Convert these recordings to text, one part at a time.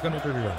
Ya no te digo.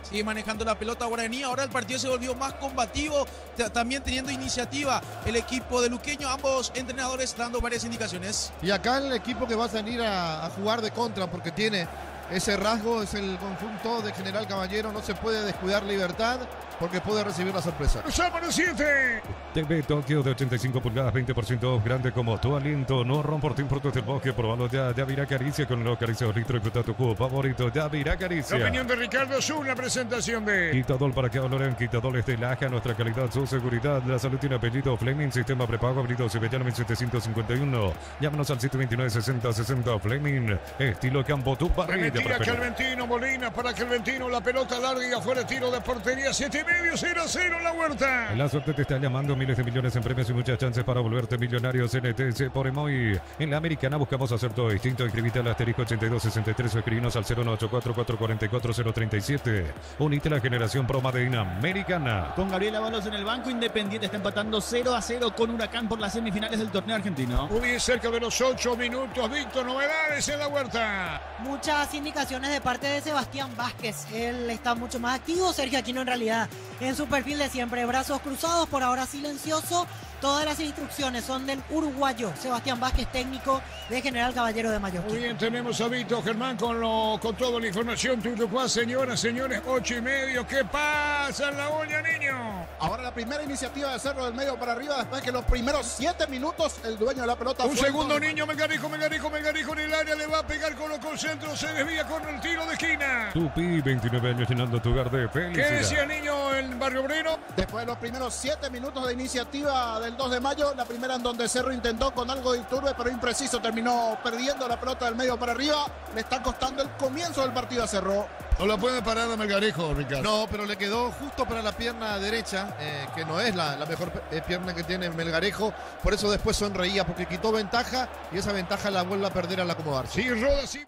Sigue manejando la pelota Guaraní. Ahora el partido se volvió más combativo, también teniendo iniciativa el equipo de Luqueño. Ambos entrenadores dando varias indicaciones. Y acá el equipo que va a salir a jugar de contra, porque tiene ese rasgo, es el conjunto de General Caballero. No se puede descuidar Libertad, porque puede recibir la sorpresa. ¡Sábado 7! TV Tokio de 85 pulgadas, 20% grande como tu aliento. No romportín frutos del bosque, probalo ya. Ya virá caricia con el caricia de litro y fruta tu jugo favorito. Ya virá caricia. La opinión de Ricardo es una presentación de Quitadol para que valoren. Quitadol es de Laja, nuestra calidad, su seguridad. La salud tiene apellido Fleming, sistema prepago, habilitado Sevillano 1751. Llámanos al 729-6060 Fleming. Estilo Campo, tu parrilla. Tira Calventino, Molina para Calventino, la pelota larga y afuera, tiro de portería, 7 y medio, 0-0 la Huerta. La suerte te está llamando, miles de millones en premios y muchas chances para volverte millonario. CNTC por Emoy. En la Americana buscamos hacer todo distinto. Inscribite al asterisco 8263 o escribinos al 01844444037. Unite a la generación Pro Made in Americana. Con Gabriel Ábalos en el banco, Independiente está empatando 0-0 con Huracán por las semifinales del torneo argentino. Muy cerca de los 8 minutos, Víctor, novedades en la Huerta. Muchas indicaciones de parte de Sebastián Vázquez. Él está mucho más activo. Sergio Aquino en realidad en su perfil de siempre. Brazos cruzados, por ahora silencioso. Todas las instrucciones son del uruguayo Sebastián Vázquez, técnico de General Caballero de Mayo. Muy bien, tenemos a Vito Germán con toda la información. Tutucuá, señoras, señores, 8 y medio. ¿Qué pasa en la olla, niño? Ahora la primera iniciativa de Cerro del Medio para arriba, después que los primeros 7 minutos el dueño de la pelota. Un segundo, niño, Melgarijo en el área, le va a pegar con el centro, se desvía con el tiro de esquina. Tupi, 29 años llenando tu hogar de ¿Qué felicidad. decía, niño, en Barrio Obrero? Después de los primeros 7 minutos de iniciativa del 2 de mayo, la primera en donde Cerro intentó con algo de Iturbe, pero impreciso, terminó perdiendo la pelota del medio para arriba. Le está costando el comienzo del partido a Cerro. No la puede parar a Melgarejo, Ricardo. No, pero le quedó justo para la pierna derecha, que no es la mejor pierna que tiene Melgarejo. Por eso después sonreía, porque quitó ventaja y esa ventaja la vuelve a perder al acomodarse. Sí, Roda, sí.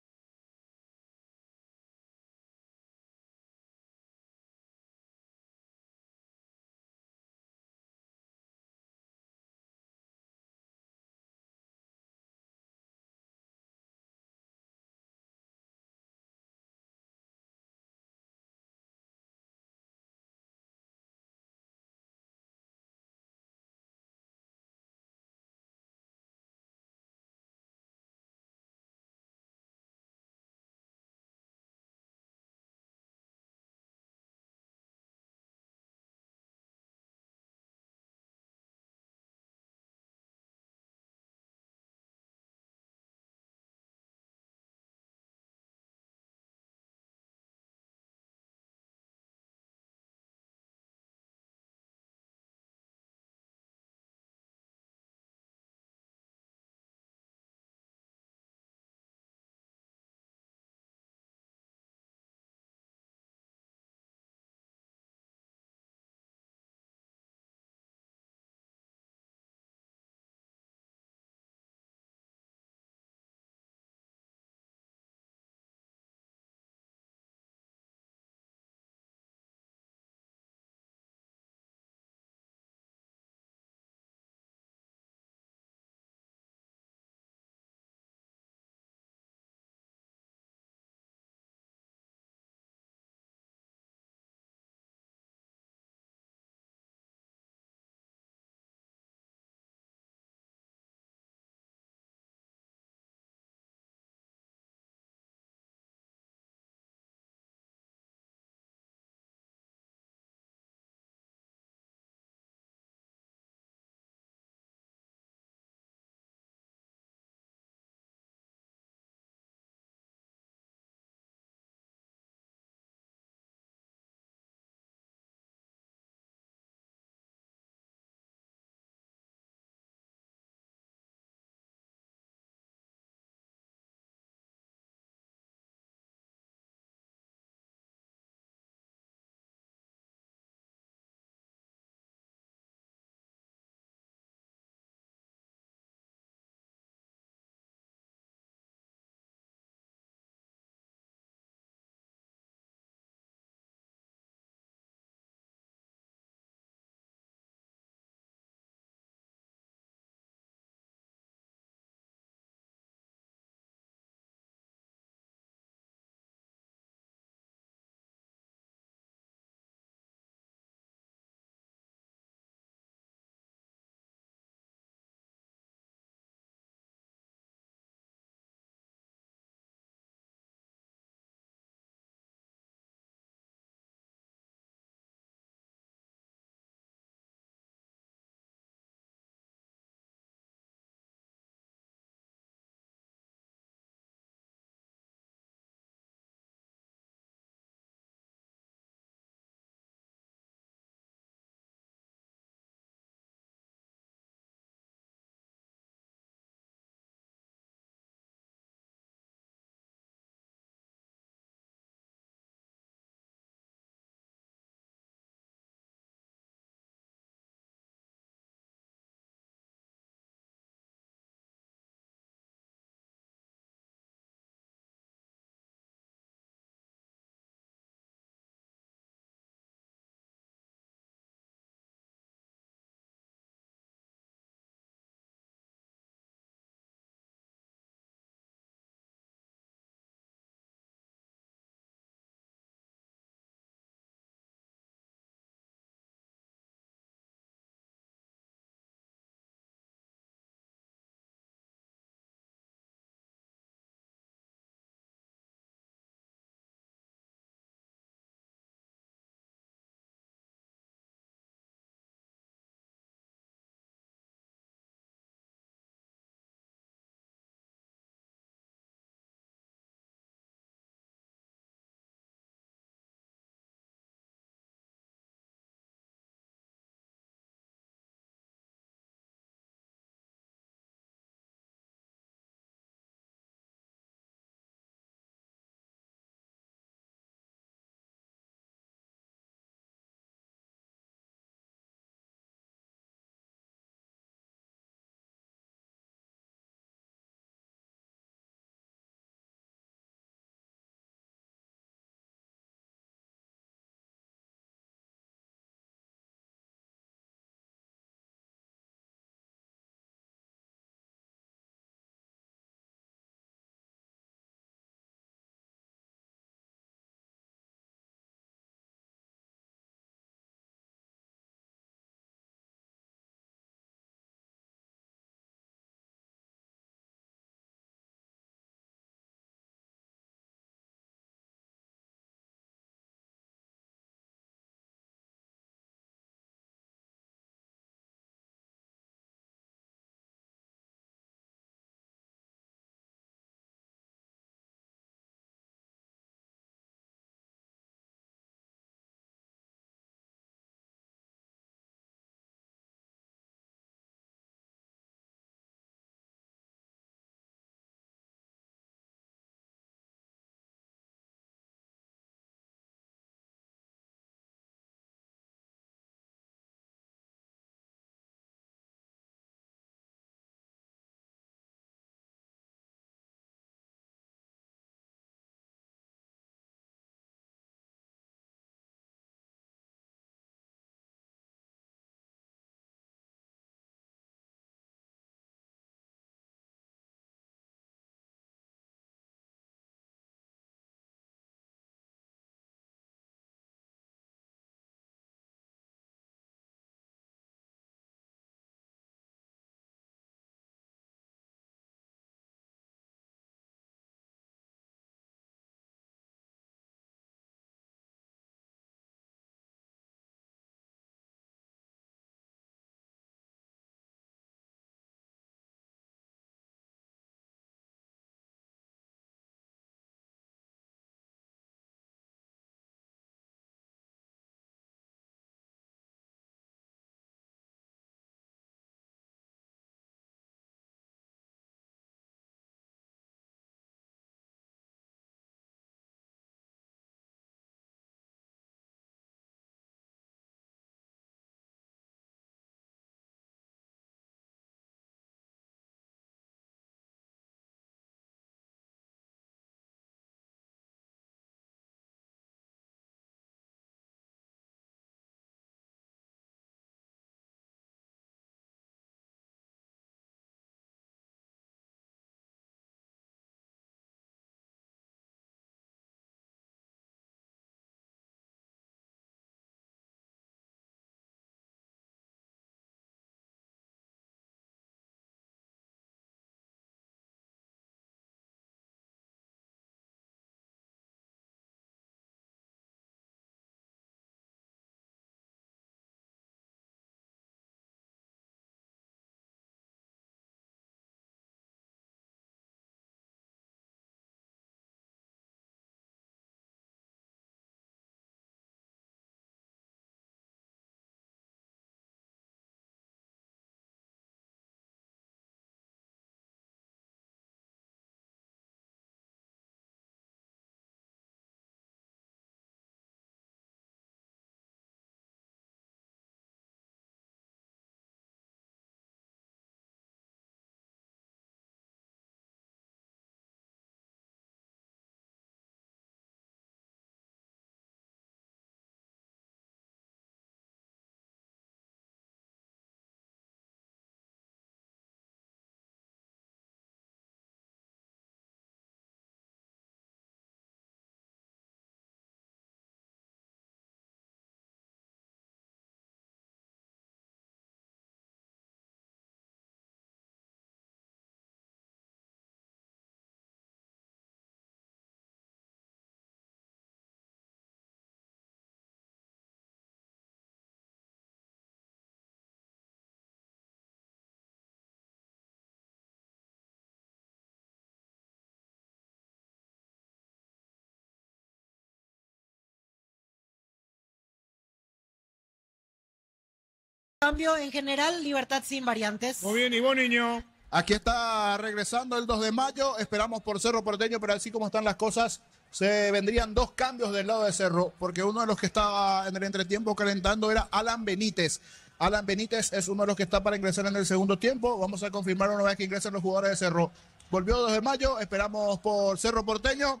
cambio. En general, Libertad sin variantes. Muy bien, ¿y vos, niño? Aquí está regresando el 2 de mayo. Esperamos por Cerro Porteño, pero así como están las cosas, se vendrían 2 cambios del lado de Cerro, porque uno de los que estaba en el entretiempo calentando era Alan Benítez. Alan Benítez es uno de los que está para ingresar en el segundo tiempo. Vamos a confirmar una vez que ingresen los jugadores de Cerro. Volvió 2 de mayo, esperamos por Cerro Porteño.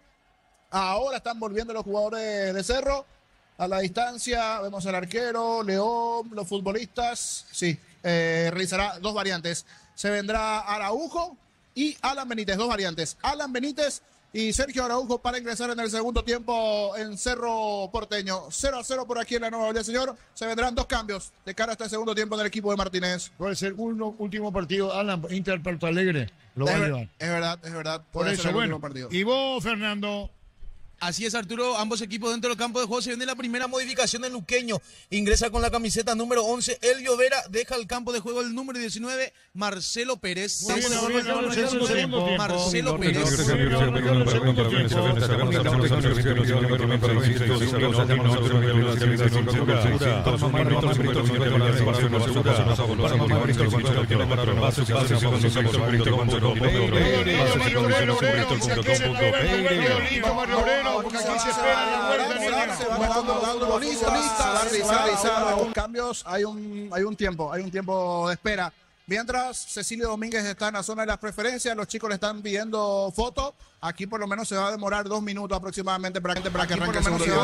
Ahora están volviendo los jugadores de Cerro. A la distancia vemos al arquero, León, los futbolistas. Sí, realizará 2 variantes. Se vendrá Araujo y Alan Benítez, 2 variantes. Alan Benítez y Sergio Araujo para ingresar en el segundo tiempo en Cerro Porteño. 0-0 por aquí en la Nueva Señor. Se vendrán 2 cambios de cara a este segundo tiempo del equipo de Martínez. Puede ser un último partido, Alan, Inter Porto Alegre. Lo va a llevar. Es verdad. Por Puede eso, ser el bueno. último partido. ¿Y vos, Fernando? Así es, Arturo, ambos equipos dentro del campo de juego. Se viene la primera modificación del Luqueño. Ingresa con la camiseta número 11, Elvio Vera. Deja el campo de juego el número 19, Marcelo Pérez. Muy bien, segundo tiempo. Marcelo Pérez. Porque aquí se espera la vuelta, Se van dando listas, cambios, hay un tiempo de espera. Mientras Cecilio Domínguez está en la zona de las preferencias, los chicos le están pidiendo fotos. Aquí por lo menos se va a demorar 2 minutos aproximadamente para que arranque el segundo tiempo.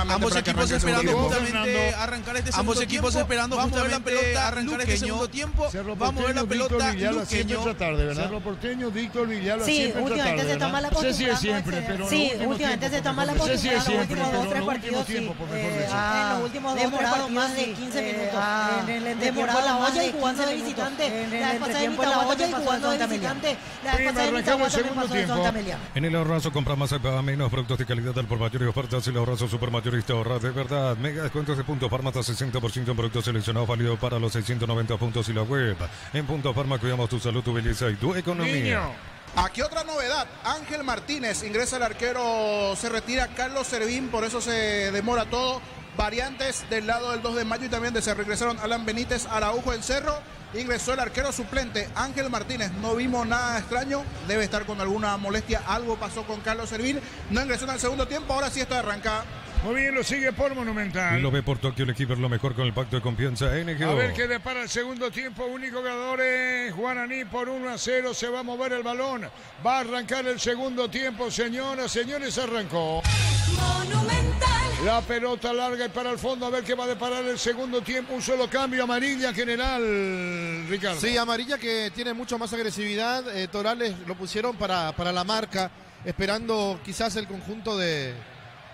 Ambos equipos esperando justamente arrancar este segundo tiempo. Ambos equipos esperando justamente arrancar este segundo tiempo. Vamos a ver la pelota Luqueño. Cerro Porteño, Víctor Villalba. Sí, últimamente se está mal acostumbrando. No sé si es siempre, pero sí, últimamente se está mal acostumbrando. En los últimos 2 o 3 partidos, sí. En los últimos 2 o 3 partidos, más de 15 minutos. En el temporada la olla y jugando de visitante. La pasada en la olla y jugando de visitante. La pasada en Itaúa en el Ahorrazo compra más y paga menos, productos de calidad al por mayor y ofertas. El Ahorrazo Supermayorista ahorra de verdad. Mega descuentos de Punto Farma hasta 60% en productos seleccionados, válido para los 690 puntos y la web. En Punto Farma cuidamos tu salud, tu belleza y tu economía. Aquí otra novedad, Ángel Martínez ingresa el arquero, se retira Carlos Servín, por eso se demora todo. Variantes del lado del 2 de mayo y también se regresaron Alan Benítez, Araujo en Cerro. Ingresó el arquero suplente Ángel Martínez. No vimos nada extraño. Debe estar con alguna molestia. Algo pasó con Carlos Servín. No ingresó en el segundo tiempo. Ahora sí está arrancada. Muy bien, lo sigue por Monumental. Y lo ve por Tokio, el equipo es lo mejor con el pacto de confianza NGO. A ver qué depara el segundo tiempo. Único ganador es Guaraní por 1-0. Se va a mover el balón. Va a arrancar el segundo tiempo, señoras, señores. Arrancó. Monumental. La pelota larga y para el fondo. A ver qué va a deparar el segundo tiempo. Un solo cambio. Amarilla general, Ricardo. Sí, amarilla que tiene mucho más agresividad. Torales lo pusieron para la marca, esperando quizás el conjunto de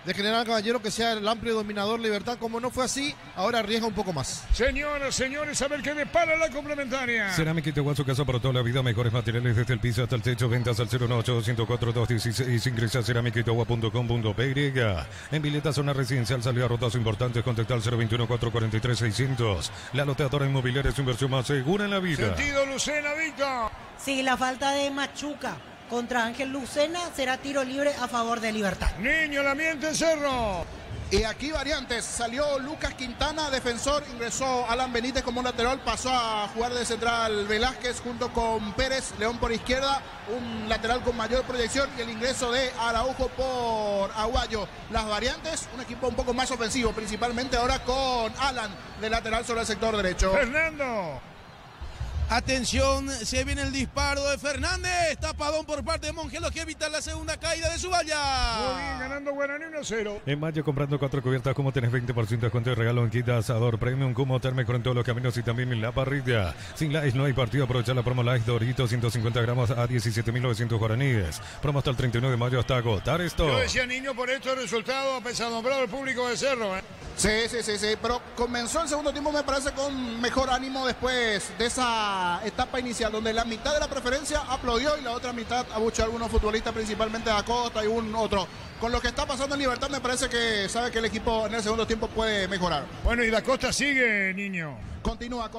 General Caballero que sea el amplio dominador Libertad. Como no fue así, ahora arriesga un poco más. Señoras, señores, a ver qué depara la complementaria. Cerámica Itaúa, su casa para toda la vida. Mejores materiales desde el piso hasta el techo. Ventas al 018-104-216. Ingresa a cerámicaitaúa.com.py. En Vileta, zona residencial, salida a rotazo importantes. Contacta al 021-443-600. La loteadora inmobiliaria es su inversión más segura en la vida. Sentido, Lucena, Víctor. Sí, la falta de Machuca contra Ángel Lucena será tiro libre a favor de Libertad. Niño, la miente Cerro. Y aquí variantes, salió Lucas Quintana, defensor, ingresó Alan Benítez como lateral, pasó a jugar de central Velázquez junto con Pérez, León por izquierda, un lateral con mayor proyección y el ingreso de Araujo por Aguayo. Las variantes, un equipo un poco más ofensivo, principalmente ahora con Alan de lateral sobre el sector derecho. Fernando. Atención, se viene el disparo de Fernández. Tapadón por parte de Mongelos que evita la segunda caída de su valla. Muy bien, ganando Guaraní 1-0. En mayo, comprando 4 cubiertas, como tenés 20% de descuento de regalo en kit asador premium, como térmico en todos los caminos y también en la parrilla. Sin Lice no hay partido. Aprovechar la promo Lice Doritos 150 gramos a 17.900 guaraníes. Promo hasta el 39 de mayo hasta agotar esto. Yo decía, niño, por estos resultados apesadumbrado el público de Cerro. Sí, pero comenzó el segundo tiempo, me parece, con mejor ánimo después de esa etapa inicial, donde la mitad de la preferencia aplaudió y la otra mitad abuchó a algunos futbolistas, principalmente de Acosta y un otro. Con lo que está pasando en Libertad, me parece que sabe que el equipo en el segundo tiempo puede mejorar. Bueno, y la Costa sigue, niño. Continúa.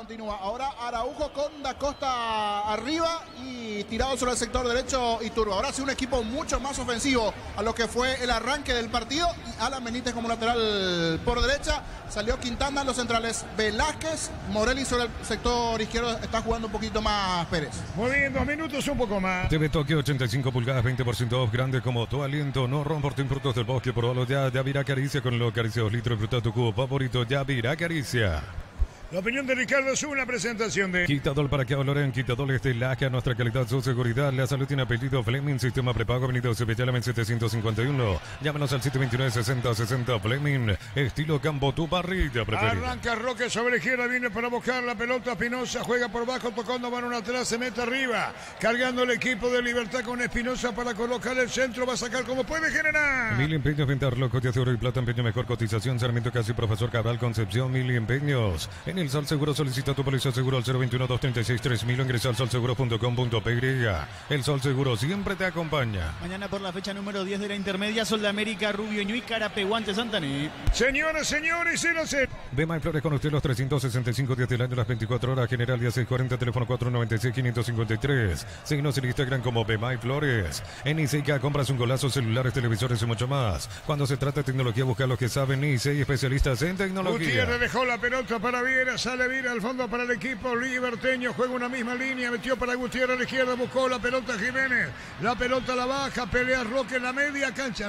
Ahora Araujo con Da Costa arriba y tirado sobre el sector derecho Iturbe. Ahora sí un equipo mucho más ofensivo a lo que fue el arranque del partido. Y Alan Benítez como lateral por derecha. Salió Quintana en los centrales. Velázquez, Morelli sobre el sector izquierdo. Está jugando un poquito más Pérez. Muy bien, 2 minutos, un poco más. TV Tokio 85 pulgadas, 20% off, grande como tu aliento. No romporten frutos del bosque, probalo ya. Yavira Caricia con lo Caricia 2 litros. Fruta tu cubo favorito. Yavira Caricia. La opinión de Ricardo es una presentación de Quitador para que valoren, quitadores de Laja, nuestra calidad, su seguridad. La salud tiene apellido Fleming, sistema prepago, avenida Cepillala 751. Llámanos al 729-6060 Fleming, estilo campo, tu parrilla preferida. Arranca Roque sobre la izquierda, viene para buscar la pelota. Espinosa juega por bajo, tocando balón atrás, se mete arriba. Cargando el equipo de Libertad con Espinosa para colocar el centro. Va a sacar como puede generar. Mil empeños, venta reloj, de oro y plata, empeño mejor cotización. Sarmiento Casi, Profesor Cabral, Concepción, Mil empeños. En el Sol Seguro solicita tu póliza seguro al 021-236-3000 o ingresa al solseguro.com.py. El Sol Seguro siempre te acompaña. Mañana por la fecha número 10 de la intermedia, Sol de América, Rubio Ñuy, Carapeguante, Santané. Señoras, señores, 0-0. Bema y Flores con usted los 365 días del año, las 24 horas. General día 640, teléfono 496-553. Síguenos en Instagram como Bema y Flores. En ICEICA compras un golazo, celulares, televisores y mucho más. Cuando se trata de tecnología, busca los que saben. ICEI, especialistas en tecnología. Gutiérrez dejó la pelota para Viera, sale Viera al fondo para el equipo liberteño, juega una misma línea, metió para Gutiérrez a la izquierda, buscó la pelota Jiménez, la pelota la baja, pelea Roque en la media cancha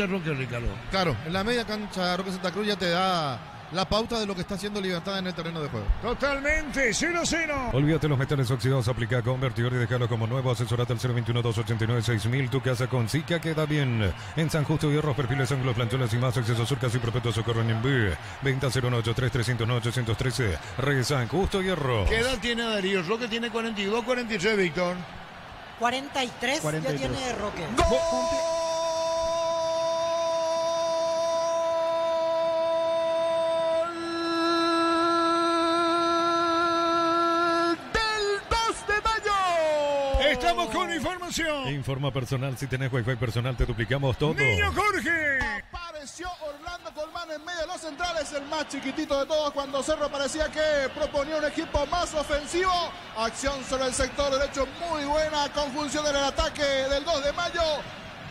Roque, Ricardo. Claro, en la media cancha Roque Santa Cruz ya te da la pauta de lo que está haciendo Libertad en el terreno de juego. Totalmente, 0-0. Olvídate los metales oxidados, aplica convertidor y déjalo como nuevo. Asesorate al 021-289-6000. Tu casa con Sica queda bien. En San Justo, Hierros, Perfiles, Ángulos, Planchones y más. Acceso Sur, Casi Perpetuo Socorro en Enví. Venta 0183309-813. Re San Justo, Hierro. ¿Qué edad tiene Darío? Roque tiene 42, 43, Víctor. 43 ya tiene Roque. Estamos con información. Informa personal, si tenés Wi-Fi personal te duplicamos todo. Niño Jorge. Apareció Orlando Colmán en medio de los centrales, el más chiquitito de todos, cuando Cerro parecía que proponía un equipo más ofensivo. Acción sobre el sector derecho muy buena, conjunción en el ataque del 2 de mayo.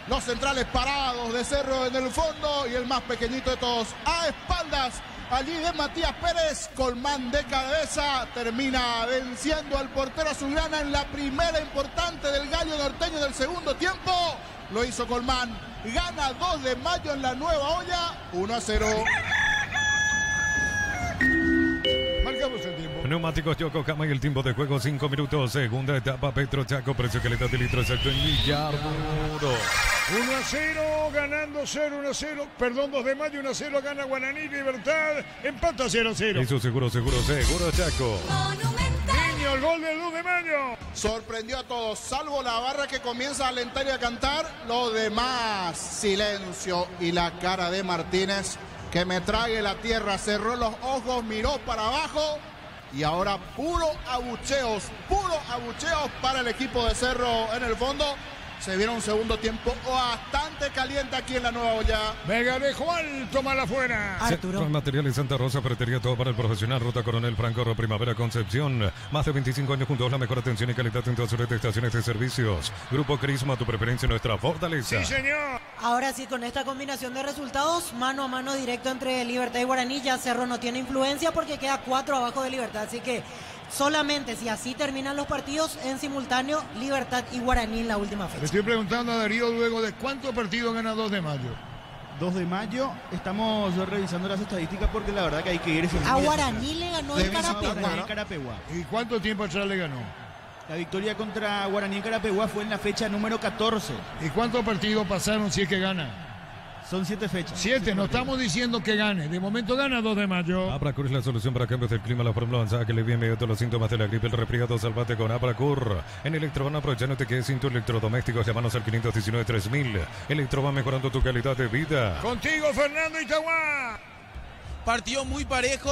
Los centrales parados de Cerro en el fondo y el más pequeñito de todos a espaldas. Allí de Matías Pérez, Colmán de cabeza, termina venciendo al portero azulgrana en la primera importante del gallo norteño del segundo tiempo. Lo hizo Colmán, gana 2 de mayo en la nueva olla, 1-0. Marcamos el tiempo. Neumáticos Yokohama y el tiempo de juego 5 minutos. Segunda etapa Petro Chaco, precio calidad de litro exacto en Villarmuro. 1-0, ganando 0-1-0, perdón, 2 de mayo, 1-0, gana Guaraní, Libertad, empata 0-0. Eso seguro Chaco. Niño, el gol del 2 de mayo. Sorprendió a todos, salvo la barra que comienza a alentar y a cantar. Lo demás, silencio y la cara de Martínez, que me trague la tierra, cerró los ojos, miró para abajo. Y ahora puro abucheos para el equipo de Cerro en el fondo. Se viene un segundo tiempo bastante caliente aquí en la nueva olla. Vega de Juan, tómala afuera. Central Materiales Santa Rosa, ferretería todo para el profesional. Ruta Coronel Franco, Primavera, Concepción. Más de 25 años juntos, la mejor atención y calidad en todas sus estaciones de servicios. Grupo Crisma, tu preferencia, nuestra fortaleza. Sí, señor. Ahora sí, con esta combinación de resultados, mano a mano directo entre Libertad y Guaraní, ya Cerro no tiene influencia porque queda 4 abajo de Libertad. Así que solamente si así terminan los partidos en simultáneo, Libertad y Guaraní en la última fecha. Le estoy preguntando a Darío luego de cuántos partidos gana 2 de mayo. 2 de mayo, estamos revisando las estadísticas porque la verdad que hay que ir. A Guaraní le ganó el Carapeguá. ¿Y cuánto tiempo atrás le ganó? La victoria contra Guaraní en Carapeguá fue en la fecha número 14. ¿Y cuántos partidos pasaron si es que gana? Son 7 fechas. 7, no estamos diciendo que gane. De momento gana 2 de mayo. Abracur es la solución para cambios del clima. La fórmula avanzada que le viene medio todos los síntomas de la gripe, el resfriado. Salvate con Abracur. En Electroban, aprovecha, no te quedes sin tus electrodomésticos. Llámanos al 519-3000. Electroban, mejorando tu calidad de vida. Contigo, Fernando Itagua. Partido muy parejo.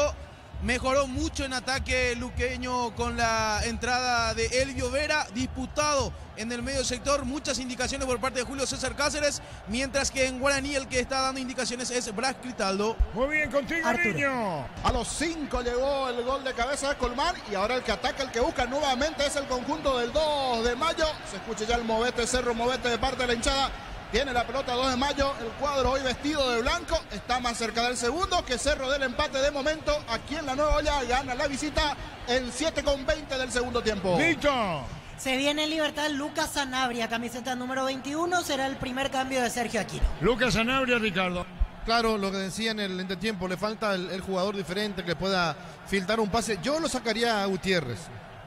Mejoró mucho en ataque luqueño con la entrada de Elvio Vera, disputado en el medio sector, muchas indicaciones por parte de Julio César Cáceres, mientras que en Guaraní el que está dando indicaciones es Blas Critaldo. Muy bien, contigo, Arturo. niño. A los 5 llegó el gol de cabeza de Colmán y ahora el que ataca, el que busca nuevamente es el conjunto del 2 de mayo. Se escucha ya el movete Cerro, movete de parte de la hinchada. Tiene la pelota 2 de mayo, el cuadro hoy vestido de blanco, está más cerca del segundo que Cerro del empate de momento. Aquí en la Nueva Olla gana la visita en 7:20 del segundo tiempo. Víctor. Se viene en libertad Lucas Sanabria, camiseta número 21, será el primer cambio de Sergio Aquino. Lucas Sanabria, Ricardo. Claro, lo que decía en el entretiempo, le falta el jugador diferente que pueda filtrar un pase. Yo lo sacaría a Gutiérrez,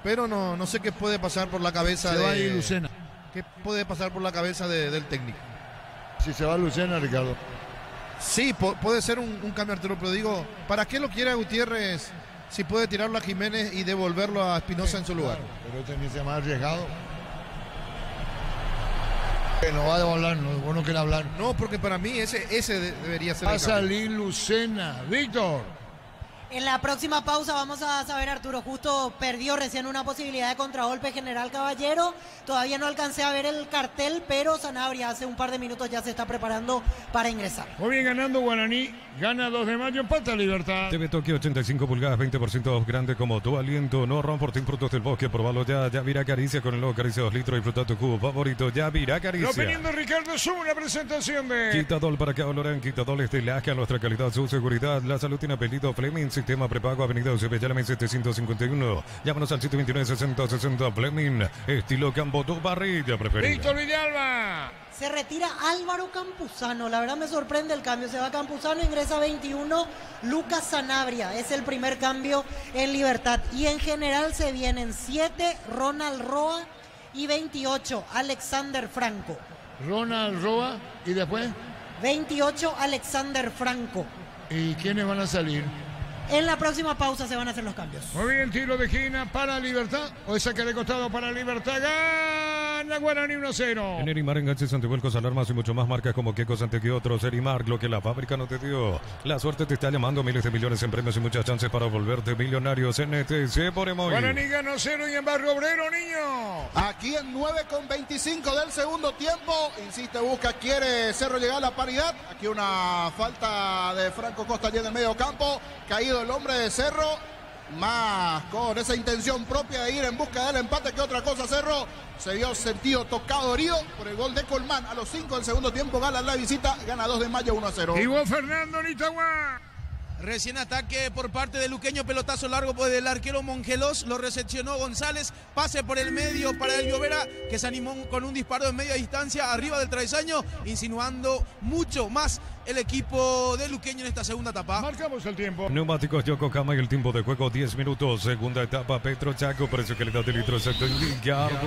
pero no sé qué puede pasar por la cabeza Se va a ir Lucena. ¿Qué puede pasar por la cabeza del técnico? Si se va Lucena, Ricardo. Sí, puede ser un cambio, Arturo, pero digo, ¿para qué lo quiere a Gutiérrez si puede tirarlo a Jiménez y devolverlo a Espinosa en su lugar? Pero también se más arriesgado. Que no va a devolver, no es bueno que le hablar. No, porque para mí ese debería ser Va a el cambio. salir Lucena. Víctor. En la próxima pausa vamos a saber, Arturo, justo perdió recién una posibilidad de contragolpe General Caballero. Todavía no alcancé a ver el cartel, pero Sanabria hace un par de minutos ya se está preparando para ingresar. Muy bien, ganando Guaraní. Gana 2 de mayo, empata Libertad. TV Tokio 85 pulgadas, 20% grande como tu aliento. No Ron Fortín, frutos del bosque, probalo ya. Ya Virá Caricia con el nuevo Caricia 2 litros y fruta tu cubo favorito. Ya Virá Caricia. Lo opinión Ricardo Suma, una presentación de... Quitadol para que valoren, Quitadol es de Laja, nuestra calidad, su seguridad. La salud tiene apellido Fleming, sistema prepago, avenida Eusebio 751. Llámanos al 729-6060 Fleming, estilo Campo, tu parrilla preferida. Víctor Villalba. Se retira Álvaro Campuzano, la verdad me sorprende el cambio, se va Campuzano, ingresa 21, Lucas Sanabria, es el primer cambio en Libertad. Y en general se vienen 7, Ronald Roa y 28, Alexander Franco. Ronald Roa y después. 28, Alexander Franco. ¿Y quiénes van a salir? En la próxima pausa se van a hacer los cambios. Muy bien, tiro de esquina para Libertad. O saque de costado para Libertad. Gana Guaraní 1-0. En Erimar, enganches, antivuelcos, alarmas y mucho más, marcas como Quecos ante que otros. Erimar, lo que la fábrica no te dio. La suerte te está llamando, miles de millones en premios y muchas chances para volverte millonarios en NTC por Emoy. Guaraní ganó 0 y en Barrio Obrero, niño. Aquí en 9:25 del segundo tiempo. Insiste, busca, quiere Cerro llegar a la paridad. Aquí una falta de Franco Costa allí en el medio campo. Caído el hombre de Cerro. Más con esa intención propia de ir en busca del empate que otra cosa. Cerro se vio sentido tocado, herido por el gol de Colmán. A los 5 del segundo tiempo gana la visita. Gana 2 de mayo 1-0. Igual Fernando Nitagua. Recién ataque por parte de luqueño, pelotazo largo del arquero Mongelos, lo recepcionó González, pase por el medio para Elvio Vera, que se animó con un disparo de media distancia arriba del travesaño, insinuando mucho más el equipo de luqueño en esta segunda etapa. Marcamos el tiempo. Neumáticos Yokohama y el tiempo de juego 10 minutos. Segunda etapa Petro Chaco, precio calidad de litro exacto en Licarduro.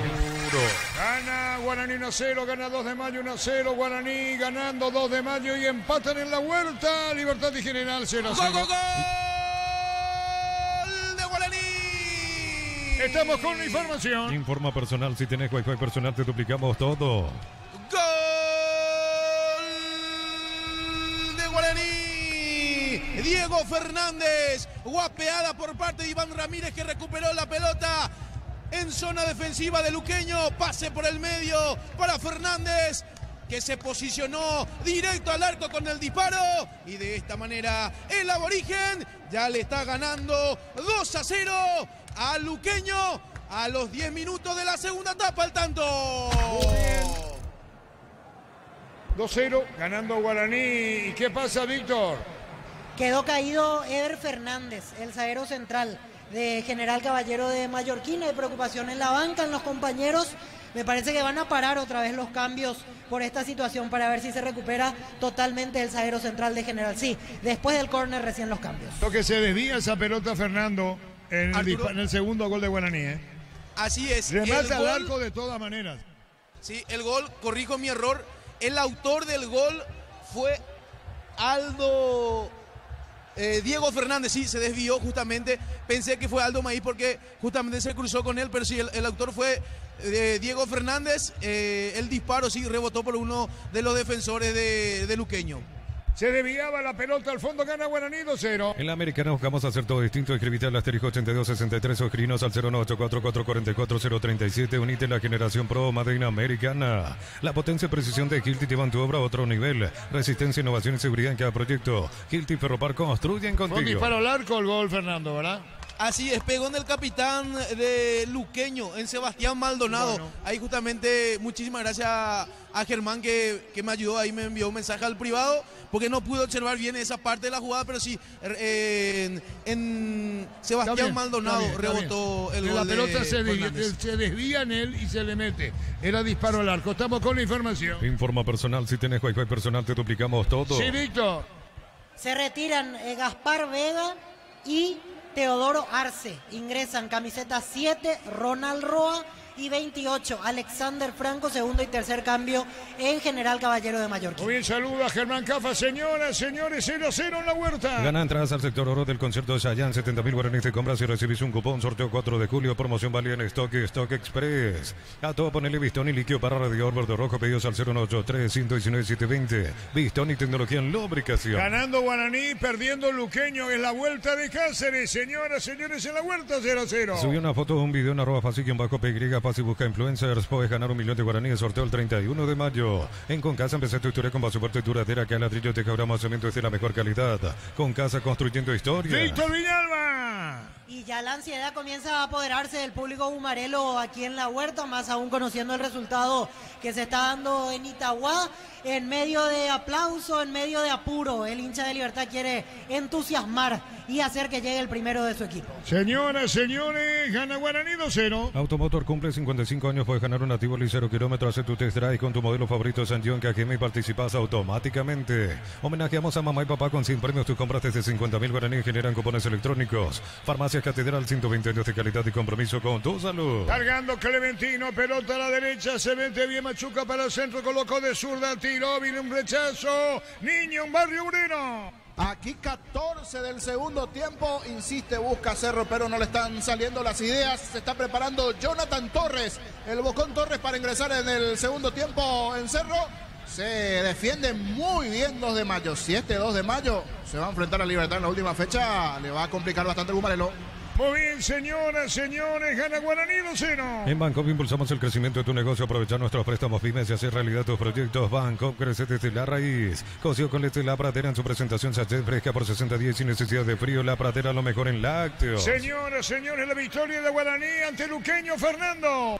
Gana Guaraní 1-0, gana 2 de mayo 1-0. Guaraní ganando 2 de mayo y empatan en la vuelta. Libertad y General 0-0. ¡Gol, gol, gol! De Guaraní. Estamos con la información. Informa personal, si tenés Wi-Fi personal te duplicamos todo. ¡Gol de Guaraní! Diego Fernández, guapeada por parte de Iván Ramírez, que recuperó la pelota en zona defensiva de luqueño. Pase por el medio para Fernández, que se posicionó directo al arco con el disparo, y de esta manera el aborigen ya le está ganando 2-0 a luqueño a los 10 minutos de la segunda etapa. El tanto. Muy bien. 2-0, ganando Guaraní. ¿Y qué pasa, Víctor? Quedó caído Ever Fernández, el zaguero central de General Caballero de Mallorquín. Hay preocupación en la banca, en los compañeros. Me parece que van a parar otra vez los cambios por esta situación para ver si se recupera totalmente el zaguero central de General. Sí, después del córner recién los cambios. Lo que se desvía esa pelota, Fernando, en el segundo gol de Guaraní. Así es. Remata al arco de todas maneras. Sí, el gol, corrijo mi error, el autor del gol fue Diego Fernández. Sí, se desvió justamente. Pensé que fue Aldo Maíz porque justamente se cruzó con él, pero sí, el autor fue Diego Fernández. El disparo sí rebotó por uno de los defensores de luqueño. Se desviaba la pelota al fondo, gana Guaraní 2-0. En la Americana buscamos hacer todo distinto. Escribite al asterisco 8263 o escribinos al 098444437. Unite la generación Pro Made in Americana. La potencia y precisión de Hilti llevan tu obra a otro nivel. Resistencia, innovación y seguridad en cada proyecto. Hilti Ferropar construyen Con contigo. disparo al arco, el gol, Fernando, ¿verdad? Así es, pegó en el capitán de Luqueño, en Sebastián Maldonado. Bueno. Ahí justamente, muchísimas gracias a Germán que me ayudó, ahí me envió un mensaje al privado, porque no pude observar bien esa parte de la jugada, pero sí, en Sebastián Está bien, Maldonado está bien. rebotó el gol. La pelota de se Fernández. desvía en él y se le mete. Era disparo al arco. Estamos con la información. Informa personal, si tenés Wi-Fi personal te duplicamos todo. Sí, Víctor. Se retiran Gaspar Vega y Teodoro Arce. Ingresan camiseta 7, Ronald Roa, y 28, Alexander Franco, segundo y tercer cambio en General Caballero de Mallorca. Muy bien, saludo a Germán Cafa. Señoras, señores, 0-0 en la huerta. Gana entradas al sector oro del concierto de Chayanne, 70.000 guaraníes de compras y recibís un cupón. Sorteo 4 de julio, promoción válida en Stock Express. A todo ponele Bistón y líquido para radiador verde rojo, pedidos al 0183-119-720. Bistón y tecnología en lubricación. Ganando Guaraní, perdiendo Luqueño. Es la vuelta de Cáceres. Señoras, señores, en la huerta 0-0. Subí una foto o un video en @fácil_PY. Fácil busca influencers. Puedes ganar 1 millón de guaraníes. Sorteo el 31 de mayo. En Concasa empecé tu historia con Basuporte y duradera, que al ladrillo te cabramos cemento es de la mejor calidad. Concasa, construyendo historia. Víctor Villalba. Y ya la ansiedad comienza a apoderarse del público bumarelo aquí en la huerta, más aún conociendo el resultado que se está dando en Itagua. En medio de aplauso, en medio de apuro, el hincha de Libertad quiere entusiasmar y hacer que llegue el primero de su equipo. Señoras, señores, gana Guaraní 2-0. Automotor cumple 55 años, puedes ganar un Tivoli 0 kilómetros, hace tu test drive con tu modelo favorito San John Cajeme y participas automáticamente. Homenajeamos a mamá y papá con 100 premios, tus compras desde 50.000 guaraníes generan cupones electrónicos. Farmacias Catedral, 120 años de calidad y compromiso con tu salud. Cargando Clementino, pelota a la derecha, se mete bien Machuca para el centro, colocó de zurda, tiró, viene un rechazo, Niño, un Barrio Obrero. Aquí 14 del segundo tiempo, insiste, busca Cerro, pero no le están saliendo las ideas. Se está preparando Jonathan Torres, el Bocón Torres, para ingresar en el segundo tiempo en Cerro. Se defiende muy bien 2 de mayo. Si este 2 de mayo se va a enfrentar a Libertad en la última fecha, le va a complicar bastante el Bumarelo. Muy bien, señoras, señores, gana Guaraní 2-0. En Bancopp impulsamos el crecimiento de tu negocio, aprovechar nuestros préstamos pymes y hacer realidad tus proyectos. Bancopp crece desde la raíz. Coció con leche La Pradera en su presentación sachet fresca por 60 días sin necesidad de frío. La Pradera, lo mejor en lácteos. Señoras, señores, la victoria de Guaraní ante Luqueño, Fernando.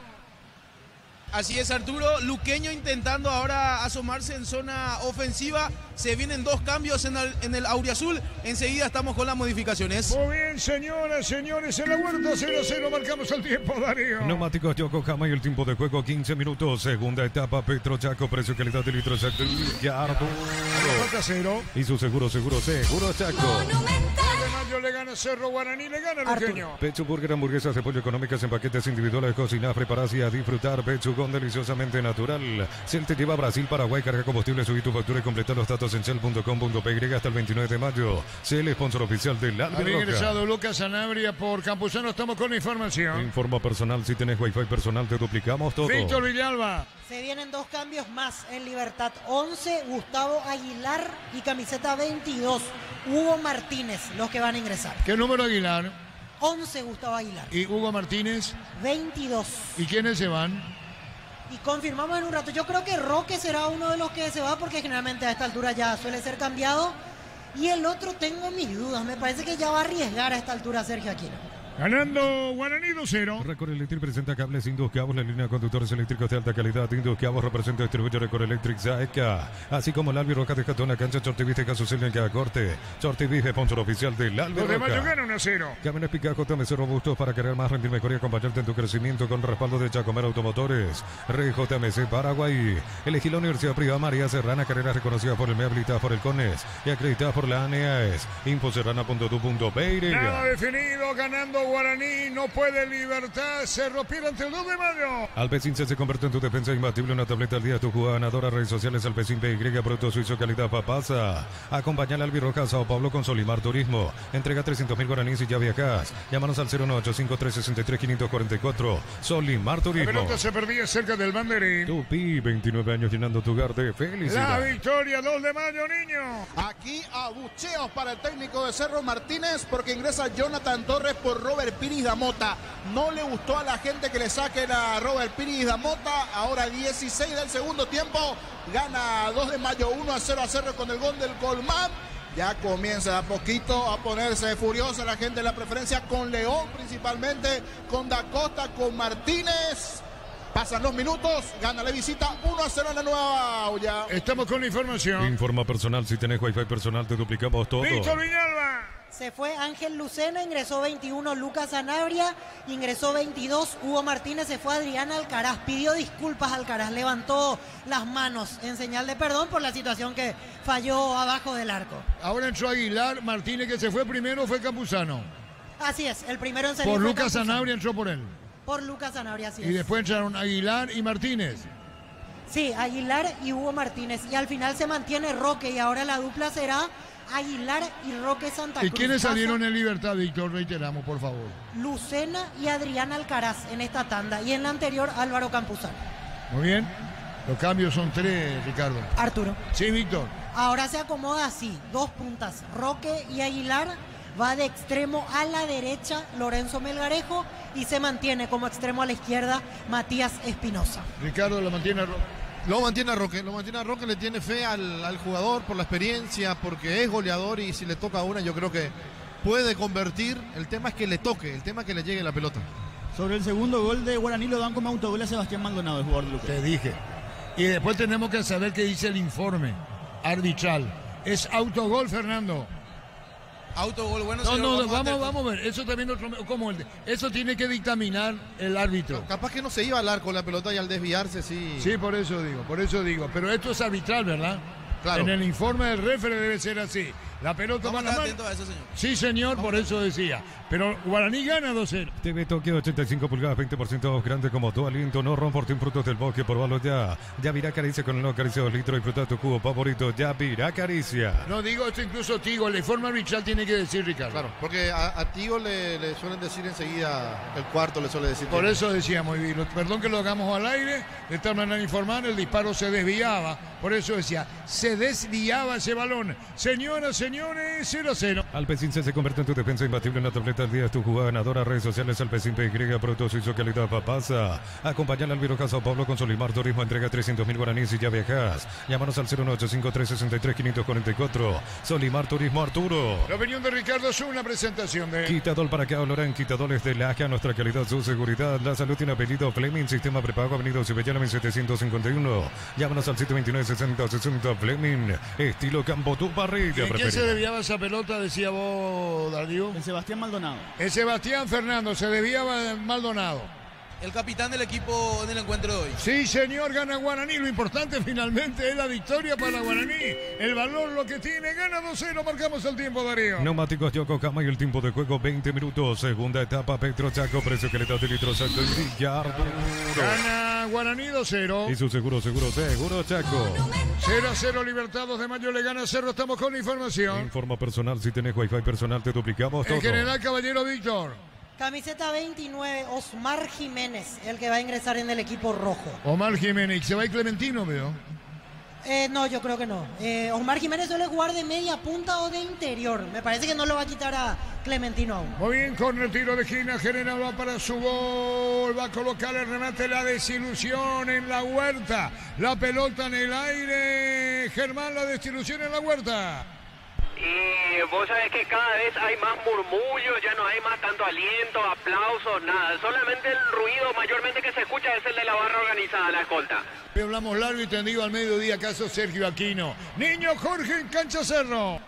Así es, Arturo. Luqueño intentando ahora asomarse en zona ofensiva. Se vienen 2 cambios en el Auriazul. Enseguida estamos con las modificaciones. Muy bien, señoras, señores, en la huerta 0-0. Marcamos el tiempo, Darío. Neumáticos Yokohama y el tiempo de juego 15 minutos. Segunda etapa, Petro Chaco, precio calidad de litro Chaco. Ya Arturo. 4-0. Y su seguro Chaco. De mayo le gana Cerro, Guaraní le gana Luqueño. Pechu Burger, hamburguesas de pollo económicas en paquetes individuales, cocinadas, preparadas y a disfrutar. Pechugón deliciosamente natural. Si él te lleva a Brasil, Paraguay, carga combustible, subir tu factura y completa los datos en shell.com.py hasta el 29 de mayo. Shell, sponsor oficial del Albi Había Roca. ingresado Lucas Sanabria por Campuzano. Estamos con la información. Informa personal, si tenés Wi-Fi personal, te duplicamos todo. Víctor Villalba. Se vienen 2 cambios más en Libertad. 11, Gustavo Aguilar, y camiseta 22, Hugo Martínez, los que van a ingresar. ¿Qué número Aguilar? 11, Gustavo Aguilar. Y Hugo Martínez. 22. ¿Y quiénes se van? Y confirmamos en un rato. Yo creo que Roque será uno de los que se va, porque generalmente a esta altura ya suele ser cambiado. Y el otro tengo mis dudas. Me parece que ya va a arriesgar a esta altura Sergio Aquino. Ganando Guaraní 2-0. Record Electric presenta cables Indus Cabos, la línea de conductores eléctricos de alta calidad. Indus Cabos representa y distribuye Record Electric Zaeca. Así como el Albi Roca de Catona Cancha, Chortiviste, Casusel en cada corte. Chortiviste, sponsor oficial del Albi Los de mayo Roca. gana 1-0. Camiones Picajo, JMC robustos para cargar más, rendir mejor y acompañarte en tu crecimiento con respaldo de Chacomer Automotores. Rey JMC Paraguay. Elegí la Universidad Privada María Serrana, carreras reconocidas por el MEA, habilitadas por el CONES y acreditadas por la ANEAES. Infoserrana.tu.py. Nada definido, ganando pudo Guaraní, no puede Libertad. Cerro pierde ante el 2 de mayo. Alpecin se convierte en tu defensa imbatible, una tableta al día, tu jugada ganadora. Redes sociales Alpecin PY, producto suizo, calidad papasa. Acompaña al Albirroja Sao Paulo con Solimar Turismo. Entrega 300.000 guaraníes y ya viajas. Llámanos al 0985363-544. Solimar La Turismo. pelota se perdía cerca del banderín. Tupi, 29 años llenando tu hogar de La felicidad. victoria, 2 de mayo, niño. Aquí abucheos para el técnico de Cerro Martínez porque ingresa Jonathan Torres por Robert Piris da Mota. No le gustó a la gente que le saquen a Robert Piris da Mota. Ahora 16 del segundo tiempo. Gana 2 de mayo 1-0 con el gol del Colmán. Ya comienza a poquito a ponerse furiosa la gente de la preferencia con León principalmente, con Da Costa, con Martínez. Pasan los minutos, gana la visita 1-0 en la Nueva Olla. Estamos con la información. Informa personal, si tenés wifi personal te duplicamos todo. Víctor Villalba. Se fue Ángel Lucena, ingresó 21 Lucas Sanabria, ingresó 22 Hugo Martínez, se fue Adrián Alcaraz, pidió disculpas Alcaraz, levantó las manos en señal de perdón por la situación que falló abajo del arco. Ahora entró Aguilar, Martínez que se fue primero fue Campuzano. Así es, el primero en salir Por fue Lucas Campuzano. Sanabria entró por él. Por Lucas Sanabria, así Y es. después entraron Aguilar y Martínez. Sí, Aguilar y Hugo Martínez. Y al final se mantiene Roque y ahora la dupla será Aguilar y Roque Santa ¿Y Cruz. quiénes Pasa salieron en libertad, Víctor? Reiteramos, por favor. Lucena y Adrián Alcaraz en esta tanda. Y en la anterior Álvaro Campuzano. Muy bien. Los cambios son 3, Ricardo. Arturo. Sí, Víctor. Ahora se acomoda así, 2 puntas. Roque y Aguilar, va de extremo a la derecha Lorenzo Melgarejo y se mantiene como extremo a la izquierda Matías Espinosa. Ricardo lo mantiene. Lo mantiene a Roque, le tiene fe al jugador por la experiencia, porque es goleador y si le toca a una yo creo que puede convertir. El tema es que le toque, el tema es que le llegue la pelota. Sobre el segundo gol de Guaraní lo dan como autogol a Sebastián Maldonado, el jugador de Luque. Te dije. Y después tenemos que saber qué dice el informe arbitral. Es autogol, Fernando. Autogol, bueno, No, señor, no, a tener- vamos a ver. Eso también eso tiene que dictaminar el árbitro. Capaz que no se iba al arco la pelota y al desviarse sí. Sí, por eso digo. Pero esto es arbitral, ¿verdad? Claro. En el informe del referee debe ser así. La pelota Vamos va a a la estar mano. atentos a eso, señor. Sí, señor, por eso decía. Pero Guaraní gana 2-0. TV Tokio 85 pulgadas, 20% grande como tu aliento. No ron por ti, frutos del bosque, probalo ya. Yavirá Caricia con el nuevo Caricia 2 litros. Disfruta tu cubo favorito. Yavirá Caricia. No digo esto incluso Tigo, el informe arbitral tiene que decir, Ricardo. Claro, porque a Tigo le suelen decir enseguida, el cuarto le suele decir. Por eso decíamos, y perdón que lo hagamos al aire, de esta manera informar, el disparo se desviaba. Por eso decía, se desviaba ese balón. Señoras, señores, 0-0. Alpecin se convierte en tu defensa imbatible, una tableta al día, es tu jugada ganadora. Redes sociales Alpecin PY, producto suizo, calidad papasa. Acompaña al Albirroja Sao Paulo con Solimar Turismo, entrega 300.000 guaraníes y ya viajas. Llámanos al 0985363-544. Solimar Turismo, Arturo. La opinión de Ricardo es una presentación de... Quitadol para que hablarán quitadores de Laja, nuestra calidad, su seguridad. La salud tiene apellido Fleming, sistema prepago, Avenida Cibellana 1751. Llámanos al 729-6060 Fleming, estilo Campo tu parrilla ¿En quién se preferida. desviaba esa pelota, decía vos, Darío? El Sebastián Maldonado. El Sebastián Fernando, se desviaba Maldonado. El capitán del equipo en el encuentro de hoy. Sí, señor, gana Guaraní. Lo importante finalmente es la victoria para Guaraní. El valor lo que tiene, gana 2-0. Marcamos el tiempo, Darío. Neumáticos Yokohama y el tiempo de juego 20 minutos. Segunda etapa, Petro Chaco, precio que le da de litro Santo y Villardo. Gana Guaraní 2-0. Y su seguro Chaco. 0-0 Libertados de Mayo le gana Cerro. Estamos con la información. Informa personal, si tenés wifi personal te duplicamos todo. El general Caballero Víctor. Camiseta 29, Osmar Jiménez, el que va a ingresar en el equipo rojo. Omar Jiménez. Se va a ir Clementino, veo. No, yo creo que no. Osmar Jiménez suele jugar de media punta o de interior. Me parece que no lo va a quitar a Clementino aún. Muy bien, con el tiro de esquina, General va para su gol, va a colocar el remate, la desilusión en la Huerta, la pelota en el aire, Germán, la desilusión en la Huerta. Y vos sabés que cada vez hay más murmullos, ya no hay más tanto aliento, aplausos, nada. Solamente el ruido mayormente que se escucha es el de la barra organizada, la escolta. Hoy hablamos largo y tendido al mediodía, caso Sergio Aquino. Niño Jorge en Cancha Cerro.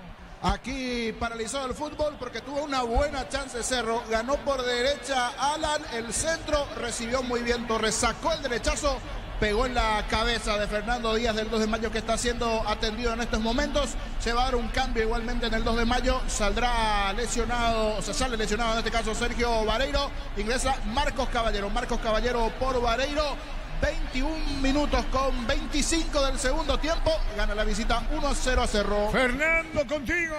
Aquí paralizado el fútbol porque tuvo una buena chance Cerro. Ganó por derecha Alan, el centro recibió muy bien Torres, sacó el derechazo, pegó en la cabeza de Fernando Díaz del 2 de mayo, que está siendo atendido en estos momentos. Se va a dar un cambio igualmente en el 2 de mayo. Saldrá lesionado, o sea, sale lesionado en este caso Sergio Vareiro. Ingresa Marcos Caballero. Marcos Caballero por Vareiro. 21 minutos con 25 del segundo tiempo. Gana la visita 1-0 a Cerro. Fernando, contigo.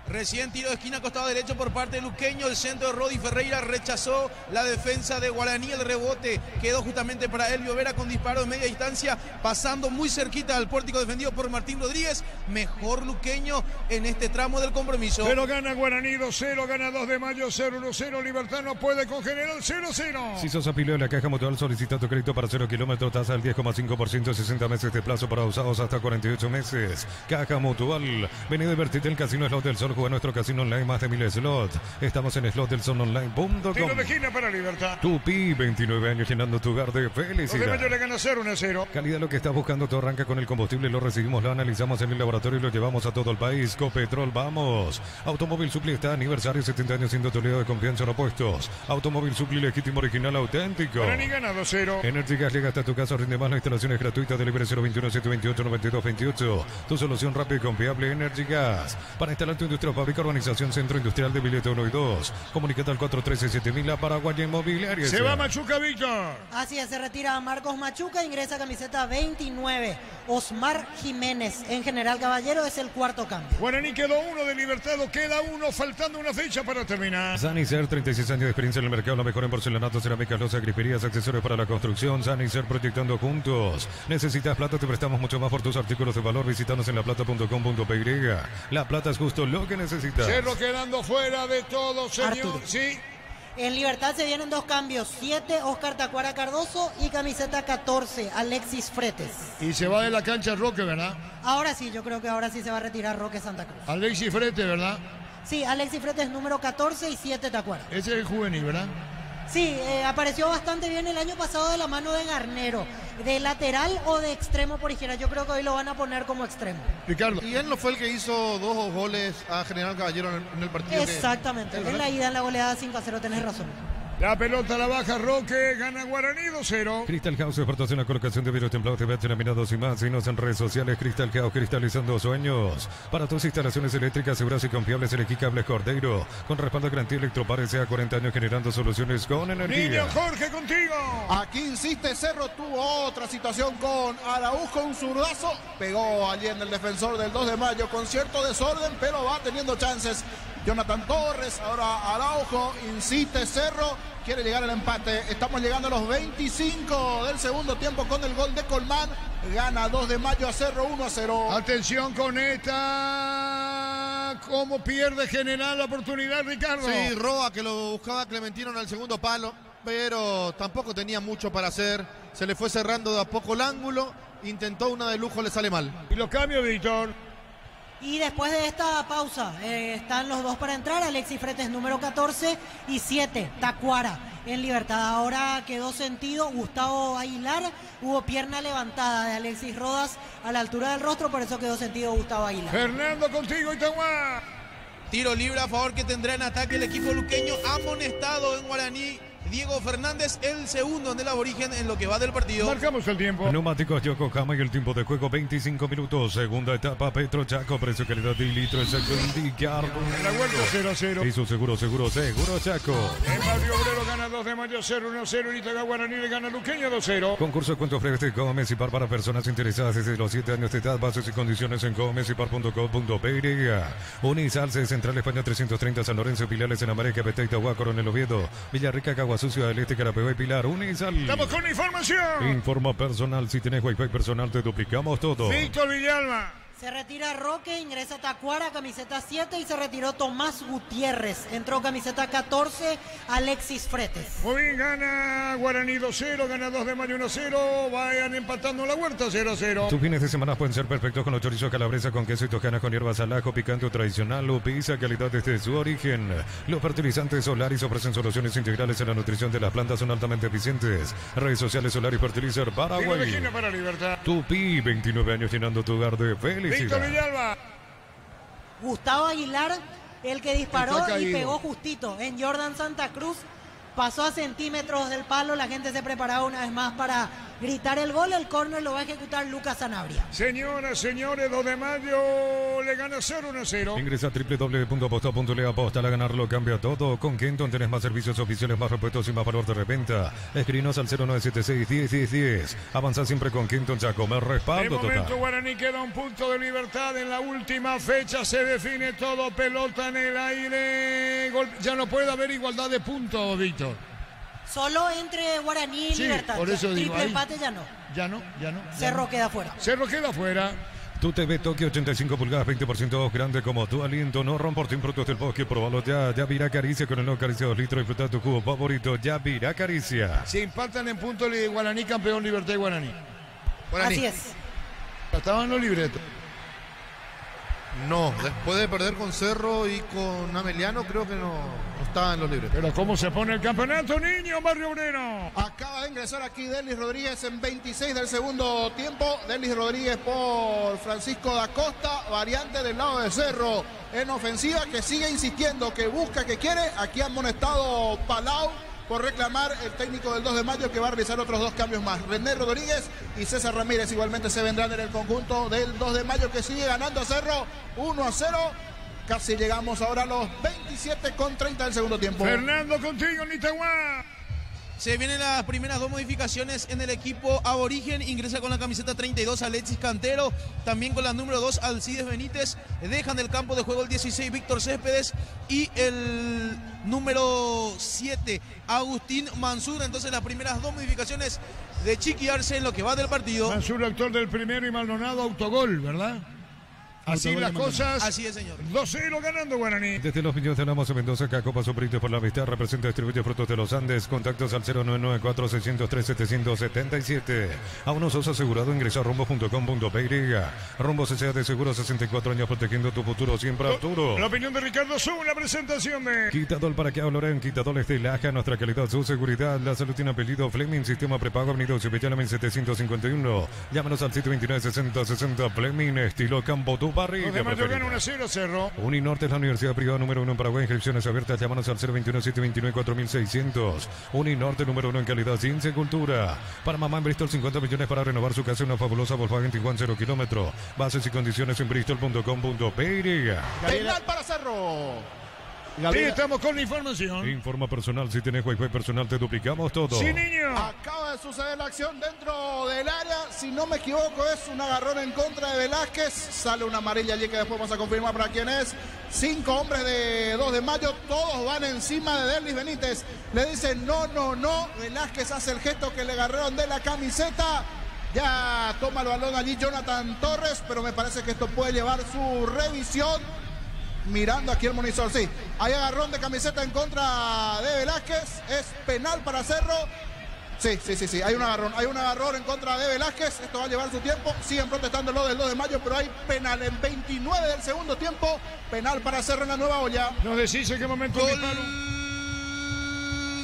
Recién tiro de esquina costado derecho por parte de Luqueño. El centro de Rodi Ferreira rechazó la defensa de Guaraní. El rebote quedó justamente para Elvio Vera con disparo de media distancia, pasando muy cerquita al pórtico defendido por Martín Rodríguez. Mejor Luqueño en este tramo del compromiso. Pero gana Guaraní 2-0, gana 2 de mayo 0-1-0. Libertad no puede con General 0-0. Si sos afiliado de la Caja Mutual, solicita tu crédito para 0 kilómetros, tasa del 10,5%, 60 meses de plazo para usados hasta 48 meses. Caja Mutual. Vení a divertirte en Casino Slot del Sol. Juega nuestro casino online, más de 1000 slots. Estamos en slotdelsolonline.com. Tiro de esquina para Libertad. Tupi, 29 años llenando tu hogar de 2 de felicidad. mayo le gana 0-1-0. Calidad, lo que estás buscando, todo arranca con el combustible. Lo recibimos, lo analizamos en el laboratorio y lo llevamos a todo el país. Copetrol, vamos. Automóvil Supli está aniversario, 70 años siendo tu aliado de confianza en opuestos. Automóvil Supli, legítimo, original, auténtico. Guaraní gana 2-0. Energy Gas llega hasta tu casa, rinde más, la instalación es gratuita. Delivery 021-728-9228. Tu solución rápida y confiable, Energy Gas. Para instalar tu industria o fábrica, urbanización Centro Industrial de Bilete 1 y 2. Comunicate al 413-7000, la Paraguaya Inmobiliaria. Se va Machuca, Víctor. Así es, se retira Marcos Machuca, ingresa camiseta 29. Osmar Jiménez, en General Caballero, es el cuarto cambio. Guaraní quedó 1 de Libertad, queda 1, faltando una fecha para terminar. Sanicer, 36 años de experiencia en el mercado, la mejor en porcelanato, cerámicas, losas, griferías, accesorios para la construcción. Sanicer, proyectando juntos. ¿Necesitas plata? Te prestamos mucho más por tus artículos de valor. Visítanos en laplata.com.py. La plata es justo lo que necesitas. Cerro quedando fuera de todo, señor. Arturo. Sí. En Libertad se vienen dos cambios, 7 Oscar Tacuara Cardoso y camiseta 14 Alexis Fretes. Y se va de la cancha Roque, ¿verdad? Ahora sí, yo creo que ahora sí se va a retirar Roque Santa Cruz. Alexis Frete, ¿verdad? Sí, Alexis Fretes número 14 y 7 Tacuara. Ese es el juvenil, ¿verdad? Sí, apareció bastante bien el año pasado de la mano de Garnero. De lateral o de extremo por izquierda. Yo creo que hoy lo van a poner como extremo. Ricardo. Y él no fue el que hizo 2 goles a General Caballero en el partido. Exactamente, en la ida en la goleada 5-0, tenés razón. La pelota la baja Roque, gana Guaraní 2-0. Crystal House, expertos en la colocación de vidrios templados, TV, laminados y más. Síguenos en redes sociales. Crystal House, cristalizando sueños. Para tus instalaciones eléctricas seguras y confiables, elegí Cables Cordeiro. Con respaldo de garantía Electropar SA, 40 años generando soluciones con energía. Niño Jorge, contigo. Aquí insiste Cerro, tuvo otra situación con Araujo, un zurdazo. Pegó allí en el defensor del 2 de mayo con cierto desorden, pero va teniendo chances. Jonathan Torres, ahora Araujo, insiste Cerro, quiere llegar al empate. Estamos llegando a los 25 del segundo tiempo con el gol de Colmán. Gana 2 de mayo a Cerro 1-0. Atención con esta. ¿Cómo pierde General la oportunidad, Ricardo? Sí, Roa, que lo buscaba Clementino en el segundo palo, pero tampoco tenía mucho para hacer. Se le fue cerrando de a poco el ángulo. Intentó una de lujo, le sale mal. Y los cambios, Víctor. Y después de esta pausa, están los dos para entrar. Alexis Fretes número 14 y 7, Tacuara en Libertad. Ahora quedó sentido Gustavo Aguilar. Hubo pierna levantada de Alexis Rodas a la altura del rostro, por eso quedó sentido Gustavo Aguilar. Fernando, contigo, Itagua. Tiro libre a favor que tendrá en ataque el equipo luqueño. Amonestado en Guaraní Diego Fernández, el segundo en el aborigen en lo que va del partido. Marcamos el tiempo. Neumáticos Yokohama y el tiempo de juego 25 minutos. Segunda etapa Petro Chaco, precio, calidad y litro exacto indicar. En la vuelta 0-0. Hizo seguro Chaco. El Barrio Obrero gana 2 de mayo 0-1-0. Itaga Guaraní le gana Luqueño 2-0. Concurso de cuentos breves de Comecipar para personas interesadas desde los 7 años de edad. Bases y condiciones en comecipar.com.py. Unisal, Central España 330, San Lorenzo, Pilares en América, Betá, Itagua, Coronel Oviedo, Villarrica, Caguazú, Ciudad del Este, Carapeguá y Pilar. Unisal. Estamos con información. Informa personal. Si tenés wifi personal, te duplicamos todo. Víctor Villalba. Se retira Roque, ingresa Tacuara, camiseta 7 y se retiró Tomás Gutiérrez. Entró camiseta 14, Alexis Fretes. Muy bien, gana Guaraní 2-0, gana 2 de mayo 1-0. Vayan empatando la huerta 0-0. Tus fines de semana pueden ser perfectos con los chorizos calabresa con queso y tojana con hierbas al ajo, picante o tradicional o pizza, calidad desde su origen. Los fertilizantes Solaris ofrecen soluciones integrales en la nutrición de las plantas, son altamente eficientes. Redes sociales Solaris Fertilizer Paraguay. Para Libertad. Tupi, 29 años llenando tu hogar de felicidad. Víctor Villalba. Gustavo Aguilar, el que disparó Está y caído. pegó justito en Jordan Santa Cruz. Pasó a centímetros del palo, la gente se preparaba una vez más para gritar el gol. El córner lo va a ejecutar Lucas Sanabria. Señoras, señores, 2 de mayo le gana 0-1-0. Ingresa a www.aposta.le. Aposta a ganarlo, cambia todo. Con Kenton tenés más servicios oficiales, más repuestos y más valor de reventa. Escribinos al 0976-10-10-10. Avanza siempre con Kenton, ya comer respaldo De momento total. Guaraní queda un punto de libertad en la última fecha. Se define todo, pelota en el aire. Ya no puede haber igualdad de puntos, Víctor. Solo entre Guaraní y Sí, Libertad. por eso digo, Triple ahí- empate ya no. Ya no. Cerro queda fuera. Cerro queda fuera. Tu TV Tokio 85 pulgadas, 20% grande como tu aliento. No ron por ti, productos del bosque. Probalo ya. Ya Virá Caricia con el nuevo Caricia 2 litros. Disfruta tu jugo favorito. Ya Virá Caricia. Se empatan en puntos Guaraní, campeón, Libertad y Guaraní. Así es. Estaban los libretos. No, después de perder con Cerro y con Ameliano, creo que no estaba en los libres. Pero ¿cómo se pone el campeonato, niño, Barrio Obrero? Acaba de ingresar aquí Delis Rodríguez en 26 del segundo tiempo. Delis Rodríguez por Francisco da Costa, variante del lado de Cerro en ofensiva, que sigue insistiendo, que busca, que quiere. Aquí ha amonestado Palau por reclamar el técnico del 2 de mayo, que va a realizar otros 2 cambios más. René Rodríguez y César Ramírez igualmente se vendrán en el conjunto del 2 de mayo, que sigue ganando a Cerro 1-0. Casi llegamos ahora a los 27:30 del segundo tiempo. Fernando, contigo, Nitahuá. Se vienen las primeras 2 modificaciones en el equipo aborigen. Ingresa con la camiseta 32 Alexis Cantero. También con la número 2 Alcides Benítez. Dejan del campo de juego el 16 Víctor Céspedes. Y el número 7 Agustín Mansur. Entonces las primeras 2 modificaciones de Chiqui Arce en lo que va del partido. Mansur, autor del primero y Maldonado, autogol, ¿verdad? Así Autogol las de Maldonado. cosas. Así es, señor. 2-0 ganando Guaraní. Desde los Millones de Lamos en Mendoza, Cacopa Sobrito por la amistad, representa y distribuye frutos de los Andes. Contactos al 0994-603-777. A unos sos asegurado, ingresa a rumbo.com.py. Rumbo S.A. de Seguro, 64 años protegiendo tu futuro, siempre Arturo. La opinión de Ricardo Zú, la presentación de... Quitador para que hablarán, quitadores de Laja, nuestra calidad, su seguridad. La salud tiene apellido Fleming, sistema prepago, avenida Cipellana 751. Llámanos al 729-6060 Fleming, estilo Campo Tu Barrio. 2 de mayo gana 1-0 Cerro. Uninorte es la universidad privada número 1 en Paraguay. Inscripciones abiertas. Llámanos al 021-729-4600. Uninorte número 1 en calidad, ciencia y cultura. Para mamá en Bristol, 50 millones para renovar su casa. Una fabulosa Volkswagen Tiguan 0 kilómetro. Bases y condiciones en bristol.com.py. Penal para Cerro. Sí, estamos con la información. Informa personal. Si tenés Wi-Fi personal, te duplicamos todo. Sí, niño. Acaba de suceder la acción dentro del área. Si no me equivoco, es un agarrón en contra de Velázquez. Sale una amarilla allí que después vamos a confirmar para quién es. 5 hombres de 2 de mayo. Todos van encima de Derlis Benítez. Le dicen no. Velázquez hace el gesto que le agarraron de la camiseta. Ya toma el balón allí Jonathan Torres, pero me parece que esto puede llevar su revisión. Mirando aquí el monitor, sí. Hay agarrón de camiseta en contra de Velázquez. Es penal para Cerro. Sí. Hay un agarrón en contra de Velázquez. Esto va a llevar su tiempo. Siguen protestando lo del 2 de mayo, pero hay penal en 29 del segundo tiempo. Penal para Cerro en la Nueva Olla. Nos decís en qué momento Gol disparo.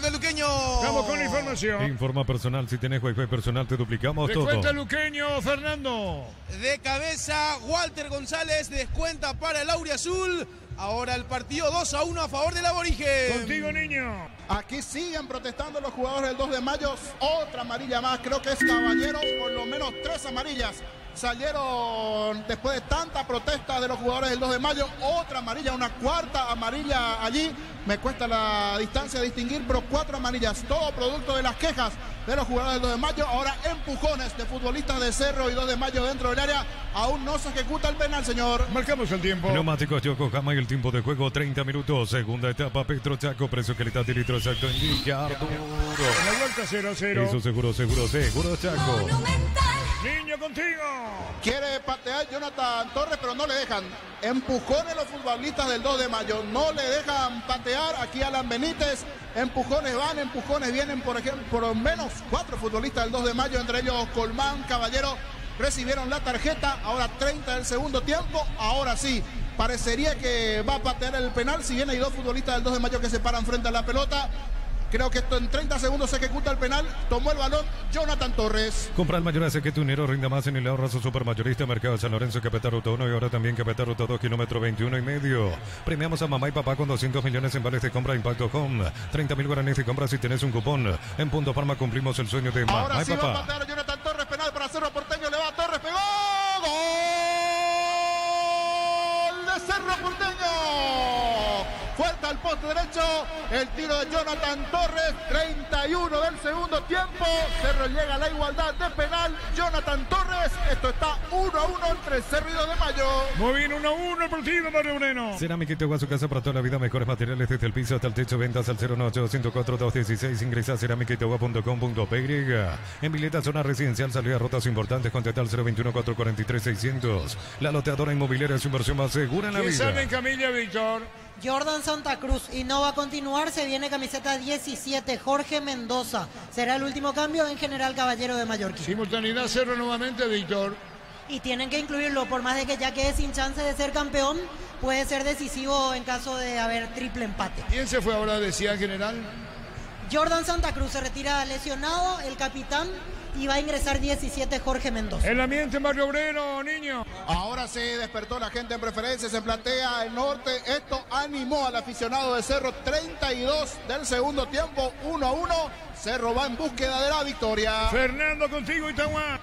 de Luqueño. Estamos con la información. Informa personal. Si tenés Wi-Fi personal, te duplicamos todo. Descuenta Luqueño, Fernando. De cabeza, Walter González descuenta para el Auriazul. Ahora el partido 2-1 a favor del aborigen. Contigo, niño. Aquí siguen protestando los jugadores del 2 de mayo. Otra amarilla más, creo que es Caballeros. Por lo menos 3 amarillas salieron después de tanta protesta de los jugadores del 2 de mayo. Otra amarilla, una cuarta amarilla allí. Me cuesta la distancia distinguir, pero 4 amarillas. Todo producto de las quejas de los jugadores del 2 de mayo. Ahora empujones de futbolistas de Cerro y 2 de mayo dentro del área. Aún no se ejecuta el penal, señor. Marcamos el tiempo. Neumáticos Yokohama y el tiempo de juego 30 minutos. Segunda etapa Petro Chaco. Precio, calidad y litro exacto. Indica Arturo. En la vuelta 0-0. Eso seguro Chaco. Niño, contigo. Quiere patear Jonathan Torres, pero no le dejan. Empujones los futbolistas del 2 de mayo. No le dejan patear aquí a Alan Benítez. Empujones van, empujones vienen. Por ejemplo, por lo menos 4 futbolistas del 2 de mayo, entre ellos Colmán, Caballero, recibieron la tarjeta. Ahora 30 del segundo tiempo. Ahora sí, parecería que va a patear el penal. Si bien hay 2 futbolistas del 2 de mayo que se paran frente a la pelota. Creo que esto en 30 segundos se ejecuta el penal. Tomó el balón Jonathan Torres. Compra el mayor hace que tu dinero rinda más en el ahorrazo supermayorista Mercado San Lorenzo, Capital Ruta 1 y ahora también Capital Ruta 2, kilómetro 21 y medio. Premiamos a mamá y papá con 200 millones en vales de compra Impacto Home. 30.000 guaraníes de compra si tenés un cupón. En Punto Farma cumplimos el sueño de mamá Ahora y sí va a papá. patear Jonathan Cerro Porteño. Falta al poste derecho, el tiro de Jonathan Torres, 31 del segundo tiempo. Cerro llega a la igualdad de penal. Jonathan Torres, esto está 1-1 entre Cerro y 2 de Mayo. Muy bien, 1-1 el partido, Barrio Obrero. Cerámica Itagua, su casa para toda la vida, mejores materiales desde el piso hasta el techo, ventas al 01804-216, ingresa a cerámicaitagua.com.py. En Vileta, zona residencial, salida a rutas importantes, contacta al 021-443-600. La loteadora inmobiliaria es su inversión más segura en la ¿Quién vida. sale en camilla, Víctor? Jordan Santa Cruz y no va a continuar, se viene camiseta 17, Jorge Mendoza. Será el último cambio en General Caballero de Mallorquín. Simultaneidad Cerro nuevamente, Víctor. Y tienen que incluirlo, por más de que ya quede sin chance de ser campeón, puede ser decisivo en caso de haber triple empate. ¿Quién se fue ahora, decía el general? Jordan Santa Cruz se retira lesionado, el capitán, y va a ingresar 17 Jorge Mendoza. El ambiente en Barrio Obrero, niño. Ahora sí despertó la gente en preferencia, se plantea el norte. Esto animó al aficionado de Cerro. 32 del segundo tiempo, 1-1. Cerro va en búsqueda de la victoria. Fernando, contigo, Itagua.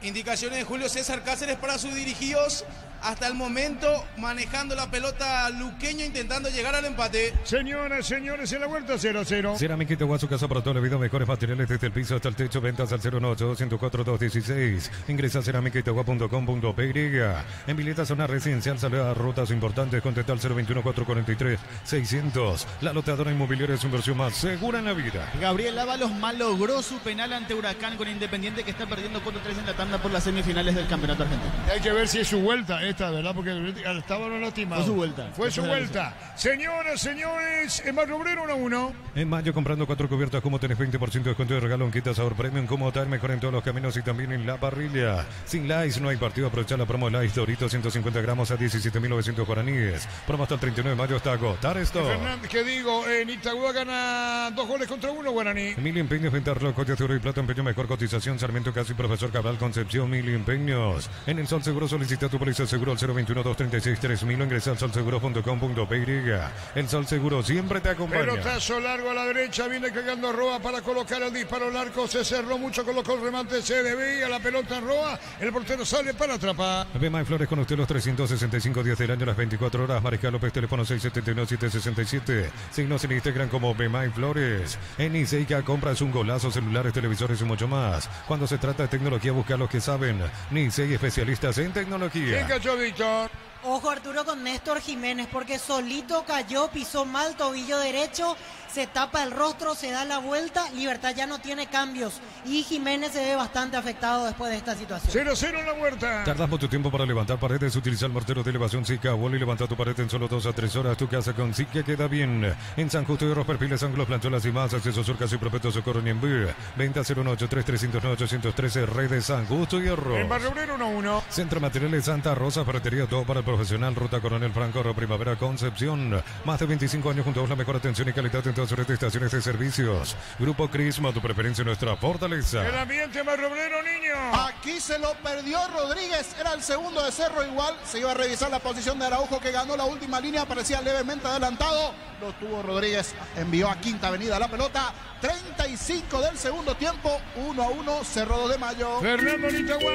Indicaciones de Julio César Cáceres para sus dirigidos. Hasta el momento manejando la pelota Luqueño, intentando llegar al empate. Señoras, señores, en la vuelta 0-0. Cerámica Itagua, su casa para toda la vida, mejores materiales desde el piso hasta el techo, ventas al 018-104-216. Ingresa a cerámicaitagua.com.py. En Vileta, zona residencial, salida a rutas importantes, contacta al 021-443-600. La loteadora inmobiliaria es su inversión más segura en la vida. Gabriel Ábalos malogró su penal ante Huracán con Independiente, que está perdiendo 4-3 en la tanda por las semifinales del campeonato argentino. Hay que ver si es su vuelta esta, ¿verdad? Porque estaba lastimado. Fue su vuelta. Fue su vuelta. Señoras, señores, en Barrio Obrero 1-1. En mayo, comprando 4 cubiertas, como tenés 20% de descuento de regalo en Quita Sabor Premium, como tal, mejor en todos los caminos y también en la parrilla. Sin Lice no hay partido, aprovechar la promo Lice Dorito, 150 gramos a 17.900 guaraníes. Promo hasta el 39 de mayo, hasta agotar esto. Fernández, ¿qué digo? En Itagua gana 2 goles contra 1, Guaraní. Emilio Empeños, Ventarlo, Cotia de Oro y Plata, Empeño, mejor cotización, Sarmiento, Casi, Profesor Cabral, Concepción, Emilio Empeños. En el Sol Seguro, solicita tu póliza seguro al 021-236-3000 o ingresa al solseguro.com.py. El Sol Seguro siempre te acompaña. Pelotazo largo a la derecha, viene cargando Roa para colocar el disparo al arco, se cerró mucho, colocó el remate, se debía la pelota en Roa, el portero sale para atrapar. Bemay Flores con usted los 365 días del año, las 24 horas. Mariscal López, teléfono 679-767. Signos en Instagram como Bemay Flores. En Niseica compras un golazo, celulares, televisores y mucho más. Cuando se trata de tecnología, busca a los que saben. Nisei, especialistas en tecnología. ¿Quién cayó, Víctor? Ojo, Arturo, con Néstor Jiménez, porque solito cayó, pisó mal, tobillo derecho, se tapa el rostro, se da la vuelta. Libertad ya no tiene cambios y Jiménez se ve bastante afectado después de esta situación. 0-0 en la huerta. Tardas mucho tiempo para levantar paredes. Utiliza el mortero de elevación Zika. Vuela y levanta tu pared en solo 2 a 3 horas. Tu casa con Zika queda bien. En San Justo de Ros, Perfiles, ángulos, plancholas y más. Acceso Surcas y Propeto Socorro Niembú. Venta 0183309-813. Redes San Justo y Arroz. En Barrio Obrero 1-1. Centro Materiales Santa Rosa, ferretería, todo para el profesional. Ruta Coronel Franco, Primavera, Concepción. Más de 25 años junto a la mejor atención y calidad en todas sus estaciones de servicios. Grupo Crisma, tu preferencia, nuestra fortaleza. El ambiente en Barrio Obrero, niño. Aquí se lo perdió Rodríguez, era el segundo de Cerro igual. Se iba a revisar la posición de Araujo, que ganó la última línea, parecía levemente adelantado. Lo tuvo Rodríguez, envió a Quinta Avenida la pelota. 35 del segundo tiempo, 1-1, Cerro 2 de Mayo. Fernando Itagua.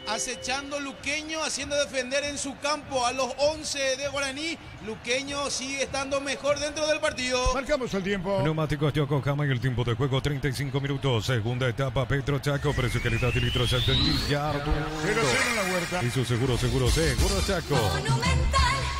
Acechando Luqueño, haciendo defender en su campo a los 11 de Guaraní. Luqueño sigue estando mejor dentro del partido. Marcamos el tiempo. Neumáticos Yokohama y el tiempo de juego 35 minutos. Segunda etapa Petro Chaco, precio calidad de litros alto en Villardo. 0-0 en la huerta. Y su seguro Chaco.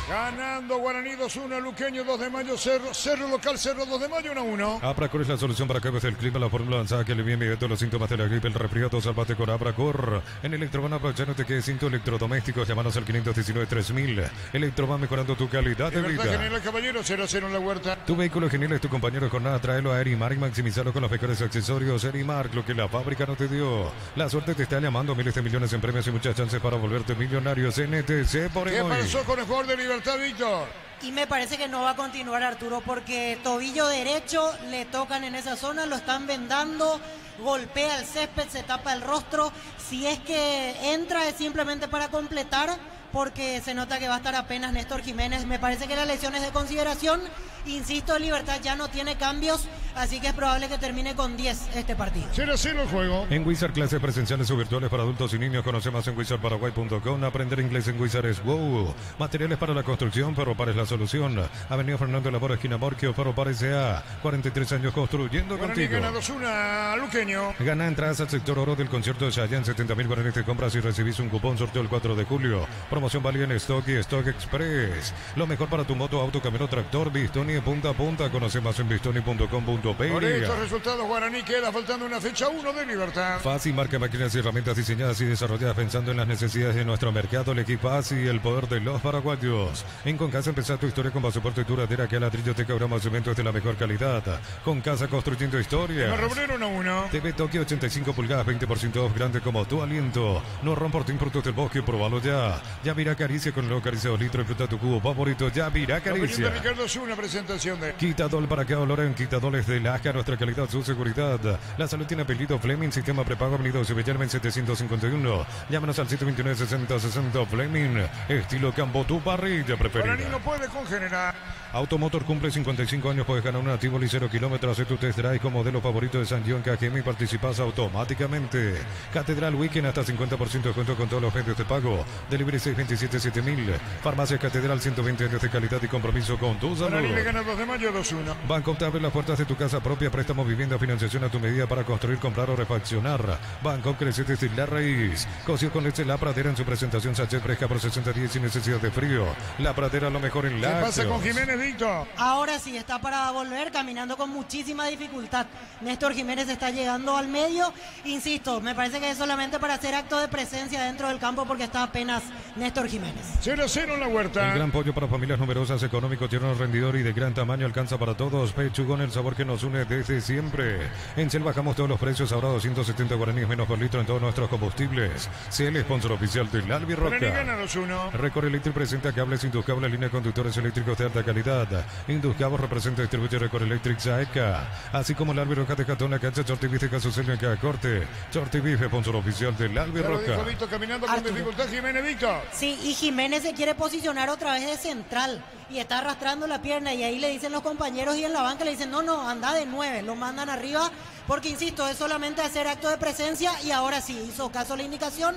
Ganando Guaraní 2-1, Luqueño 2 de Mayo, Cerro local, Cerro 2 de Mayo 1-1. Abracor es la solución para cambios del clima, la fórmula lanzada que alivia inmediato los síntomas de la gripe, el resfriado. Salvate con Abracor. En Electroban, aprovechando te quedes sin electrodomésticos, llámanos al 519-3000. Electroban, mejorando tu calidad de vida. General Caballero, 0-0 en la huerta. Tu vehículo genial es tu compañero de jornada, tráelo a Erimar y maximizarlo con los mejores accesorios. Erimar, lo que la fábrica no te dio. La suerte te está llamando, miles de millones en premios y muchas chances para volverte millonario. CNTC por ¿Qué hoy. pasó con el jugador de Libertad, Víctor? Y me parece que no va a continuar, Arturo, porque tobillo derecho le tocan en esa zona, lo están vendando, golpea el césped, se tapa el rostro. Si es que entra es simplemente para completar, porque se nota que va a estar apenas Néstor Jiménez. Me parece que la lesión es de consideración. Insisto, Libertad ya no tiene cambios. así que es probable que termine con 10 este partido. 0-0 el juego. En Wizard, clases presenciales o virtuales para adultos y niños. Conoce más en wizardparaguay.com. Aprender inglés en Wizard es wow. Materiales para la construcción, Ferropar es la solución. Avenida Fernando Labor, esquina Borquio, Ferropar S.A. 43 años construyendo Guaraní contigo. gana 2-1 Luqueño. Gana entradas al sector oro del concierto de Chayanne. 70.000 guaraníes te compras y recibís un cupón. Sorteo el 4 de julio. Promoción válida en Stock y Stock Express. Lo mejor para tu moto, auto, camión, tractor. Bistoni de punta a punta. Conoce más en bistoni.com.pe. Por estos resultados, Guaraní queda faltando una fecha 1 de Libertad. FASI marca máquinas y herramientas diseñadas y desarrolladas pensando en las necesidades de nuestro mercado. El equipo FASI y el poder de los paraguayos. En Concasa empezá tu historia con pasaporte y duradera, que a ladrillo te cabramos cementos de la mejor calidad. Concasa construyendo historias. Marrobrero 1-1. TV Tokio 85 pulgadas, 20% off, grande como tu aliento. No romportín productos del bosque, probalo ya. Ya mira Caricia con el nuevo Caricia 2 litros, disfruta tu cubo favorito. Ya mira La opinión Caricia. de Ricardo es una presentación de... Quitadol para cada olor en Quitadoles de Laja, nuestra calidad, su seguridad. La salud tiene apellido Fleming, sistema prepago, avenida Bellarmen 751. Llámanos al 729-6060 Fleming, estilo campo, tu parrilla preferida. Guaraní no puede congenerar. Automotor cumple 55 años, puedes ganar una Tivoli 0 kilómetros, hace tu test drive con modelo favorito de San John KGM y participas automáticamente. Catedral Weekend hasta 50% de descuento con todos los medios de pago. Delivery 627-7000. Farmacia Catedral, 120 años de calidad y compromiso con tu salud. Guaraní le gana 2 de mayo 2-1. Banco te abre las puertas de tu casa propia, préstamo, vivienda, financiación a tu medida para construir, comprar o refaccionar. Banco crece desde la raíz. Coció con leche La Pradera en su presentación sachet fresca por 60 días sin necesidad de frío. La Pradera, lo mejor en ¿Qué lácteos. pasa con Jiménez, Víctor? Ahora sí, está para volver caminando con muchísima dificultad. Néstor Jiménez está llegando al medio. Insisto, me parece que es solamente para hacer acto de presencia dentro del campo porque está apenas Néstor Jiménez. 0-0 en la Huerta. El gran pollo para familias numerosas, económico, tierno, rendidor y de gran tamaño, alcanza para todos. Pechugón, el sabor que nos une desde siempre. En Shell bajamos todos los precios, ahora 270 guaraníes menos por litro en todos nuestros combustibles. Shell, sponsor oficial del Albirroca. Guaraní gana 2-1. Record Electric presenta cables Induscable, línea de conductores eléctricos de alta calidad. Induscable representa y distribuye Record Electric Saeca. Así como el Albirroca de Catón, la cancha Chorti Bife, Caso en cada corte. Chorti Bife, sponsor oficial del Ya lo dijo Albirroca. Víctor caminando con Arturo. dificultad. Jiménez, Víctor. Sí, y Jiménez se quiere posicionar otra vez de central y está arrastrando la pierna y ahí le dicen los compañeros y en la banca le dicen no, anda de 9, lo mandan arriba porque insisto, es solamente hacer acto de presencia y ahora sí, hizo caso a la indicación,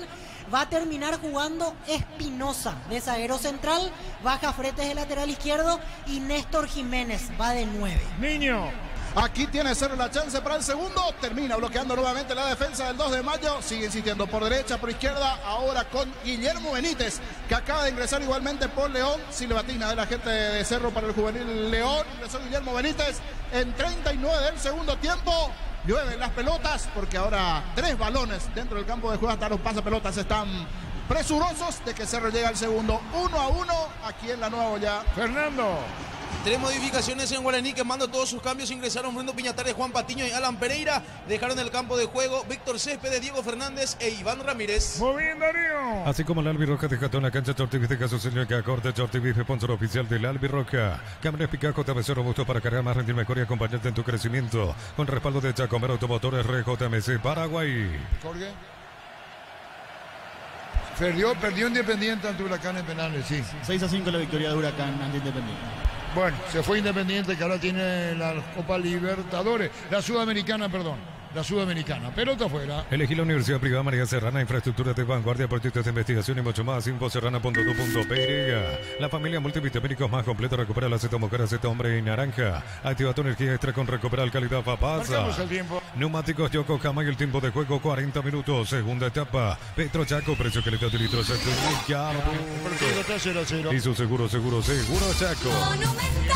va a terminar jugando Espinosa de zaguero central, baja Fretes de lateral izquierdo y Néstor Jiménez va de 9. Niño. Aquí tiene Cerro la chance para el segundo. Termina bloqueando nuevamente la defensa del 2 de mayo. Sigue insistiendo por derecha, por izquierda. Ahora con Guillermo Benítez, que acaba de ingresar igualmente por León. Silvatina de la gente de Cerro para el juvenil León. Ingresó Guillermo Benítez en 39 del segundo tiempo. Llueven las pelotas porque ahora 3 balones dentro del campo de juego. Hasta los pasapelotas están presurosos de que Cerro llegue al segundo. 1-1 aquí en la Nueva ya. Fernando. 3 modificaciones en Guaraní, quemando todos sus cambios. Ingresaron Bruno Piñatares, Juan Patiño y Alan Pereira. Dejaron el campo de juego Víctor Céspedes, Diego Fernández e Iván Ramírez. Muy bien, Darío. Así como el Albirroca de Catón, la cancha Chorti Bife, Caso en cada corte. Chorti Bife, sponsor oficial del Albirroca. Cámaras Picajo, TBC robusto para cargar más, rendir mejor y acompañarte en tu crecimiento. Con respaldo de Chacomero Automotores RJMC Paraguay. Jorge. Perdió Independiente ante Huracán en penales, sí. 6-5 la victoria de Huracán ante Independiente. Bueno, se fue Independiente, que ahora tiene la Copa Libertadores. La Sudamericana, perdón. La Sudamericana. Pelota afuera. Elegí la Universidad Privada María Serrana, infraestructuras de vanguardia, proyectos de investigación y mucho más. Infoserrana.com.pe. La familia multivitamínicos más completa recupera la Z mujer, Z hombre y naranja. Activa tu energía extra con recuperar calidad papasa. Marcamos el tiempo. Neumáticos Yokohama y el tiempo de juego 40 minutos. Segunda etapa. Petro Chaco, precio que le da de litros. El partido está 0-0. Y su seguro Chaco.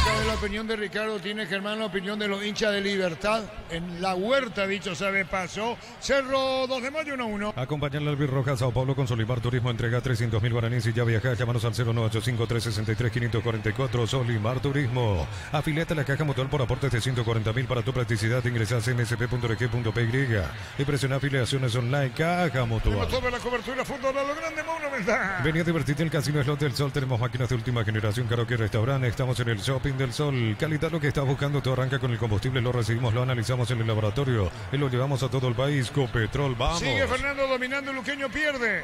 ¿Sabe la opinión de Ricardo? Tiene Germán la opinión de los hinchas de Libertad. En la Huerta, dicho sea de paso. Cerro 2 de mayo 1-1. Acompañar al Albirroja Sao Paulo con Solimar Turismo. Entrega 300.000 guaraníes y ya viaja. Llámanos al 0985-363-544. Solimar Turismo. Afiliate a la caja mutual por aportes de 140.000 para tu practicidad. Ingresa a msp.org.py y presiona afiliaciones online. Caja mutual. Tenemos toda la cobertura fútbol a lo grande, Monumental. Vení a divertirte en el Casino Slot del Sol. Tenemos máquinas de última generación, karaoke, restaurante. Estamos en el Shopping del Sol. Calidad, lo que estás buscando. Todo arranca con el combustible. Lo recibimos, lo analizamos en el laboratorio y lo llevamos a todo el país. Copetrol, vamos. Sigue Fernando dominando. Luqueño pierde.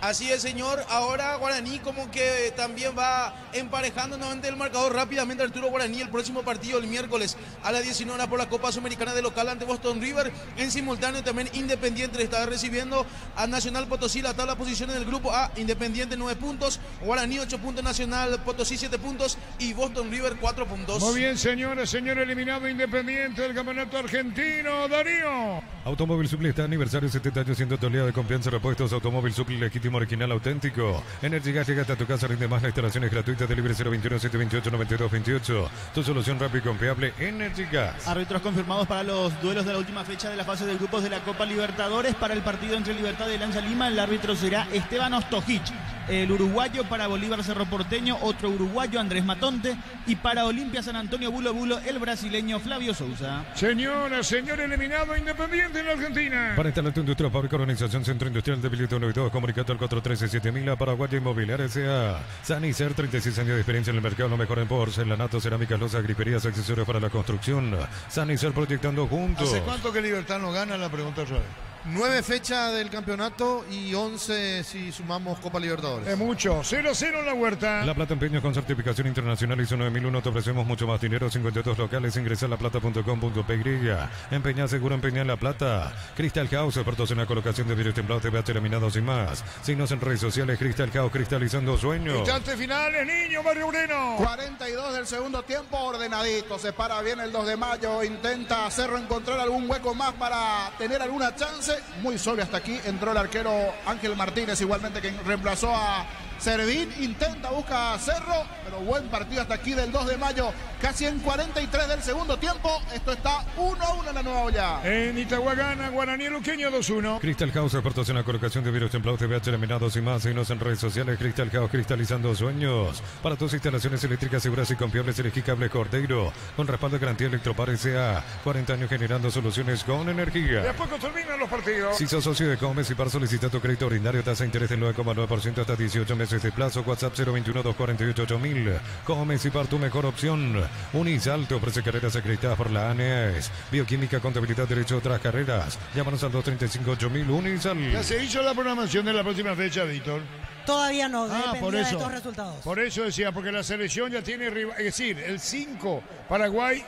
Así es, señor. Ahora Guaraní como que también va emparejando nuevamente el marcador rápidamente. Arturo Guaraní, el próximo partido el miércoles a las 19 horas por la Copa Sudamericana de local ante Boston River. En simultáneo también Independiente le está recibiendo a Nacional Potosí. La tabla de posiciones del grupo A: Independiente 9 puntos, Guaraní 8 puntos, Nacional Potosí 7 puntos y Boston River 4 puntos. Muy bien, señores, señor, eliminado Independiente del campeonato argentino. Darío. Automóvil Supli está aniversario 70 años siendo tu aliado de confianza. Repuestos Automóvil Supli, legítimo, original, auténtico. Energy Gas llega hasta tu casa, rinde más. La instalación es gratuita. Delivery 021-728-9228. Tu solución rápida y confiable, Energy Gas. Árbitros confirmados para los duelos de la última fecha de la fase de grupos de la Copa Libertadores. Para el partido entre Libertad y Alianza Lima, el árbitro será Esteban Ostojic, el uruguayo. Para Bolívar Cerro Porteño, otro uruguayo, Andrés Matonte. Y para Olimpia San Antonio Bulo Bulo, el brasileño Flavio Sousa. Señora, señor, eliminado Independiente en la Argentina. Para instalar tu industria, fábrica, organización, centro industrial de Bilito 92, comunicado al 413-7000, Paraguaya Inmobiliaria S.A. Sanicer, 36 años de experiencia en el mercado, lo mejor en porcelanato, cerámicas, losas, griferías, accesorios para la construcción. Sanicer, proyectando juntos. ¿Hace cuánto que Libertad no gana? La pregunta otra vez. 9 fechas del campeonato y 11 si sumamos Copa Libertadores. Es mucho. 0-0 en la Huerta. La Plata Empeños con certificación internacional ISO 9001. Te ofrecemos mucho más dinero. 52 locales. Ingresa a laplata.com.py. Empeñar seguro, empeñar La Plata. Crystal House, expertos en la colocación de vidrios templados, TVH laminados y más. Signos en redes sociales. Crystal House, cristalizando sueños. Instantes finales, Niño Barrio Moreno. 42 del segundo tiempo, ordenadito. Se para bien el 2 de mayo. Intenta Cerro encontrar algún hueco más para tener alguna chance. Muy solo hasta aquí. Entró el arquero Ángel Martínez, igualmente, que reemplazó a Servín. Intenta, busca a Cerro, pero buen partido hasta aquí del 2 de mayo. Casi en 43 del segundo tiempo. Esto está 1-1 en la Nueva Olla. En Itagua gana Guaraní Luqueño 2-1. Crystal House, expertos en la colocación de vidrios templados, TVH laminados y más. Signos en redes sociales. Crystal House, cristalizando sueños. Para tus instalaciones eléctricas seguras y confiables, elegí Cable Cordeiro. Con respaldo de garantía Electropar S.A. 40 años generando soluciones con energía. Después terminan los partidos. Si sos socio de Comes y para solicitar tu crédito ordinario, tasa de interés del 9,9% hasta 18 meses de plazo. WhatsApp 021-248-8000. Comes y par, tu mejor opción. Unisal te ofrece carreras acreditadas por la ANES. Bioquímica, contabilidad, derecho, otras carreras. Llámanos al 235-8000. Unisal. Ya se hizo la programación de la próxima fecha, Víctor. Todavía no, por dependía de eso. estos resultados. Por eso decía, porque la selección ya tiene rival, es decir, el 5 Paraguay.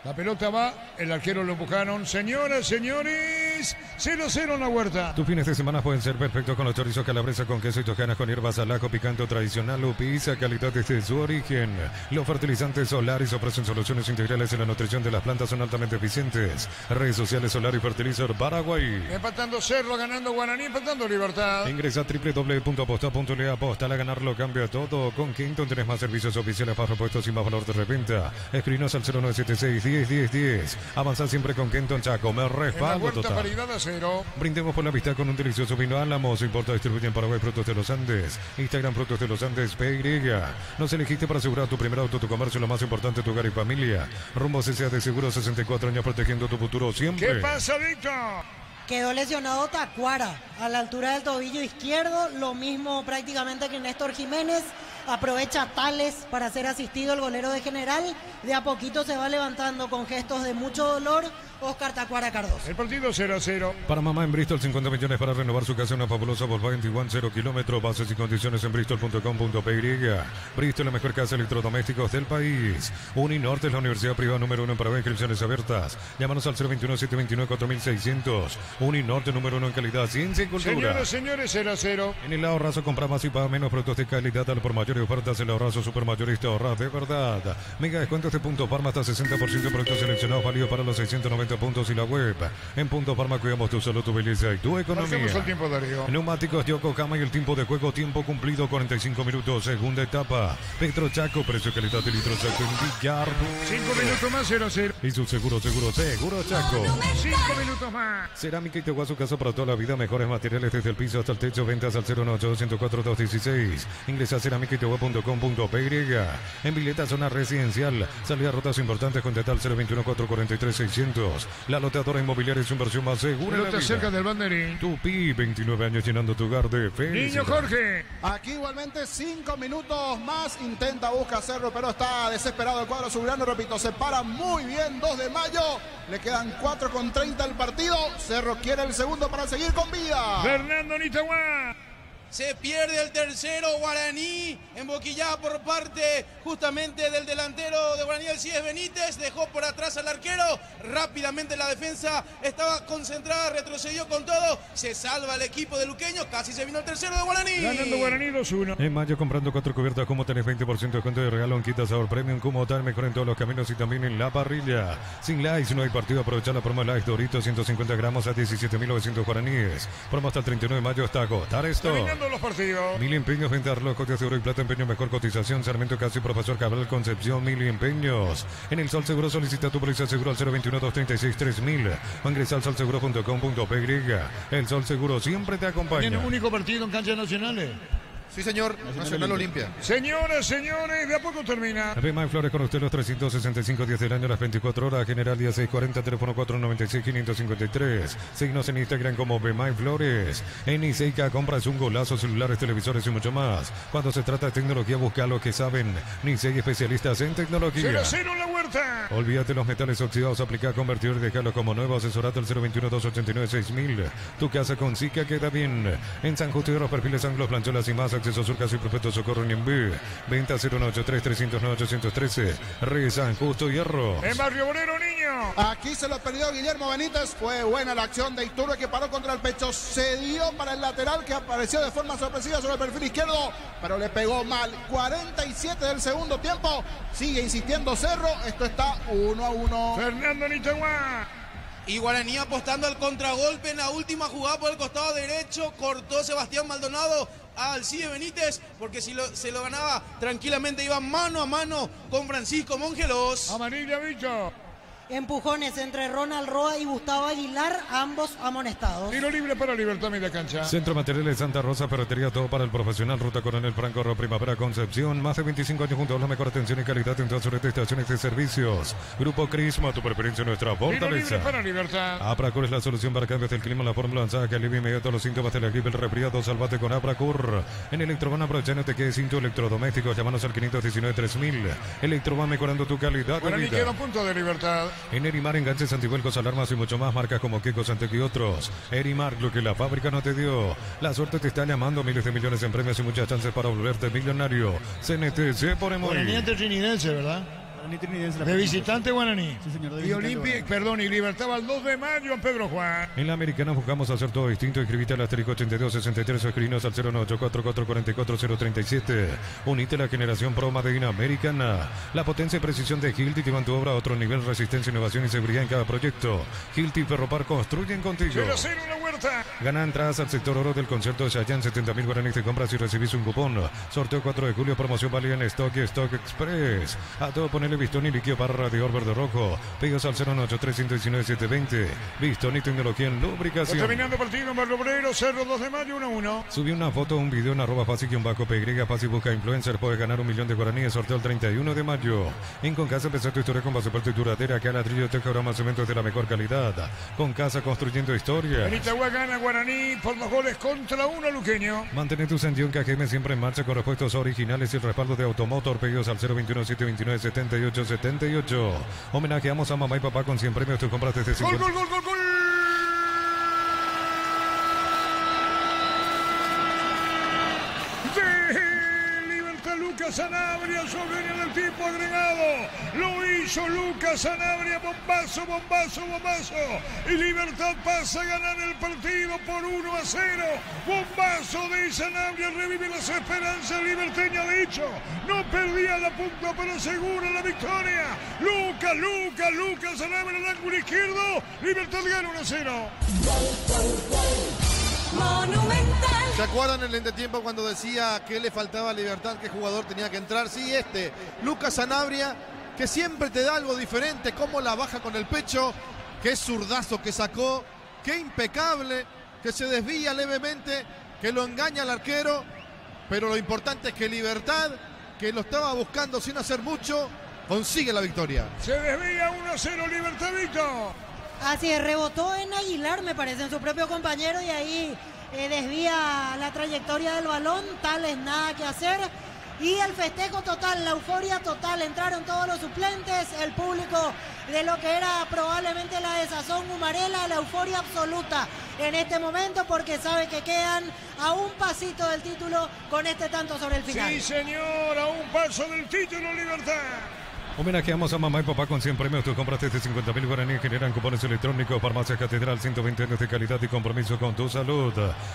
La pelota va, el arquero lo empujaron. Señoras, señores, 0-0 en la Huerta. Tus fines de semana pueden ser perfectos con los chorizos calabresa con queso y tojanas con hierbas al ajo, picante tradicional o pizza, calidad desde su origen. Los fertilizantes Solaris ofrecen soluciones integrales en la nutrición de las plantas, son altamente eficientes. Redes sociales Solar y Fertilizar Paraguay. Empatando Cerro, ganando Guaraní, empatando Libertad. Ingresa a www.aposta.le. Aposta, a ganar lo cambia todo. Con Quinton tenés más servicios oficiales, más repuestos y más valor de reventa. Escribinos al 0976 10-10-10. Avanza siempre con Kenton Chaco. Me respaldo total. Paridad a 0. Brindemos por la amistad con un delicioso vino Álamos. Importa, distribuye en Paraguay Frutos de los Andes. Instagram Frutos de los Andes PY. Nos elegiste para asegurar tu primer auto, tu comercio, lo más importante, tu hogar y familia. Rumbo CCA de Seguro, 64 años protegiendo tu futuro siempre. ¿Qué pasa, Víctor? Quedó lesionado Tacuara a la altura del tobillo izquierdo, lo mismo prácticamente que Néstor Jiménez. Aprovecha Tales para ser asistido el golero de General. De a poquito se va levantando con gestos de mucho dolor Oscar Tacuara Cardoso. El partido 0-0. Para mamá en Bristol, 50 millones para renovar su casa, una fabulosa Volkswagen Tiguan 0 kilómetros. Bases y condiciones en bristol.com.py. Bristol, la mejor casa de electrodomésticos del país. Uninorte es la universidad privada número 1 en Paraguay. Inscripciones abiertas. Llámanos al 021-729-4600. Uninorte, número 1 en calidad, ciencia y cultura. Señores, 0-0. En el ahorrazo, compra más y paga menos. Productos de calidad al por mayor y ofertas. El ahorrazo supermayorista, ahorrar de verdad. Mega descuentos de Punto Farma hasta 60% de productos seleccionados, válidos para los 690 puntos y la web. En Punto Farma cuidamos tu salud, tu belleza y tu economía. El tiempo, Darío. Neumáticos Yokohama y el tiempo de juego, tiempo cumplido, 45 minutos, segunda etapa. Petro Chaco, precio calidad de litros en Villar. 5 minutos más, 0-0. Y su seguro Chaco. 5 minutos más. Cerámica y Tegua, su casa para toda la vida. Mejores materiales desde el piso hasta el techo. Ventas al 018-104-216. Ingresa a cerámicaitewa.com.py. En Vileta, zona residencial. Salida a rutas importantes con Tetal 021-443-600. La loteadora inmobiliaria es su inversión más segura. Pelota cerca del banderín. Tupi, 29 años llenando tu hogar de felicidad. Niño Jorge. Aquí igualmente 5 minutos más. Intenta, busca Cerro, pero está desesperado el cuadro azulgrano. Repito, se para muy bien 2 de mayo. Le quedan 4:30 el partido. Cerro quiere el segundo para seguir con vida. Fernando Nitagua. Se pierde el tercero, Guaraní, emboquillada por parte justamente del delantero de Guaraní, el Cides Benítez, dejó por atrás al arquero, rápidamente la defensa estaba concentrada, retrocedió con todo, se salva el equipo de Luqueño, casi se vino el tercero de Guaraní. Ganando Guaraní 2-1. En mayo, comprando 4 cubiertas, como tenés 20% de descuento de regalo en Quita Sabor Premium, como tal, mejor en todos los caminos y también en la parrilla. Sin likes, no hay partido, aprovechar la promo Likes Doritos, 150 gramos a 17.900 guaraníes. Promo hasta el 39 de mayo hasta agotar esto. Terminando los partidos. Mil empeños, venta reloj, de oro y plata, empeño, mejor cotización. Sarmiento Casi, Profesor Cabral, Concepción, Mil empeños. En el Sol Seguro solicita tu póliza seguro al 021-236-3000 o ingresa al solseguro.com.py. El Sol Seguro siempre te acompaña. ¿Tiene un único partido en canchas nacionales? Sí, señor. Nacional Olimpia. Señoras, señores, de a poco termina. Bemay Flores con usted los 365 días del año, las 24 horas. General día 640, teléfono 496-553. Signos en Instagram como Bemay Flores. En Iseica compras un golazo, celulares, televisores y mucho más. Cuando se trata de tecnología, busca lo que saben. Nisei, especialistas en tecnología. 0-0 en la Huerta. Olvídate los metales oxidados, aplica, convertir y dejarlo como nuevo. Asesorate al 021-289-6000. Tu casa con Sica queda bien. En San Justo y los perfiles anglos, plancholas y más. Acceso Sur, Caso y Perfecto Socorro en Niembé. Venta 093-309-813. San Justo Hierro. En Barrio Obrero, niño. Aquí se lo perdió Guillermo Benítez. Fue buena la acción de Iturbe, que paró contra el pecho. Se dio para el lateral, que apareció de forma sorpresiva sobre el perfil izquierdo, pero le pegó mal. 47 del segundo tiempo. Sigue insistiendo Cerro. Esto está 1-1. Fernando Nitagua. Y Guaraní apostando al contragolpe en la última jugada por el costado derecho. Cortó Sebastián Maldonado al Cides Benítez, porque si se lo ganaba tranquilamente iba mano a mano con Francisco Mongelos. Amarilla, bicho. Empujones entre Ronald Roa y Gustavo Aguilar, ambos amonestados. Tiro libre para Libertad Media Cancha. Centro Materiales Santa Rosa, ferretería, todo para el profesional. Ruta Coronel Franco, Primavera, Concepción. Más de 25 años junto a la mejor atención y calidad en todas sus estaciones de servicios. Grupo Crisma, tu preferencia, nuestra Tiro libre fortaleza. para Libertad. Abracur es la solución para cambios del clima, la fórmula lanzada que alivia inmediato los síntomas de la gripe, el resfriado. Salvate con Abracur. En Electroban, aprovecha, no te quedes sin tu electrodoméstico. Llámanos al 519-3000. Electroban, mejorando tu calidad de Guaraní vida. queda a punto de Libertad. En Erimar, enganches, antivuelcos, alarmas y mucho más. Marcas como Keko, Santec y otros. Erimar, lo que la fábrica no te dio. La suerte te está llamando. Miles de millones en premios y muchas chances para volverte millonario. CNTC por Guaraní Emoy. ante Trinidense, ¿verdad? De visitante Guaraní. Sí, señor, de Y visitante Olimpia, perdón, y Libertad va el 2 de mayo en Pedro Juan. En la Americana buscamos hacer todo distinto. Inscribite al asterisco 8263 o escribinos al 09844444037. Unite a la generación Pro Made in Americana. La potencia y precisión de Hilti llevan tu obra a otro nivel. Resistencia, innovación y seguridad en cada proyecto. Hilti y Ferropar construyen contigo. 0-0 en la Huerta. Gana entradas al sector oro del concierto de Chayanne. 70.000 guaraníes te compras y recibís un cupón. Sorteo 4 de julio. Promoción válida en Stock y Stock Express. A todo ponerle Bistoni líquido para radiador verde rojo. Pedidos al 098319720. Bistoni, tecnología en lubricación. Terminando partido en Barrio Obrero, Cerro 2 de mayo, 1-1. Subí una foto o un video en @fácil_py. Fácil busca influencer. Puede ganar 1 millón de guaraníes. Sorteo el 31 de mayo. En Concasa empezar tu historia con pasaporte duradera. Que a ladrillo, teja, grama, cementos de la mejor calidad. Concasa, construyendo historia. En Itagua gana Guaraní por 2 goles contra 1 Luqueño. Mantén tu Sandión KGM siempre en marcha con repuestos originales y el respaldo de Automotor. Pedidos al 021-729-7878. Homenajeamos a mamá y papá con 100 premios. Tú compras desde 50. ¡Gol, gol, gol, gol, gol! De Libertad, Lucas Sanabria sobre el tipo agregado. Lo hizo Lucas Sanabria. Bombazo, bombazo, bombazo. Y Libertad pasa a ganar el partido por 1-0. Bombazo de Sanabria. Revive las esperanzas liberteñas. De hecho, no perdía la punta, pero segura la victoria. Lucas Sanabria en el ángulo izquierdo. Libertad gana 1-0. Monumental. ¿Se acuerdan en el entretiempo cuando decía que le faltaba Libertad, qué jugador tenía que entrar? Sí, Lucas Sanabria, que siempre te da algo diferente, cómo la baja con el pecho, qué zurdazo que sacó, qué impecable, que se desvía levemente, que lo engaña al arquero, pero lo importante es que Libertad, que lo estaba buscando sin hacer mucho, consigue la victoria. Se desvía 1-0 Libertad, Vito. Así es, rebotó en Aguilar, me parece, en su propio compañero, y ahí desvía la trayectoria del balón. Tales nada que hacer. Y el festejo total, la euforia total. Entraron todos los suplentes, el público de lo que era probablemente la de Sazón Humarela, la euforia absoluta. en este momento porque sabe que quedan a un pasito del título con este tanto sobre el final. Sí, señor, a un paso del título, Libertad. Homenajeamos a mamá y papá con 100 premios. Tus compras de 50.000 guaraníes generan cupones electrónicos. Farmacia Catedral, 120 años de calidad y compromiso con tu salud.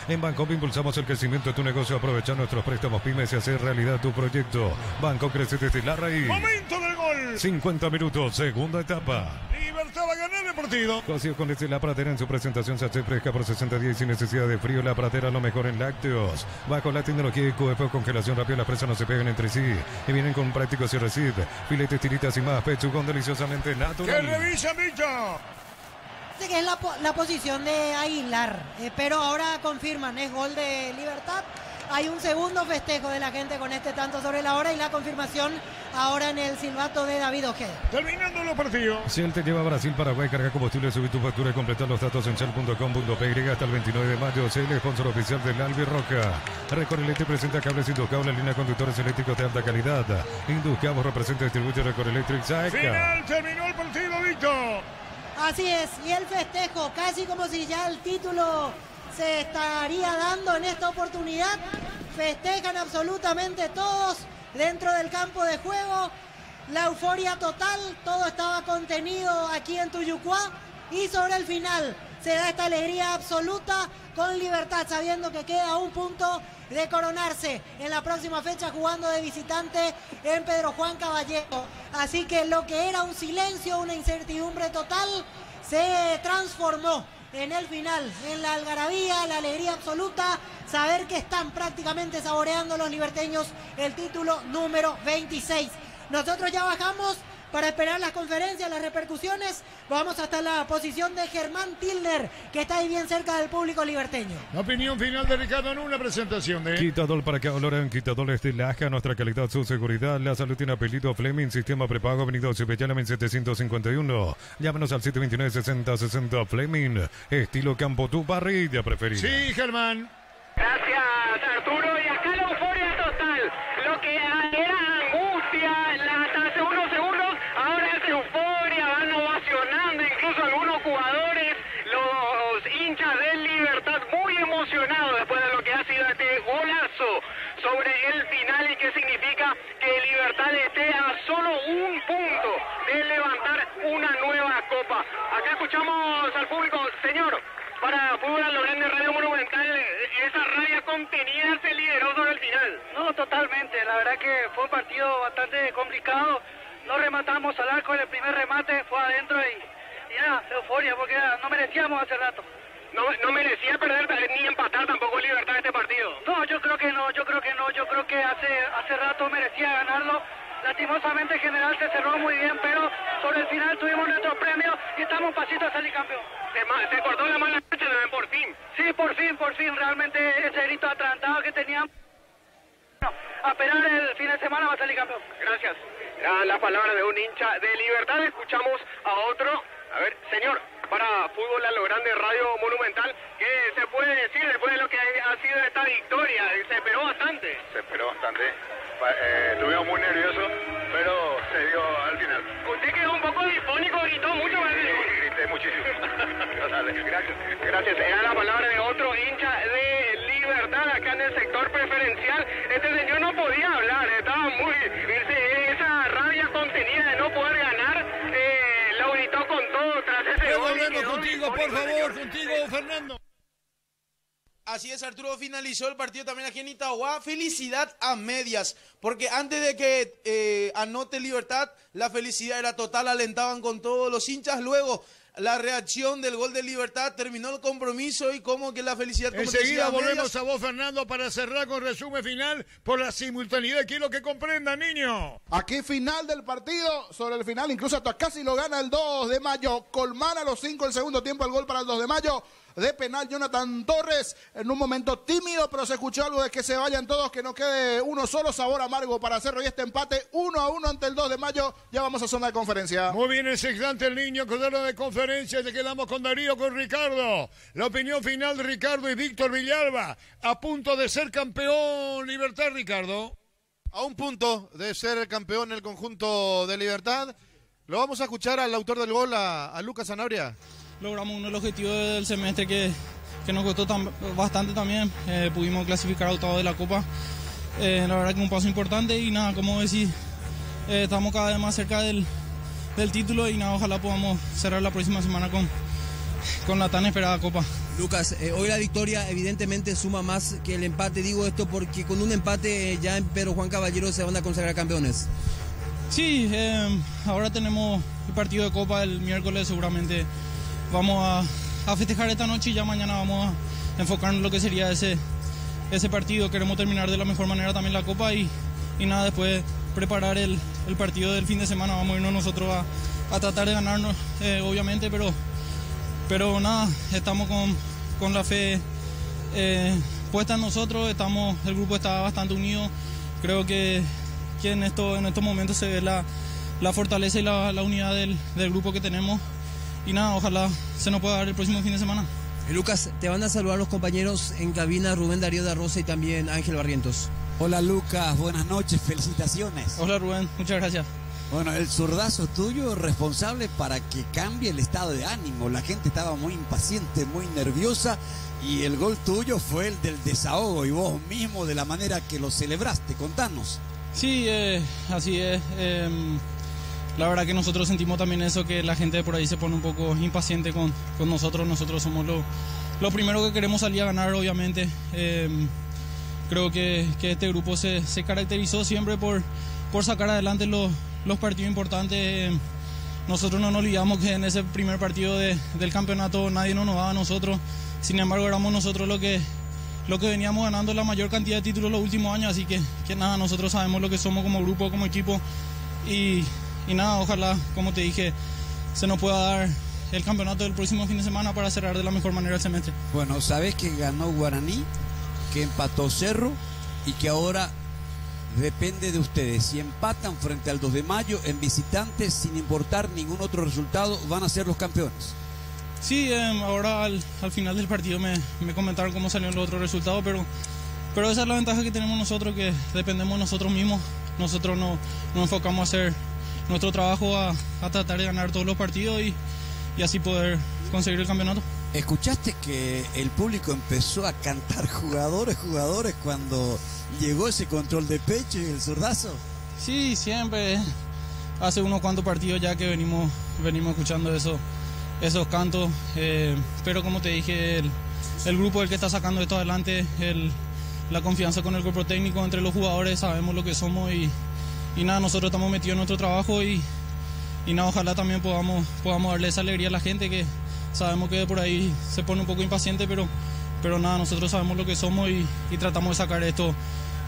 En Bancopp impulsamos el crecimiento de tu negocio. Aprovecha nuestros préstamos pymes y hacer realidad tu proyecto. Banco crece desde la raíz. Momento del gol. 50 minutos, segunda etapa. Libertad va a ganar el partido. Cocido con leche La Pradera en su presentación sachet fresca por 60 días sin necesidad de frío. La Pradera, lo mejor en lácteos. Bajo la tecnología de QF, congelación rápida, las presas no se pegan entre sí y vienen con un práctico cierrecid. Filetes, tiritas y más. Pechugón deliciosamente natural. ¡Que revisa, Micho! Que es la posición de Aguilar, pero ahora confirman, es gol de Libertad. Hay un segundo festejo de la gente con este tanto sobre la hora y la confirmación ahora en el silbato de David Ojeda. Terminando los partidos. Si él te lleva a Brasil, Paraguay, carga combustible, subir tu factura y completar los datos en shell.com.py hasta el 29 de mayo. Shell, sponsor oficial del Albirroca. Recorelete presenta cables Induscable, línea de conductores eléctricos de alta calidad. Induscable representa y distribuye Recorelec. Final, terminó el partido, Víctor. Así es, y el festejo, casi como si ya el título se estaría dando en esta oportunidad. Festejan absolutamente todos dentro del campo de juego. La euforia total, todo estaba contenido aquí en Tuyucuá. Y sobre el final se da esta alegría absoluta con Libertad, sabiendo que queda un punto de coronarse en la próxima fecha jugando de visitante en Pedro Juan Caballero. Así que lo que era un silencio, una incertidumbre total, se transformó en el final, en la algarabía, la alegría absoluta, saber que están prácticamente saboreando los liberteños el título número 26. Nosotros ya bajamos para esperar las conferencias, las repercusiones. Vamos hasta la posición de Germán Tilner, que está ahí bien cerca del público liberteño. La opinión final de Ricardo en una presentación de Quitador para que valoren Quitadores de Laja, nuestra calidad, su seguridad. La salud tiene apellido Fleming, sistema prepago, avenida Cepellana 751. Llámanos al 729-6060 Fleming, estilo campo, tu parrilla preferida. Sí, Germán. Gracias, Arturo. Y acá la euforia total. Lo que era angustia hasta hace unos segundos, ahora es euforia, van ovacionando incluso algunos jugadores, los hinchas del Libertad muy emocionados después de lo que ha sido este golazo sobre el final y que significa que Libertad esté a solo un punto de levantar una nueva copa. Acá escuchamos al público, señor. Para Fútbol a lo Grande, Radio Monumental, esa rabia contenida se lideró sobre el final. No, totalmente. La verdad que fue un partido bastante complicado. No rematamos al arco en el primer remate, fue adentro y nada, euforia, porque no merecíamos hace rato. No merecía perder ni empatar tampoco Libertad este partido. No, yo creo que no. Yo creo que hace rato merecía ganarlo. Lastimosamente en general se cerró muy bien, pero sobre el final tuvimos nuestro premio y estamos un pasito a salir campeón. Se cortó la mala noche también por fin. Sí, por fin, realmente ese grito atrantado que teníamos. Bueno, a esperar el fin de semana va a salir campeón. Gracias. La palabra de un hincha de Libertad. Escuchamos a otro. A ver, señor, para Fútbol a lo Grande, Radio Monumental, ¿qué se puede decir después de lo que ha sido esta victoria? Se esperó bastante. Se esperó bastante. Estuvimos muy nerviosos, pero se dio al final. Usted quedó un poco difónico, gritó mucho más. Grité muchísimo. Gracias. Era la palabra de otro hincha de Libertad acá en el sector preferencial. Este señor no podía hablar, estaba muy... Esa rabia contenida de no poder ganar, lo gritó con todo tras ese gol. Volvemos contigo, por favor, contigo, Fernando. Así es, Arturo, finalizó el partido también aquí en Itagua. Felicidad a medias, porque antes de que anote Libertad, la felicidad era total, alentaban con todos los hinchas. Luego, la reacción del gol de Libertad, terminó el compromiso y como que la felicidad... Como enseguida volvemos a vos, Fernando, para cerrar con resumen final por la simultaneidad. Quiero que comprenda, niño. Aquí final del partido, sobre el final, incluso hasta casi lo gana el 2 de mayo. Colmar a los 5 el segundo tiempo, el gol para el 2 de mayo. De penal, Jonathan Torres, en un momento tímido, pero se escuchó algo de que se vayan todos, que no quede uno solo. Sabor amargo para Cerro y este empate 1-1 ante el 2 de mayo. Ya vamos a zona de conferencia. Muy bien, ese instante el niño con zona de conferencia. Ya quedamos con Darío, con Ricardo. La opinión final de Ricardo y Víctor Villalba. A punto de ser campeón Libertad, Ricardo. A un punto de ser el campeón el conjunto de Libertad. Lo vamos a escuchar al autor del gol, a Lucas Zanabria. Logramos uno de los objetivos del semestre, que nos costó bastante también. Pudimos clasificar a octavos de la Copa. La verdad que un paso importante y nada, como decís, estamos cada vez más cerca del título y nada, ojalá podamos cerrar la próxima semana con la tan esperada Copa. Lucas, hoy la victoria evidentemente suma más que el empate. Digo esto porque con un empate ya en Pedro Juan Caballero se van a consagrar campeones. Sí, ahora tenemos el partido de Copa el miércoles, seguramente vamos a festejar esta noche y ya mañana vamos a enfocarnos en lo que sería ese partido. Queremos terminar de la mejor manera también la Copa y nada, después preparar el partido del fin de semana. Vamos a irnos nosotros a tratar de ganarnos, obviamente, pero nada, estamos con la fe puesta en nosotros, el grupo está bastante unido. Creo que en estos momentos se ve la fortaleza y la unidad del grupo que tenemos y nada, ojalá se nos pueda dar el próximo fin de semana. Lucas, te van a saludar los compañeros en cabina, Rubén Darío de Rosa y también Ángel Barrientos. Hola Lucas, buenas noches, felicitaciones. Hola Rubén, muchas gracias. Bueno, el zurdazo tuyo responsable para que cambie el estado de ánimo. La gente estaba muy impaciente, muy nerviosa y el gol tuyo fue el del desahogo y vos mismo de la manera que lo celebraste. Contanos. Sí, así es. La verdad que nosotros sentimos también eso, que la gente de por ahí se pone un poco impaciente con nosotros. Nosotros somos lo primero que queremos salir a ganar, obviamente. Creo que este grupo se caracterizó siempre por sacar adelante los partidos importantes. Nosotros no nos olvidamos que en ese primer partido del campeonato nadie nos daba a nosotros. Sin embargo, éramos nosotros lo que veníamos ganando la mayor cantidad de títulos los últimos años. Así que nada, nosotros sabemos lo que somos como grupo, como equipo. Y nada, ojalá, como te dije, se nos pueda dar el campeonato del próximo fin de semana para cerrar de la mejor manera el semestre. Bueno, sabés que ganó Guaraní, que empató Cerro y que ahora depende de ustedes. Si empatan frente al 2 de mayo en visitantes, sin importar ningún otro resultado, van a ser los campeones. Sí, ahora al final del partido me comentaron cómo salieron los otros resultados, pero esa es la ventaja que tenemos nosotros, que dependemos de nosotros mismos. Nosotros nos enfocamos a hacer nuestro trabajo, a tratar de ganar todos los partidos y así poder conseguir el campeonato. ¿Escuchaste que el público empezó a cantar jugadores cuando llegó ese control de pecho y el zurdazo? Sí, siempre. Hace unos cuantos partidos ya que venimos escuchando esos cantos, pero como te dije, el grupo es el que está sacando esto adelante, la confianza con el cuerpo técnico entre los jugadores, sabemos lo que somos y nada, nosotros estamos metidos en nuestro trabajo y nada, ojalá también podamos darle esa alegría a la gente, que sabemos que por ahí se pone un poco impaciente, pero nada, nosotros sabemos lo que somos y tratamos de sacar esto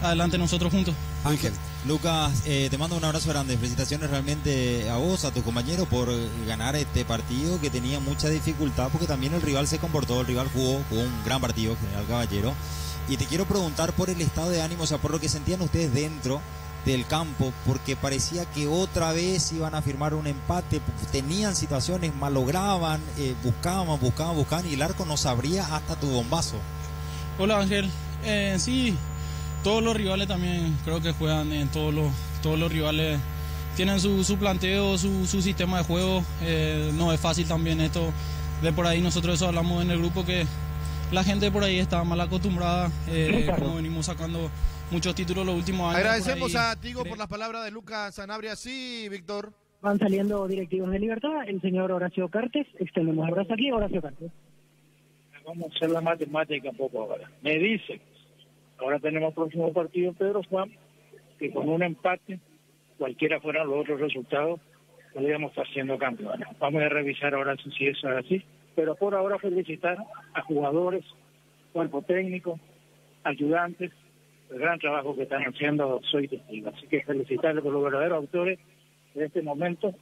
adelante nosotros juntos. Ángel. Lucas, te mando un abrazo grande. Felicitaciones realmente a vos, a tus compañeros por ganar este partido que tenía mucha dificultad porque también el rival se comportó, el rival jugó un gran partido, General Caballero. Y te quiero preguntar por el estado de ánimo, o sea, por lo que sentían ustedes dentro del campo, porque parecía que otra vez iban a firmar un empate, tenían situaciones, malograban, buscaban y el arco no se abría hasta tu bombazo. Hola Ángel, sí, todos los rivales también creo que juegan, todos los rivales tienen su planteo, su sistema de juego, no es fácil también esto, de por ahí nosotros eso hablamos en el grupo, que la gente por ahí está mal acostumbrada, como venimos sacando muchos títulos los últimos años. Agradecemos a Tigo por las palabras de Lucas Sanabria. Sí, Víctor. Van saliendo directivos de Libertad, el señor Horacio Cartes, extendemos el brazo aquí, Horacio Cartes. Vamos a hacer la matemática un poco ahora. Me dicen, ahora tenemos el próximo partido Pedro Juan, que con un empate, cualquiera fueran los otros resultados, podríamos estar siendo campeones. Vamos a revisar ahora si eso es así, pero por ahora felicitar a jugadores, cuerpo técnico, ayudantes, el gran trabajo que están haciendo, soy testigo. Así que felicitarles por los verdaderos autores de este momento,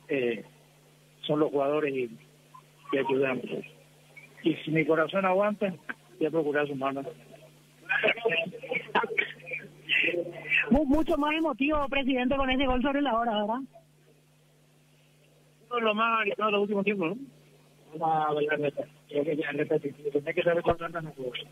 son los jugadores y ayudantes. Y si mi corazón aguanta, voy a procurar su mano. Mucho más emotivo, presidente, con ese gol sobre la hora, ¿verdad? Uno de los más gritados los últimos tiempos, ¿no? Vamos a bailar neta. Creo que ya repetitivo. Tendré que saber cuánto andan los jugadores.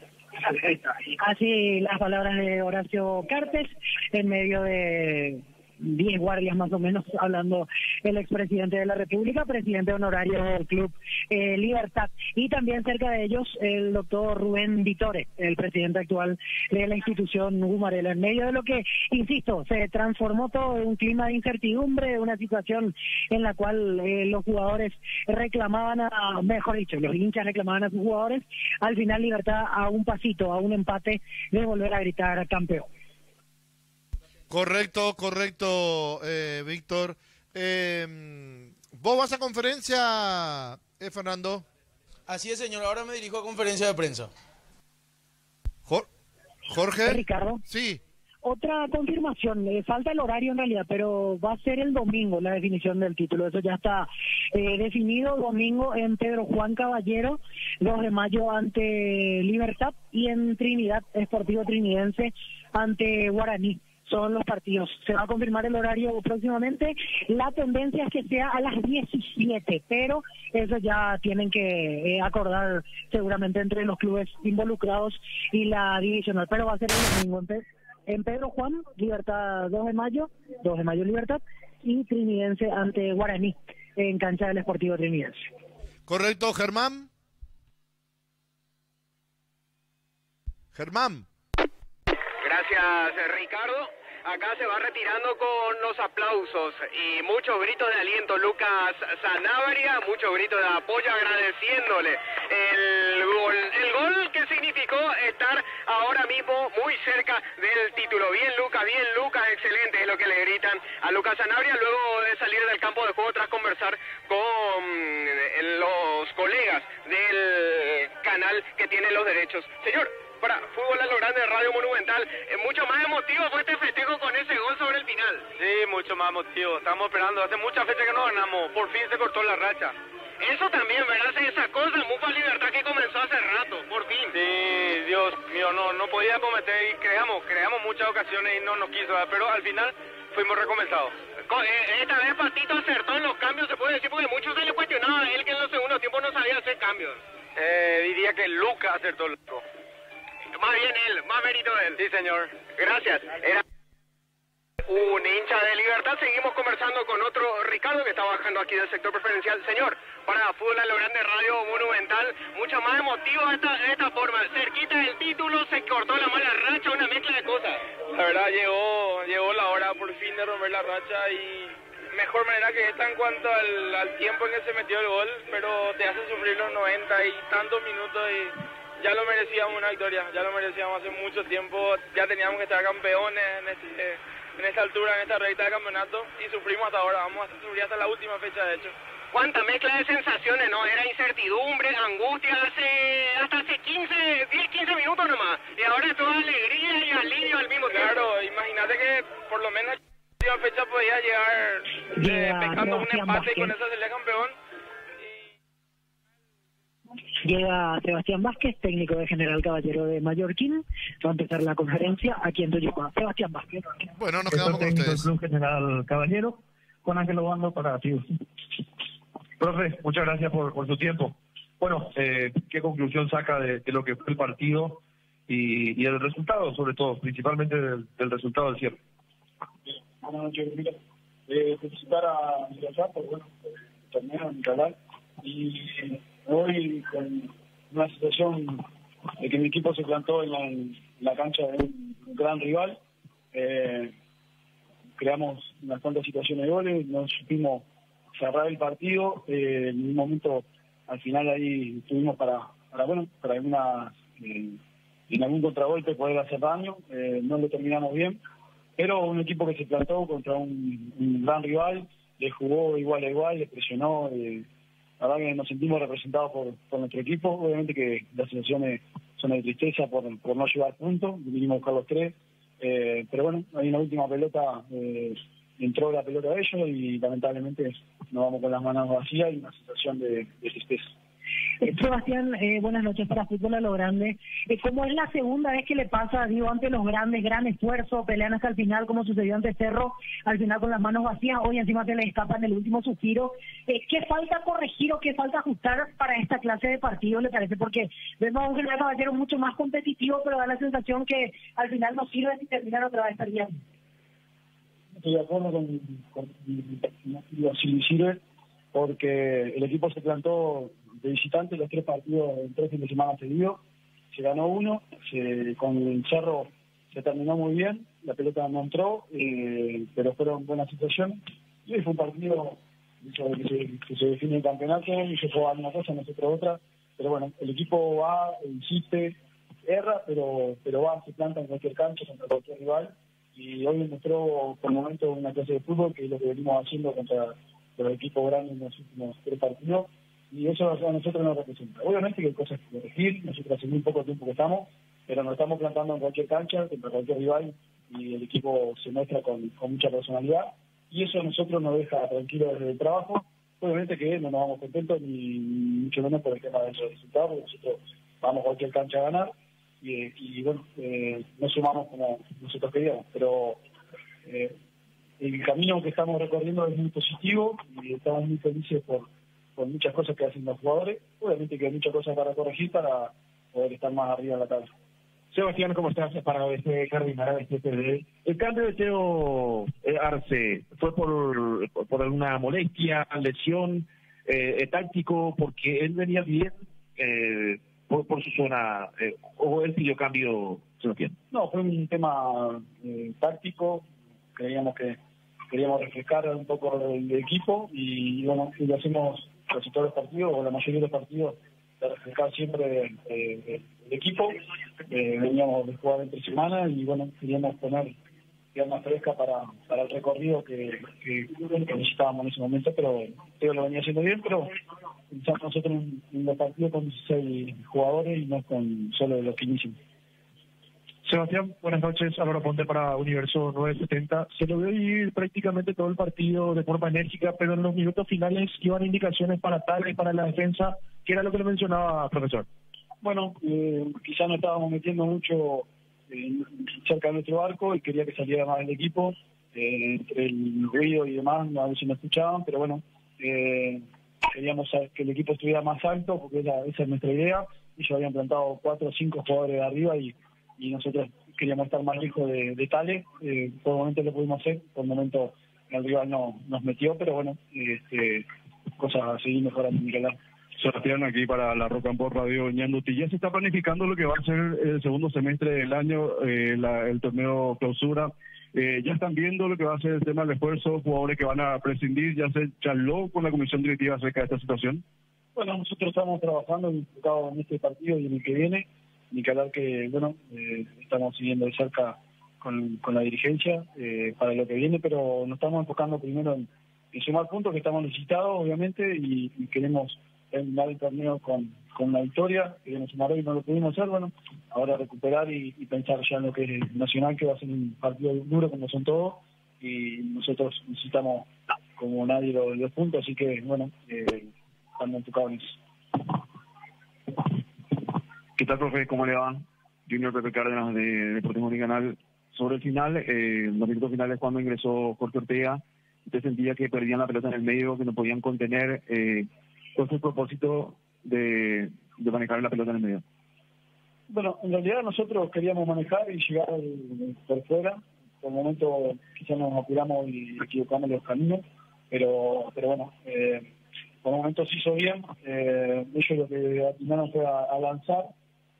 Así las palabras de Horacio Cartes en medio de 10 guardias más o menos, hablando el expresidente de la República, presidente honorario del Club Libertad. Y también cerca de ellos el doctor Rubén Vitore, el presidente actual de la institución Gumarela. En medio de lo que, insisto, se transformó todo en un clima de incertidumbre, una situación en la cual los jugadores reclamaban, mejor dicho, los hinchas reclamaban a sus jugadores. Al final Libertad a un pasito, a un empate de volver a gritar campeón. Correcto, Víctor. ¿Vos vas a conferencia, Fernando? Así es, señor. Ahora me dirijo a conferencia de prensa. Jorge. Ricardo. Sí. Otra confirmación, falta el horario en realidad, pero va a ser el domingo la definición del título. Eso ya está definido, domingo en Pedro Juan Caballero, 2 de mayo ante Libertad y en Trinidad, Sportivo Trinidense ante Guaraní. Son los partidos. Se va a confirmar el horario próximamente. La tendencia es que sea a las 17, pero eso ya tienen que acordar seguramente entre los clubes involucrados y la divisional. Pero va a ser el domingo en Pedro Juan, Libertad 2 de mayo Libertad, y Trinidense ante Guaraní en cancha del Sportivo Trinidense. Correcto, Germán. Gracias, Ricardo. Acá se va retirando con los aplausos y muchos gritos de aliento Lucas Sanabria, muchos gritos de apoyo agradeciéndole el gol que significó estar ahora mismo muy cerca del título. Bien Lucas, excelente, es lo que le gritan a Lucas Sanabria luego de salir del campo de juego tras conversar con los colegas del canal que tiene los derechos. Señor, para Fútbol a lo Grande de Radio Monumental, mucho más emotivo fue este festejo con ese gol sobre el final. Sí, mucho más emotivo, estamos esperando, hace muchas fechas que no ganamos, por fin se cortó la racha. Eso también, ¿verdad? Se sacó esa Mufa Libertad que comenzó hace rato, por fin. Sí, Dios mío, no podía cometer y creamos muchas ocasiones y no nos quiso, pero al final fuimos recompensados. Esta vez Patito acertó en los cambios, se puede decir, porque muchos se le cuestionaba a él que en los segundos tiempos no sabía hacer cambios. Diría que Lucas acertó el otro. Más bien él, más mérito de él. Sí, señor. Gracias. Era un hincha de Libertad. Seguimos conversando con otro Ricardo que está bajando aquí del sector preferencial. Señor, para Fútbol a lo Grande Radio Monumental, mucho más emotivo esta forma. Cerquita del título, se cortó la mala racha, una mezcla de cosas. La verdad llegó la hora por fin de romper la racha y mejor manera que esta en cuanto al tiempo en que se metió el gol, pero te hace sufrir los 90 y tantos minutos y ya lo merecíamos una victoria, ya lo merecíamos hace mucho tiempo, ya teníamos que estar campeones en esta altura, en esta recta de campeonato y sufrimos hasta ahora, vamos a sufrir hasta la última fecha de hecho. ¿Cuánta mezcla de sensaciones, no? Era incertidumbre, angustia, hasta hace 10-15 minutos nomás, y ahora es toda alegría y alivio al mismo tiempo. Claro, imagínate que por lo menos la última fecha podía llegar pescando un empate y con eso sería campeón. Llega Sebastián Vázquez, técnico de General Caballero de Mallorquín. Va a empezar la conferencia aquí en Toyuca. Sebastián Vázquez. Bueno, nos quedamos con ustedes. Club General Caballero, con Ángel Obando para ti. Profe, muchas gracias por su tiempo. Bueno, ¿qué conclusión saca de lo que fue el partido y el resultado, sobre todo, principalmente del resultado del cierre? Buenas noches, mira. Felicitar a Mirasá por torneo en Nicolás y hoy con una situación de que mi equipo se plantó en la cancha de un gran rival. Creamos unas cuantas situaciones de goles, no supimos cerrar el partido. En un momento, al final ahí tuvimos para en algún contragolpe poder hacer daño. No lo terminamos bien, pero un equipo que se plantó contra un gran rival, le jugó igual a igual, le presionó. La verdad que nos sentimos representados por nuestro equipo. Obviamente que las sensaciones son de tristeza por no llevar puntos, vinimos a buscar los 3, pero bueno, ahí en la última pelota entró la pelota de ellos y lamentablemente nos vamos con las manos vacías y una sensación de tristeza. Sebastián, buenas noches para Fútbol a lo Grande. ¿Cómo es la segunda vez que le pasa, ante los grandes, gran esfuerzo, pelean hasta el final, como sucedió ante Cerro, al final con las manos vacías, hoy encima se le escapa en el último suspiro? ¿Qué falta corregir o qué falta ajustar para esta clase de partido, le parece? Porque vemos a un General Caballero mucho más competitivo, pero da la sensación que al final no sirve si terminan otra vez perdiendo. estoy de acuerdo con si sirve, porque el equipo se plantó de visitante los 3 partidos en 3 fines de semana seguidos, se ganó uno, con el Cerro se terminó muy bien, la pelota no entró, pero fueron buenas situaciones, y hoy fue un partido que se define el campeonato, y se juega una cosa, nosotros otra, pero bueno, el equipo va, insiste, erra, pero va, se planta en cualquier cancha, contra cualquier rival, y hoy demostró por momento una clase de fútbol, que es lo que venimos haciendo contra los equipos grandes en los últimos 3 partidos, y eso a nosotros nos representa. Obviamente que hay cosas que corregir, nosotros hace muy poco tiempo que estamos, pero nos estamos plantando en cualquier cancha, contra cualquier rival, y el equipo se muestra con mucha personalidad, y eso a nosotros nos deja tranquilos desde el trabajo. Obviamente que no nos vamos contentos, ni mucho menos por el tema de esos resultados, porque nosotros vamos a cualquier cancha a ganar, y bueno, no sumamos como nosotros queríamos, pero el camino que estamos recorriendo es muy positivo, y estamos muy felices por muchas cosas que hacen los jugadores. Obviamente que hay muchas cosas para corregir para poder estar más arriba de la tabla. Sebastián, ¿cómo estás? Para este Cardinal, el cambio de Teo Arce, ¿fue por alguna molestia, lesión, táctico, porque él venía bien por su zona, o él pidió cambio, Sebastián? No, fue un tema táctico, queríamos refrescar un poco el equipo, y bueno, y lo hacemos casi todos los partidos, o la mayoría de los partidos, de refrescar siempre el equipo. Veníamos de jugar entre semana, y bueno, queríamos poner pierna fresca para el recorrido que necesitábamos en ese momento, pero Teo lo venía haciendo bien, pero pensamos nosotros en los partidos con 16 jugadores y no con solo los que inician. Sebastián, buenas noches. Álvaro Ponte para Universo 970. Se lo vio ir prácticamente todo el partido de forma enérgica, pero en los minutos finales iban indicaciones para Tales, para la defensa. ¿Qué era lo que le mencionaba, profesor? Bueno, quizá no estábamos metiendo mucho cerca de nuestro arco, y quería que saliera más el equipo, entre el ruido y demás, a ver si me escuchaban, pero bueno, queríamos que el equipo estuviera más alto, porque esa es nuestra idea. Ellos habían plantado 4 o 5 jugadores de arriba, y nosotros queríamos estar más lejos de Tales. Por el momento lo pudimos hacer, por el momento el rival nos metió, pero bueno, cosas a seguir mejorando, Nicolás. Sebastián, aquí para la Rock and Pop Radio Ñanduti. Ya se está planificando lo que va a ser el segundo semestre del año, el torneo clausura. Ya están viendo lo que va a ser el tema del esfuerzo, jugadores que van a prescindir. ¿Ya se charló con la comisión directiva acerca de esta situación? Bueno, nosotros estamos trabajando enfocados en este partido y en el que viene. Ni que hablar que, bueno, estamos siguiendo de cerca con la dirigencia para lo que viene, pero nos estamos enfocando primero en sumar puntos, que estamos necesitados, obviamente, y queremos terminar el torneo con la victoria. Queremos sumar hoy, no lo pudimos hacer, bueno, ahora recuperar y pensar ya en lo que es Nacional, que va a ser un partido duro como son todos, y nosotros necesitamos como nadie los puntos, así que, bueno, estamos enfocados en eso. ¿Qué tal, profe? ¿Cómo le va? Junior Pepe Cárdenas de Deportivo Canal. Sobre el final, los minutos finales, cuando ingresó Jorge Ortega, usted sentía que perdían la pelota en el medio, que no podían contener. ¿Cuál fue el propósito de manejar la pelota en el medio? Bueno, en realidad nosotros queríamos manejar y llegar por fuera. Por el momento quizás nos apuramos y equivocamos los caminos, pero bueno, por el momento se hizo bien. Ellos lo que atinaron fue a lanzar.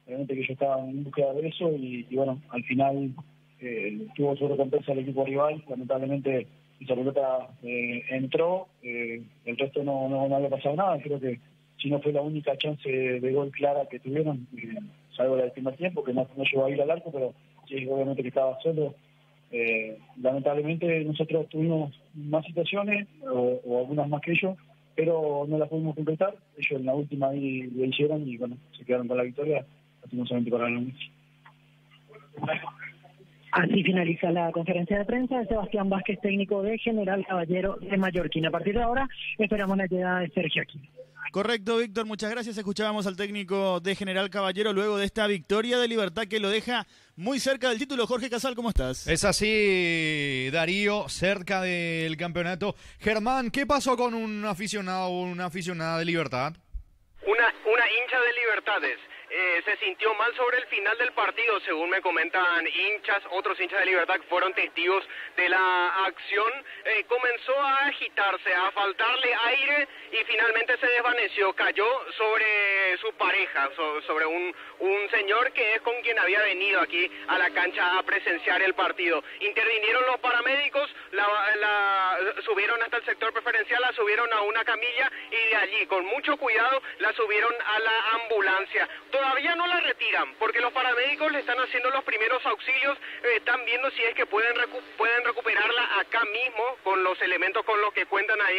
Obviamente que ellos estaban en búsqueda de eso, y bueno, al final tuvo su recompensa el equipo rival. Lamentablemente esa pelota entró, el resto no había pasado nada. Creo que si no fue la única chance de gol clara que tuvieron, salvo la del primer tiempo, que no llegó a ir al arco, pero sí, obviamente que estaba solo. Lamentablemente nosotros tuvimos más situaciones, o algunas más que ellos, pero no las pudimos completar. Ellos en la última ahí lo hicieron, y bueno, se quedaron con la victoria, lastimosamente para el Messi. Así finaliza la conferencia de prensa de Sebastián Vázquez, técnico de General Caballero de Mallorquín. A partir de ahora esperamos la llegada de Sergio Aquino. Correcto, Víctor, muchas gracias. Escuchábamos al técnico de General Caballero luego de esta victoria de Libertad que lo deja muy cerca del título. Jorge Casal, ¿cómo estás? Es así, Darío, cerca del campeonato. Germán, ¿qué pasó con un aficionado o una aficionada de Libertad? Una hincha de Libertad Libertades. Se sintió mal sobre el final del partido, según me comentan otros hinchas de Libertad que fueron testigos de la acción. Comenzó a agitarse, a faltarle aire y finalmente se desvaneció, cayó sobre su pareja, sobre un señor que es con quien había venido aquí a la cancha a presenciar el partido. Intervinieron los paramédicos, la subieron hasta el sector preferencial, la subieron a una camilla y de allí, con mucho cuidado, la subieron a la ambulancia. Todavía no la retiran, porque los paramédicos le están haciendo los primeros auxilios, están viendo si es que pueden recuperarla acá mismo, con los elementos con los que cuentan ahí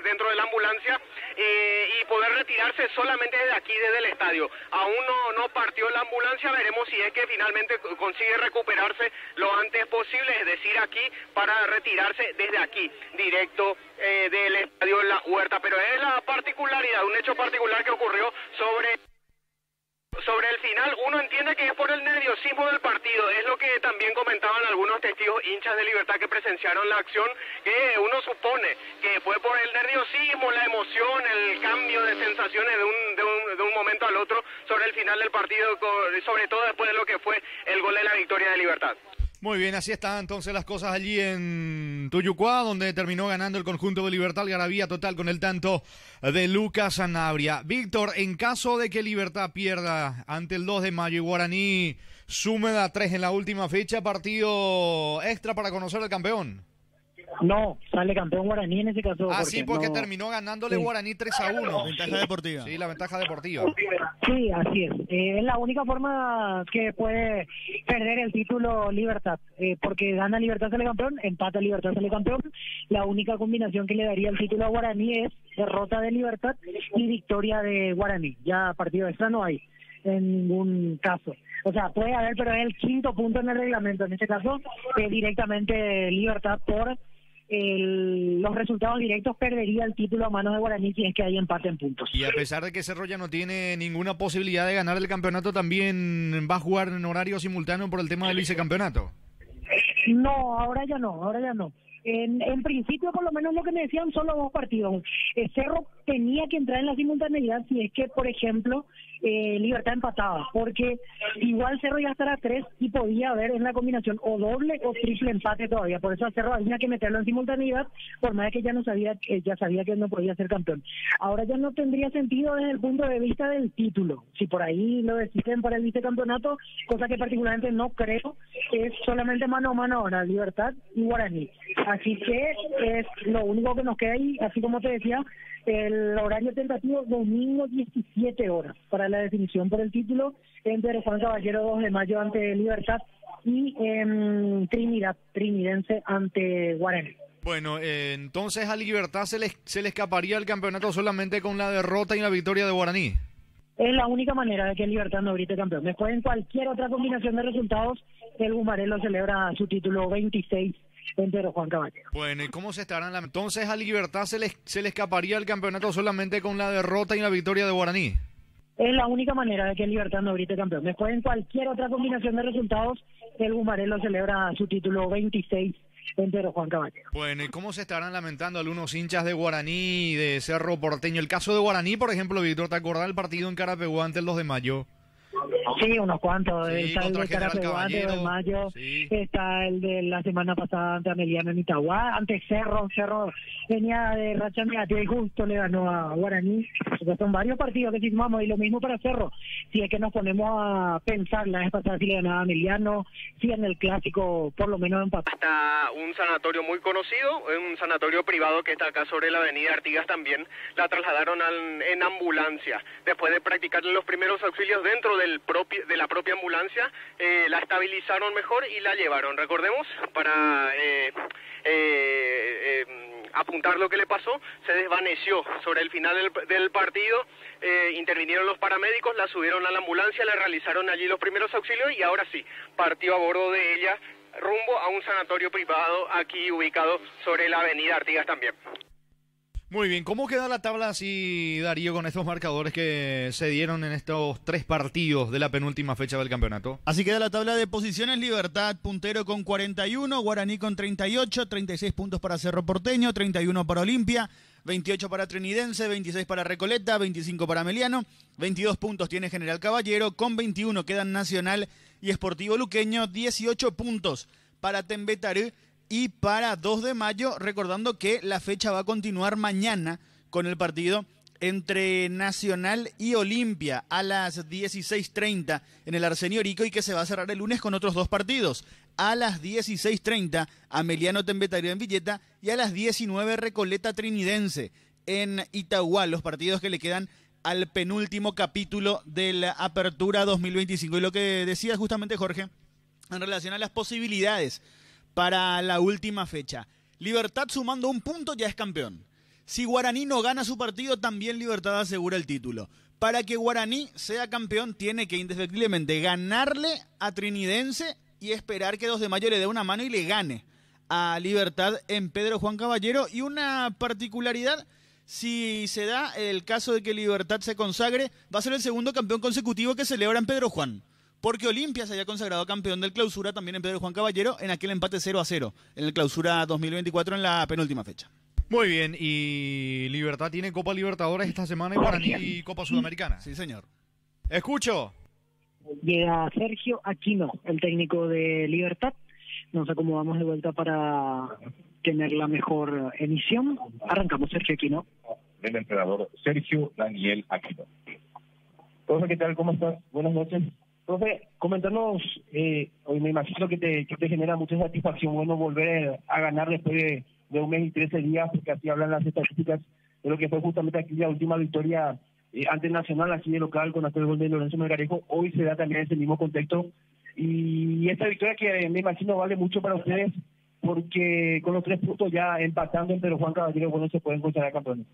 dentro de la ambulancia, y poder retirarse solamente desde aquí, desde el estadio. Aún no partió la ambulancia, veremos si es que finalmente consigue recuperarse lo antes posible, es decir, aquí, para retirarse desde aquí, directo del estadio La Huerta. Pero es la particularidad, un hecho particular que ocurrió sobre el final. Uno entiende que es por el nerviosismo del partido, es lo que también comentaban algunos testigos hinchas de Libertad que presenciaron la acción, que uno supone que fue por el nerviosismo, la emoción, el cambio de sensaciones de un momento al otro sobre el final del partido, sobre todo después de lo que fue el gol de la victoria de Libertad. Muy bien, así están entonces las cosas allí en Tuyucuá, donde terminó ganando el conjunto de Libertad, algarabía total con el tanto de Lucas Sanabria. Víctor, en caso de que Libertad pierda ante el 2 de mayo y Guaraní sume a 3 en la última fecha, partido extra para conocer al campeón. No, sale campeón Guaraní en ese caso. Sí, porque terminó ganándole Guaraní 3-1. Ventaja deportiva. Sí, la ventaja deportiva. Sí, así es. Es la única forma que puede perder el título Libertad, porque gana Libertad, sale campeón, empata Libertad, sale campeón. La única combinación que le daría el título a Guaraní es derrota de Libertad y victoria de Guaraní. Ya partido extra no hay en ningún caso. O sea, puede haber, pero es el quinto punto en el reglamento. En este caso, directamente Libertad por los resultados directos perdería el título a manos de Guaraní si es que hay empate en puntos. Y a pesar de que Cerro ya no tiene ninguna posibilidad de ganar el campeonato, también va a jugar en horario simultáneo por el tema del vicecampeonato. No, ahora ya no. En principio, por lo menos lo que me decían, son los 2 partidos. Cerro tenía que entrar en la simultaneidad si es que, por ejemplo, Libertad empataba, porque igual Cerro ya estará 3 y podía haber en la combinación o doble o triple empate todavía. Por eso a Cerro había que meterlo en simultaneidad, por más de que ya sabía que no podía ser campeón. Ahora ya no tendría sentido desde el punto de vista del título. Si por ahí lo deciden para el vicecampeonato, cosa que particularmente no creo, es solamente mano a mano ahora, Libertad y Guaraní. Así que es lo único que nos queda ahí, así como te decía, el horario tentativo domingo 17 horas para la definición por el título en Pedro Juan Caballero 2 de mayo ante Libertad y en Trinidense ante Guaraní. Bueno, entonces a Libertad se le escaparía el campeonato solamente con la derrota y la victoria de Guaraní. Es la única manera de que Libertad no grite campeón. Después, en cualquier otra combinación de resultados, el Bumarelo celebra su título 26 en Pedro Juan Caballero. Bueno, ¿y cómo se estarán? Entonces a Libertad se le escaparía el campeonato solamente con la derrota y la victoria de Guaraní. Es la única manera de que Libertad no grite campeón. Después, en cualquier otra combinación de resultados, el Bumarelo celebra su título 26 en Pedro Juan Caballero. Bueno, ¿y cómo se estarán lamentando algunos hinchas de Guaraní y de Cerro Porteño? El caso de Guaraní, por ejemplo, Víctor, ¿te acordás del partido en Carapeguá ante el 2 de mayo? Sí, unos cuantos. Sí, está el de Carapeguá ante 2 de mayo, sí. Está el de la semana pasada ante Ameliano en Itagua, ante Cerro venía de racha negativa y justo le ganó a Guaraní. O sea, son varios partidos que firmamos y lo mismo para Cerro. Si es que nos ponemos a pensar, la vez pasada si le ganaba a Ameliano, si en el clásico por lo menos empató. Hasta un sanatorio muy conocido, un sanatorio privado que está acá sobre la avenida Artigas también, la trasladaron en ambulancia. Después de practicar los primeros auxilios dentro de la propia ambulancia, la estabilizaron mejor y la llevaron. Recordemos, para apuntar lo que le pasó, se desvaneció sobre el final del partido, intervinieron los paramédicos, la subieron a la ambulancia, le realizaron allí los primeros auxilios y ahora sí, partió a bordo de ella rumbo a un sanatorio privado aquí ubicado sobre la avenida Artigas también. Muy bien, ¿cómo queda la tabla así, Darío, con estos marcadores que se dieron en estos 3 partidos de la penúltima fecha del campeonato? Así queda la tabla de posiciones: Libertad puntero con 41, Guaraní con 38, 36 puntos para Cerro Porteño, 31 para Olimpia, 28 para Trinidense, 26 para Recoleta, 25 para Meliano, 22 puntos tiene General Caballero, con 21 quedan Nacional y Sportivo Luqueño, 18 puntos para Tembetarú y para 2 de mayo, recordando que la fecha va a continuar mañana con el partido entre Nacional y Olimpia a las 16:30 en el Arsenio Orico y que se va a cerrar el lunes con otros 2 partidos. A las 16:30 Ameliano Tembetarú en Villeta y a las 19 Recoleta Trinidense en Itagua, los partidos que le quedan al penúltimo capítulo de la Apertura 2025. Y lo que decía justamente Jorge en relación a las posibilidades para la última fecha. Libertad sumando un punto ya es campeón. Si Guaraní no gana su partido, también Libertad asegura el título. Para que Guaraní sea campeón, tiene que indefectiblemente ganarle a Trinidense y esperar que 2 de mayo le dé una mano y le gane a Libertad en Pedro Juan Caballero. Y una particularidad, si se da el caso de que Libertad se consagre, va a ser el segundo campeón consecutivo que celebra en Pedro Juan. Porque Olimpia se había consagrado campeón del Clausura también en Pedro Juan Caballero en aquel empate 0-0 en el Clausura 2024 en la penúltima fecha. Muy bien, y Libertad tiene Copa Libertadores esta semana y Guaraní Copa Sudamericana. Sí, señor. Escucho. Llega Sergio Aquino, el técnico de Libertad. Nos acomodamos de vuelta para tener la mejor emisión. Arrancamos, Sergio Aquino. Del entrenador Sergio Daniel Aquino. Profe, ¿qué tal? ¿Cómo estás? Buenas noches. Profe, coméntanos, hoy me imagino que te genera mucha satisfacción, bueno, volver a ganar después de 1 mes y 13 días, porque así hablan las estadísticas de lo que fue justamente aquí la última victoria ante Nacional, aquí de local, con aquel gol de Lorenzo Melgarejo. Hoy se da también ese mismo contexto. Y esta victoria que me imagino vale mucho para ustedes, porque con los 3 puntos ya empatando en Pedro Juan Caballero, bueno, se pueden considerar campeones.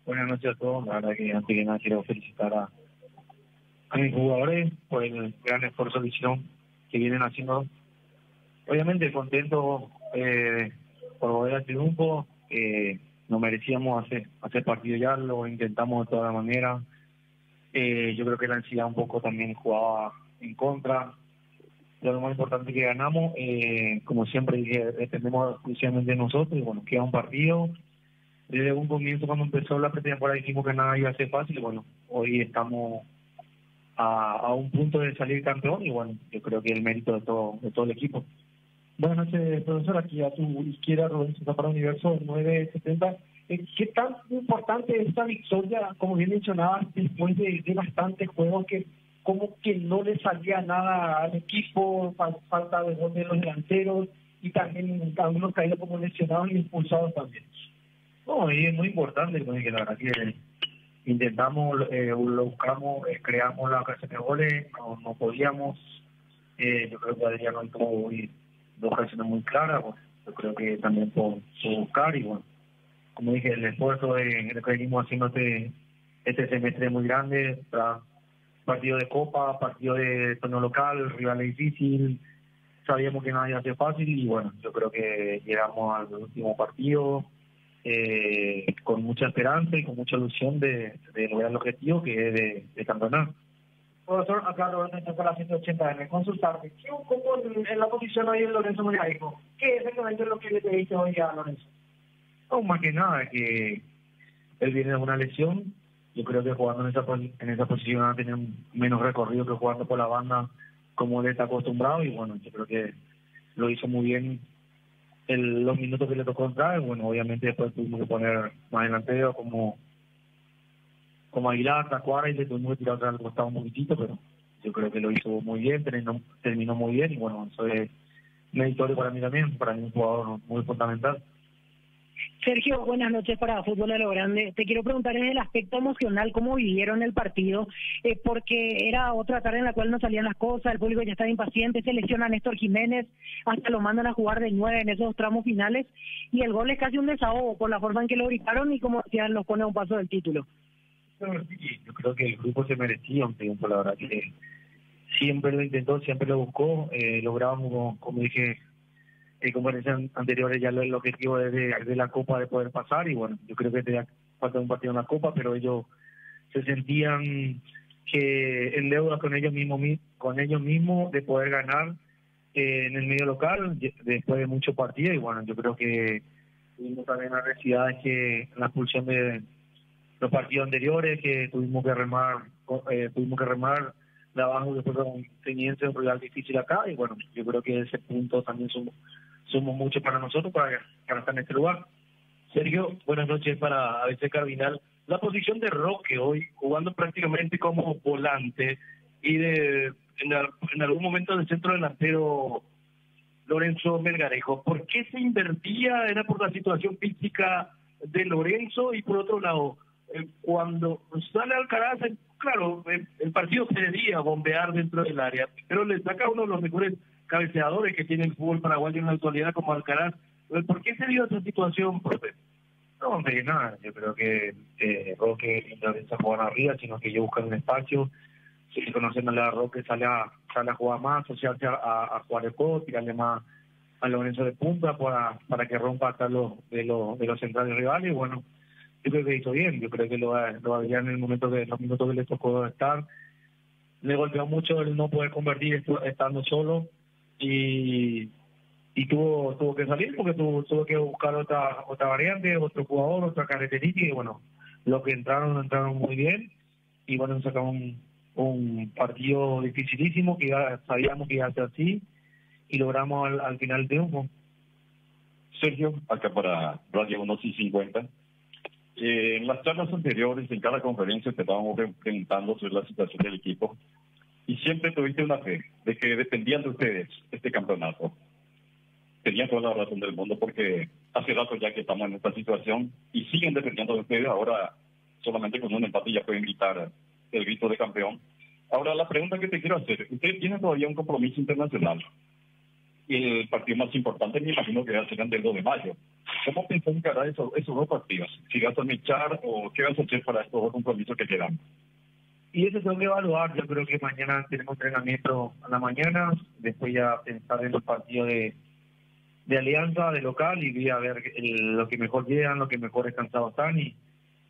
Buenas noches a todos. La verdad que antes que nada quiero felicitar a mis jugadores por el gran esfuerzo que vienen haciendo. Obviamente contento por volver al triunfo. Nos merecíamos hacer partido ya, lo intentamos de todas las maneras. Yo creo que la ansiedad un poco también jugaba en contra. Lo más importante que ganamos, como siempre dependemos exclusivamente de nosotros, y bueno, queda un partido. Desde un comienzo, cuando empezó la pretemporada, dijimos que nada iba a ser fácil, y bueno, hoy estamos a un punto de salir campeón, y bueno, yo creo que el mérito de todo el equipo. Buenas noches, profesor. Aquí a tu izquierda, Rubén Sosa para Universo 970. ¿Qué tan importante es esta victoria, como bien mencionabas, después de bastantes juegos que como que no le salía nada al equipo, falta de gol de los delanteros y también algunos caídos como lesionados y expulsados también? No, y es muy importante, porque la verdad que intentamos, lo buscamos, creamos la ocasión de goles, no podíamos. Yo creo que Adriano tuvo hoy 2 ocasiones muy claras. Bueno, yo creo que también por buscar, y bueno, como dije, el esfuerzo que venimos haciendo este semestre muy grande, para partido de Copa, partido de torneo local, rival difícil, sabíamos que nada iba a ser fácil, y bueno, yo creo que llegamos al último partido con mucha esperanza y con mucha ilusión de lograr el objetivo, que es de campeonar. Profesor, acá Lorenzo para la 180, consultarte. ¿Qué un poco en la posición hoy de Lorenzo Melgarejo? ¿Qué exactamente es lo que le pediste hoy a Lorenzo? No, más que nada, que él viene de una lesión. Yo creo que jugando en esa posición va a tener menos recorrido que jugando por la banda, como él está acostumbrado, y bueno, yo creo que lo hizo muy bien los minutos que le tocó entrar. Bueno, obviamente después tuvimos que poner más delantero como Aguilar, Tacuara, y le tuvimos que tirar otra al costado un poquitito, pero yo creo que lo hizo muy bien, terminó muy bien, y bueno, eso es meritorio para mí también, para mí un jugador muy fundamental. Sergio, buenas noches para Fútbol a lo Grande. Te quiero preguntar en el aspecto emocional, ¿cómo vivieron el partido? Porque era otra tarde en la cual no salían las cosas, el público ya estaba impaciente, se lesiona a Néstor Jiménez, hasta lo mandan a jugar de 9 en esos tramos finales, y el gol es casi un desahogo por la forma en que lo gritaron y como decían, los pone a un paso del título. Yo creo que el grupo se merecía un triunfo, la verdad que siempre lo intentó, siempre lo buscó, logramos, como dije, en conferencias anteriores, ya el objetivo de la Copa de poder pasar, y bueno, yo creo que tenía falta un partido en la Copa, pero ellos se sentían que en deuda con ellos mismos de poder ganar en el medio local después de muchos partidos, y bueno, yo creo que tuvimos también adversidades que la expulsión de los partidos anteriores, que tuvimos que remar de abajo después con Teniente, un rival difícil acá, y bueno, yo creo que ese punto también sumó mucho para nosotros para estar en este lugar. Sergio, buenas noches para ABC Cardinal. La posición de Roque hoy, jugando prácticamente como volante, y en algún momento del centro delantero Lorenzo Melgarejo, ¿por qué se invertía? ¿Era por la situación física de Lorenzo? Y por otro lado, cuando sale Alcaraz, claro, el partido se debía bombear dentro del área, pero le saca uno de los mejores cabeceadores que tiene el fútbol paraguayo en la actualidad como Alcaraz. ¿Por qué se dio esa situación, profe? No, hombre, nada, yo creo que Roque no piensa jugar arriba, sino que ellos buscan un espacio. Si conociéndole a Roque sale a jugar más, asociarse a jugar el juego, tirarle más a Lorenzo de punta para que rompa hasta de los centrales rivales. Y bueno, yo creo que hizo bien, yo creo que lo había en el momento los minutos que le tocó estar. Le golpeó mucho el no poder convertir estando solo y tuvo que salir porque tuvo que buscar otra variante, otro jugador, otra característica, y bueno, los que entraron muy bien, y bueno, sacamos un partido dificilísimo que sabíamos que iba a ser así, y logramos al final el triunfo. Sergio, acá para Radio 150. En las charlas anteriores, en cada conferencia te estábamos preguntando sobre la situación del equipo, y siempre tuviste una fe de que dependían de ustedes este campeonato. Tenían toda la razón del mundo, porque hace rato ya que estamos en esta situación y siguen dependiendo de ustedes. Ahora solamente con un empate ya pueden gritar el grito de campeón. Ahora la pregunta que te quiero hacer, ustedes tienen todavía un compromiso internacional, y el partido más importante me imagino que será el 2 de mayo. ¿Cómo pensás encarar esos dos partidos? ¿Si vas a mechar o qué vas a hacer para estos dos compromisos que quedan? Y eso tengo que evaluar. Yo creo que mañana tenemos entrenamiento a la mañana, después ya pensar en los partidos de Alianza, de local, y voy a ver lo que mejor llegan, lo que mejor descansados están, y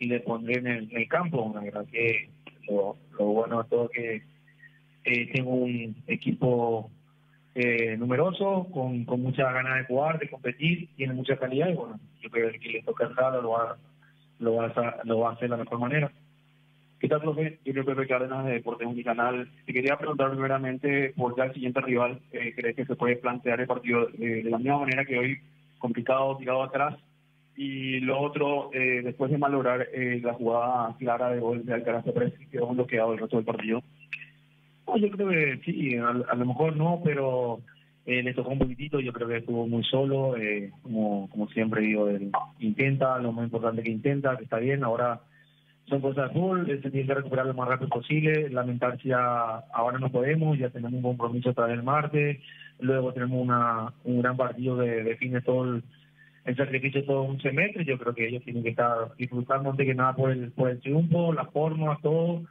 le pondré en el campo. La verdad que lo bueno de todo es que tengo un equipo numeroso, con muchas ganas de jugar, de competir, tiene mucha calidad, y bueno, yo creo que le toca entrar, lo va a hacer de la mejor manera. ¿Qué tal, profe? Yo creo que Pepe Cárdenas de Deportes Unicanal. Te quería preguntar primeramente por ya el siguiente rival. ¿Crees que se puede plantear el partido de la misma manera que hoy, complicado, tirado atrás? Y lo otro, después de malograr la jugada clara de gol de Alcaraz, quedó bloqueado el resto del partido. No, yo creo que sí, a lo mejor no, pero le tocó un poquitito. Yo creo que estuvo muy solo, como siempre digo, él intenta, lo más importante que intenta, que está bien. Ahora son cosas de fútbol, se tiene que recuperar lo más rápido posible. Lamentarse ahora no podemos, ya tenemos un compromiso para el martes, luego tenemos un gran partido de fin de todo el sacrificio de todo un semestre. Yo creo que ellos tienen que estar disfrutando antes que nada por el triunfo, la forma, todo.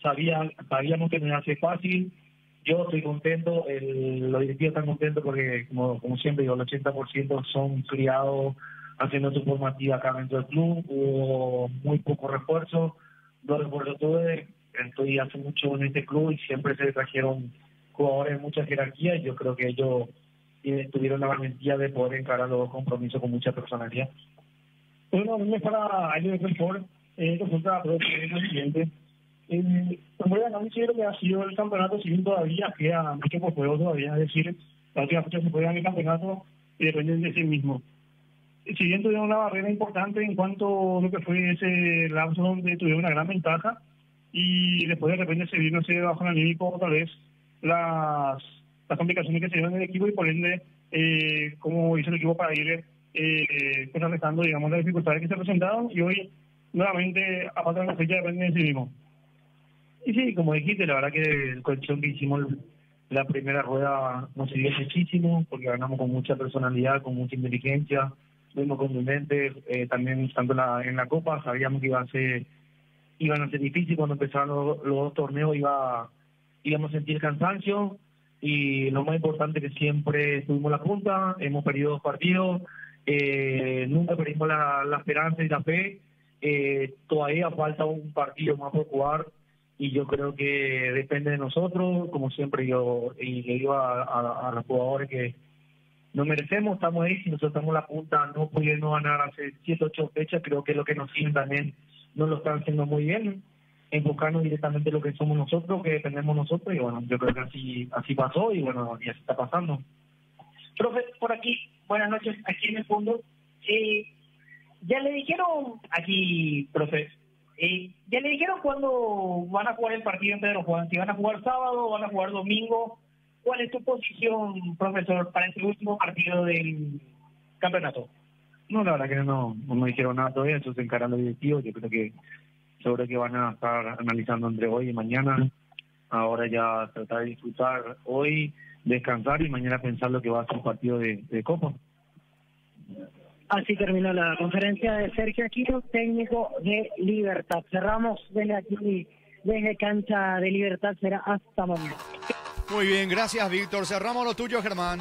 Sabíamos que no iba a ser fácil. Yo estoy contento, los directivos están contentos porque, como siempre digo, el 80% son criados haciendo su formativa acá dentro del club. Hubo muy poco refuerzo, 2 refuerzos tuve. Estoy hace mucho en este club y siempre se trajeron jugadores de mucha jerarquía, y yo creo que ellos tuvieron la valentía de poder encarar los compromisos con mucha personalidad. Bueno, es para alguien de Ford, resulta lo siguiente. Como ya no considero que ha sido el campeonato, si bien todavía queda mucho por juego todavía, es decir, la última fecha se juega en el campeonato y depende de sí mismo. Si bien tuvieron una barrera importante en cuanto a lo que fue ese lapso donde tuvieron una gran ventaja, y después de repente se vino ese bajo anímico, tal vez las complicaciones que se dieron en el equipo, y por ende cómo hizo el equipo para ir contrarrestando, digamos, las dificultades que se presentaron, y hoy nuevamente a falta de la fecha depende de sí mismo. Y sí, como dijiste, la verdad que el colchón que hicimos la primera rueda nos sirvió muchísimo, porque ganamos con mucha personalidad, con mucha inteligencia, fuimos contundentes, también tanto en la Copa sabíamos que iban a ser difícil. Cuando empezaron los dos torneos íbamos a sentir cansancio, y lo más importante que siempre tuvimos la punta, hemos perdido 2 partidos, nunca perdimos la esperanza y la fe. Todavía falta un partido más por jugar, y yo creo que depende de nosotros, como siempre yo, y le digo a los jugadores que no merecemos, estamos ahí, si nosotros estamos en la punta, no pudiendo ganar hace 7, 8 fechas, creo que lo que nos siguen también no lo están haciendo muy bien, enfocarnos directamente en lo que somos nosotros, que dependemos nosotros, y bueno, yo creo que así pasó, y bueno, y así está pasando. Profe, por aquí, buenas noches, aquí en el fondo. Ya le dijeron, aquí, profe, ya le dijeron cuándo van a jugar el partido en Pedro Juan, si van a jugar sábado, van a jugar domingo. ¿Cuál es tu posición, profesor, para este último partido del campeonato? No, la verdad que no me dijeron nada todavía, eso se encargan los directivos, yo creo que sobre que van a estar analizando entre hoy y mañana. Ahora ya tratar de disfrutar hoy, descansar y mañana pensar lo que va a ser un partido de Copa. Así terminó la conferencia de Sergio Aquino, técnico de Libertad. Cerramos desde aquí, desde cancha de Libertad, será hasta mañana. Muy bien, gracias Víctor. Cerramos lo tuyo, Germán.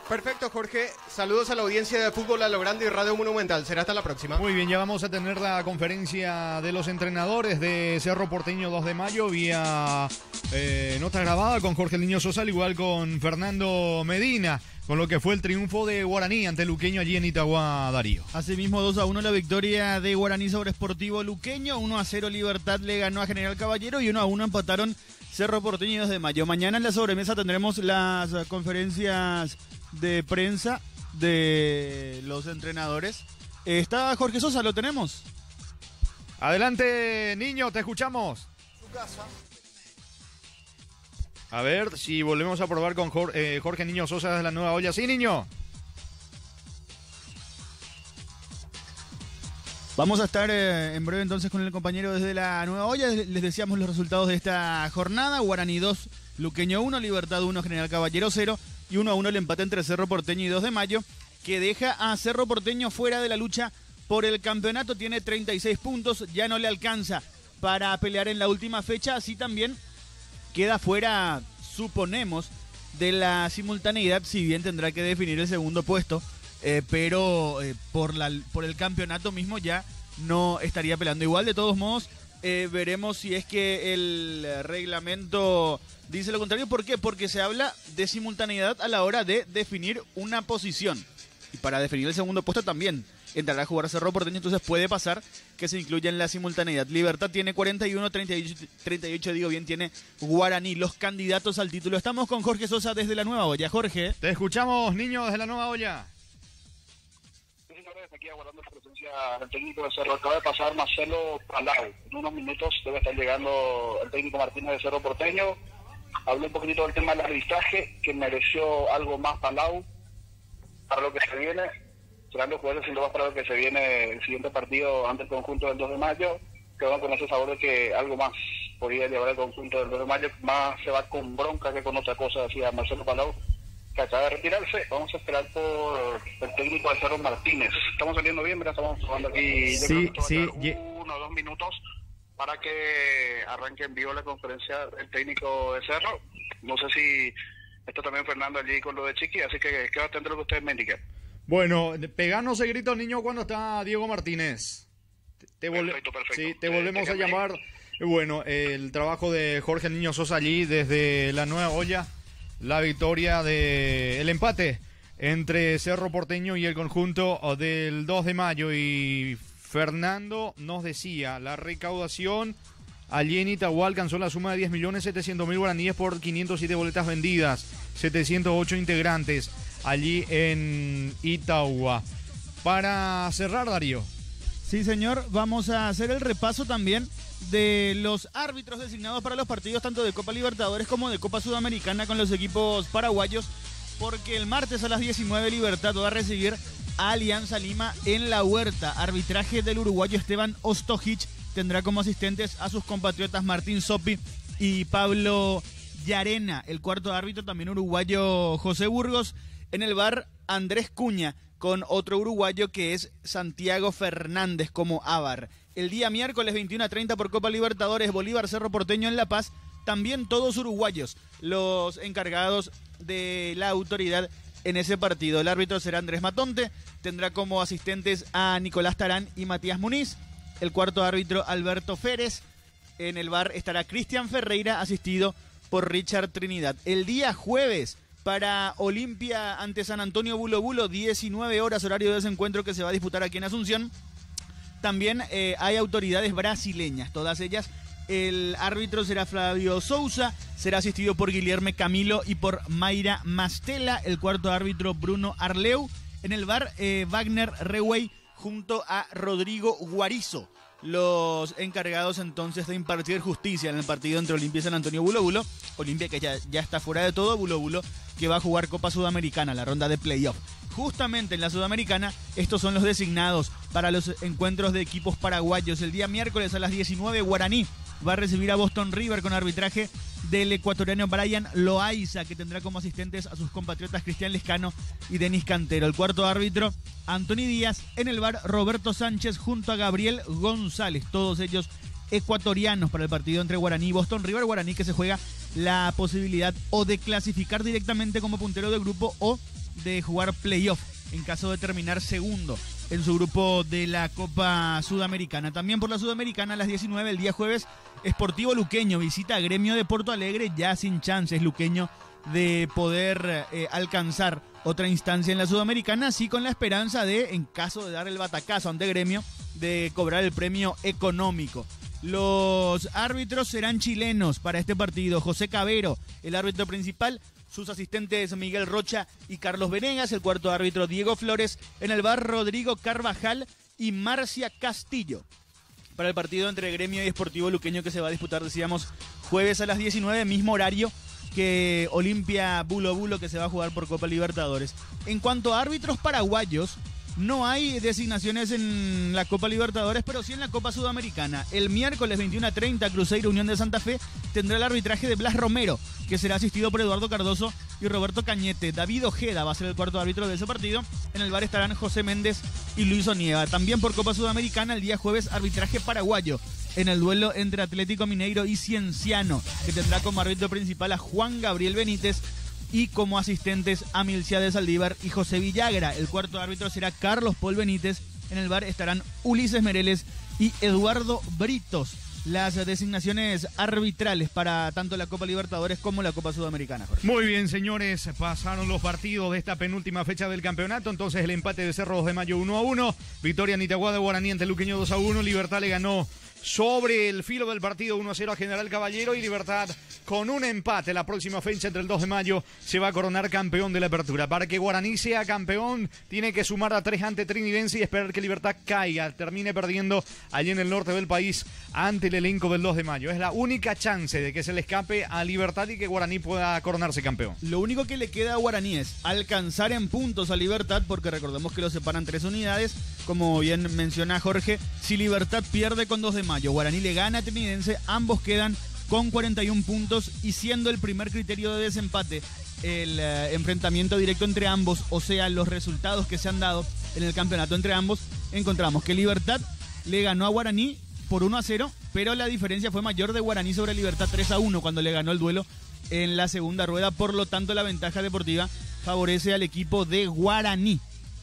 Perfecto, Jorge. Saludos a la audiencia de Fútbol a lo Grande y Radio Monumental. Será hasta la próxima. Muy bien, ya vamos a tener la conferencia de los entrenadores de Cerro Porteño 2 de mayo vía nota grabada con Jorge Niño Sosa, al igual con Fernando Medina, con lo que fue el triunfo de Guaraní ante Luqueño allí en Itagua, Darío. Asimismo, 2-1 la victoria de Guaraní sobre Sportivo Luqueño, 1-0 Libertad le ganó a General Caballero y 1-1 empataron Cerro Porteño y 2 de mayo. Mañana en la sobremesa tendremos las conferencias de prensa de los entrenadores. Está Jorge Sosa, ¿lo tenemos? Adelante, Niño, te escuchamos. Su casa. A ver si volvemos a probar con Jorge Niño Sosa desde la Nueva Olla. Sí, Niño. Vamos a estar en breve entonces con el compañero desde la Nueva Olla. Les decíamos los resultados de esta jornada. Guaraní 2, Luqueño 1, Libertad 1, General Caballero 0 y 1-1 el empate entre Cerro Porteño y 2 de mayo, que deja a Cerro Porteño fuera de la lucha por el campeonato. Tiene 36 puntos, ya no le alcanza para pelear en la última fecha. Así también queda fuera, suponemos, de la simultaneidad, si bien tendrá que definir el segundo puesto, pero por el campeonato mismo ya no estaría peleando. Igual, de todos modos, veremos si es que el reglamento dice lo contrario. ¿Por qué? Porque se habla de simultaneidad a la hora de definir una posición. Y para definir el segundo puesto también entrará a jugar Cerro Porteño, entonces puede pasar que se incluya en la simultaneidad. Libertad tiene 41, 38 digo bien, tiene Guaraní, los candidatos al título. Estamos con Jorge Sosa desde la Nueva Olla. Jorge. Te escuchamos, Niño, desde la Nueva Olla. Aquí aguardando la presencia del técnico de Cerro. Acaba de pasar Marcelo Palau. En unos minutos debe estar llegando el técnico Martínez de Cerro Porteño. Habló un poquitito del tema del arbitraje, que mereció algo más Palau para lo que se viene. Serán los jugadores sin duda para lo que se viene el siguiente partido ante el conjunto del 2 de mayo. Que van con ese sabor de que algo más podría llevar el conjunto del 2 de mayo. Más se va con bronca que con otra cosa, decía Marcelo Palau, que acaba de retirarse. Vamos a esperar por el técnico de Cerro Martínez. Estamos saliendo bien, mira, estamos jugando aquí. Sí. 1 o 2 minutos para que arranque en vivo la conferencia del técnico de Cerro. No sé si está también Fernando allí con lo de Chiqui, así que quedo atento a lo que ustedes me indiquen. Bueno, peganos el grito, Niño, cuando está Diego Martínez. Perfecto. Sí, te volvemos a llamar. Bueno, el trabajo de Jorge Niño Sosa allí desde la Nueva Olla. La victoria el empate entre Cerro Porteño y el conjunto del 2 de mayo. Y Fernando nos decía, la recaudación allí en Itagua alcanzó la suma de 10.700.000 guaraníes por 507 boletas vendidas, 708 integrantes allí en Itagua. Para cerrar, Darío. Sí, señor, vamos a hacer el repaso también de los árbitros designados para los partidos tanto de Copa Libertadores como de Copa Sudamericana con los equipos paraguayos, porque el martes a las 19 Libertad va a recibir a Alianza Lima en La Huerta. Arbitraje del uruguayo Esteban Ostojic, tendrá como asistentes a sus compatriotas Martín Sopi y Pablo Llarena. El cuarto árbitro también uruguayo José Burgos. En el VAR Andrés Cuña, con otro uruguayo que es Santiago Fernández como AVAR. El día miércoles 21:30 por Copa Libertadores, Bolívar Cerro Porteño en La Paz, también todos uruguayos, los encargados de la autoridad en ese partido. El árbitro será Andrés Matonte, tendrá como asistentes a Nicolás Tarán y Matías Muniz. El cuarto árbitro Alberto Férez. En el VAR estará Cristian Ferreira, asistido por Richard Trinidad. El día jueves para Olimpia ante San Antonio Bulo Bulo, 19 horas, horario de ese encuentro que se va a disputar aquí en Asunción. También hay autoridades brasileñas, todas ellas. El árbitro será Flavio Souza, será asistido por Guilherme Camilo y por Mayra Mastela. El cuarto árbitro Bruno Arleu. En el VAR, Wagner Rewey junto a Rodrigo Guarizo. Los encargados entonces de impartir justicia en el partido entre Olimpia y San Antonio Bulo Bulo. Olimpia que ya está fuera de todo, Bulo Bulo que va a jugar Copa Sudamericana, la ronda de playoff. Justamente en la Sudamericana, estos son los designados para los encuentros de equipos paraguayos. El día miércoles a las 19, Guaraní va a recibir a Boston River con arbitraje del ecuatoriano Brian Loaiza, que tendrá como asistentes a sus compatriotas Cristian Lescano y Denis Cantero. El cuarto árbitro, Anthony Díaz. En el VAR, Roberto Sánchez junto a Gabriel González. Todos ellos ecuatorianos para el partido entre Guaraní y Boston River. Guaraní que se juega la posibilidad o de clasificar directamente como puntero de grupo o de jugar playoff en caso de terminar segundo en su grupo de la Copa Sudamericana. También por la Sudamericana a las 19 el día jueves, Sportivo Luqueño visita a Gremio de Porto Alegre, ya sin chances Luqueño de poder alcanzar otra instancia en la Sudamericana, así con la esperanza de, en caso de dar el batacazo ante Gremio, de cobrar el premio económico. Los árbitros serán chilenos para este partido. José Cabero, el árbitro principal. Sus asistentes Miguel Rocha y Carlos Venegas. El cuarto árbitro Diego Flores. En el VAR, Rodrigo Carvajal y Marcia Castillo. Para el partido entre Gremio y Sportivo Luqueño que se va a disputar, decíamos, jueves a las 19, mismo horario que Olimpia Bulo Bulo que se va a jugar por Copa Libertadores. En cuanto a árbitros paraguayos, no hay designaciones en la Copa Libertadores, pero sí en la Copa Sudamericana. El miércoles 21:30, Cruzeiro Unión de Santa Fe tendrá el arbitraje de Blas Romero, que será asistido por Eduardo Cardoso y Roberto Cañete. David Ojeda va a ser el cuarto árbitro de ese partido. En el VAR estarán José Méndez y Luis Onieva. También por Copa Sudamericana, el día jueves, arbitraje paraguayo en el duelo entre Atlético Mineiro y Cienciano, que tendrá como árbitro principal a Juan Gabriel Benítez y como asistentes a Milciades Saldívar y José Villagra. El cuarto árbitro será Carlos Paul Benítez. En el VAR estarán Ulises Mereles y Eduardo Britos. Las designaciones arbitrales para tanto la Copa Libertadores como la Copa Sudamericana, Jorge. Muy bien, señores, pasaron los partidos de esta penúltima fecha del campeonato. Entonces el empate de Cerro 2 de Mayo 1-1, victoria en Itagua de Guaraní ante Luqueño 2-1, Libertad le ganó sobre el filo del partido 1-0 a General Caballero y Libertad con un empate. La próxima fecha entre el 2 de mayo se va a coronar campeón de la apertura. Para que Guaraní sea campeón tiene que sumar a 3 ante Trinidense y esperar que Libertad caiga, termine perdiendo allí en el norte del país ante el elenco del 2 de mayo. Es la única chance de que se le escape a Libertad y que Guaraní pueda coronarse campeón. Lo único que le queda a Guaraní es alcanzar en puntos a Libertad, porque recordemos que lo separan 3 unidades, como bien menciona Jorge. Si Libertad pierde con 2 de mayo, Guaraní le gana a Trinidense, ambos quedan con 41 puntos y siendo el primer criterio de desempate el enfrentamiento directo entre ambos, o sea, los resultados que se han dado en el campeonato entre ambos, encontramos que Libertad le ganó a Guaraní por 1-0, pero la diferencia fue mayor de Guaraní sobre Libertad 3-1 cuando le ganó el duelo en la segunda rueda. Por lo tanto, la ventaja deportiva favorece al equipo de Guaraní,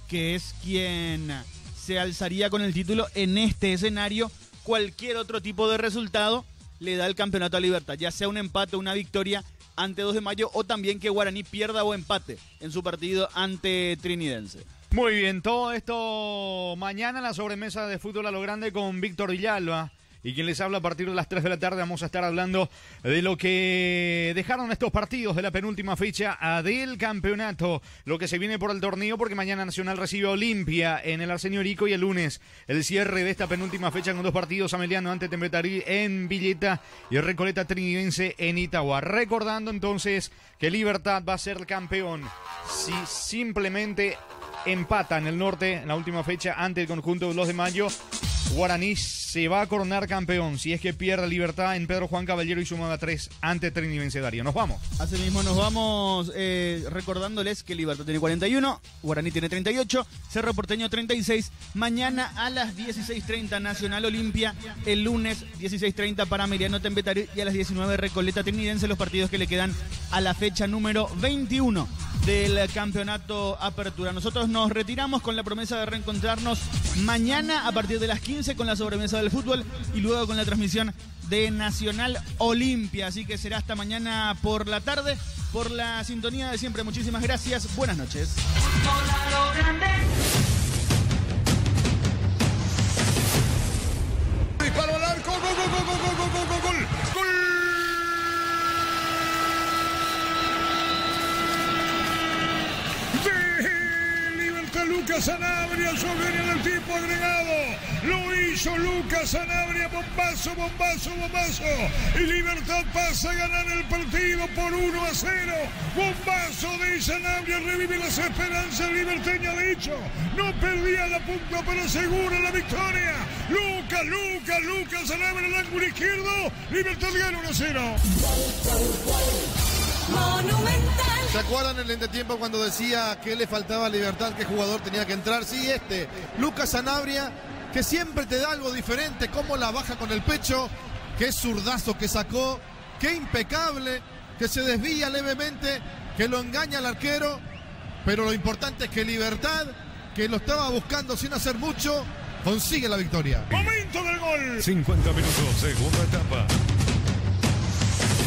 que es quien se alzaría con el título en este escenario. Cualquier otro tipo de resultado le da el campeonato a Libertad, ya sea un empate o una victoria ante 2 de mayo, o también que Guaraní pierda o empate en su partido ante Trinidense. Muy bien, todo esto mañana en la sobremesa de fútbol a lo grande con Víctor Villalba. Y quien les habla a partir de las 3 de la tarde vamos a estar hablando de lo que dejaron estos partidos de la penúltima fecha del campeonato, lo que se viene por el torneo, porque mañana Nacional recibe a Olimpia en el Arsenio Rico y el lunes el cierre de esta penúltima fecha con 2 partidos, Ameliano ante Tembetarí en Villeta y Recoleta Trinidense en Itagua. Recordando entonces que Libertad va a ser campeón si simplemente empata en el norte en la última fecha ante el conjunto del 2 de mayo. Guaraní se va a coronar campeón si es que pierde Libertad en Pedro Juan Caballero y suma a 3 ante Trinidense. Darío. Nos vamos. Así mismo nos vamos recordándoles que Libertad tiene 41, Guaraní tiene 38, Cerro Porteño 36. Mañana a las 16:30 Nacional Olimpia, el lunes 16:30 para Ameliano Tembetarí y a las 19 Recoleta Trinidense, los partidos que le quedan a la fecha número 21 del campeonato Apertura. Nosotros nos retiramos con la promesa de reencontrarnos mañana a partir de las 15 con la sobremesa del fútbol y luego con la transmisión de Nacional Olimpia. Así que será hasta mañana por la tarde. por la sintonía de siempre. Muchísimas gracias. Buenas noches. Disparo al arco. Gol. Lucas Sanabria, viene el tipo agregado, lo hizo Lucas Sanabria, bombazo, y Libertad pasa a ganar el partido por 1-0, bombazo de Sanabria, revive las esperanzas liberteña, de hecho, no perdía la punta, pero asegura la victoria, Lucas Sanabria, el ángulo izquierdo, Libertad gana 1-0. ¿Se acuerdan en el entretiempo cuando decía que le faltaba Libertad, qué jugador tenía que entrar? Sí, Lucas Sanabria, que siempre te da algo diferente, cómo la baja con el pecho, qué zurdazo que sacó, qué impecable, que se desvía levemente, que lo engaña al arquero, pero lo importante es que Libertad, que lo estaba buscando sin hacer mucho, consigue la victoria. Momento del gol. 50 minutos, segunda etapa.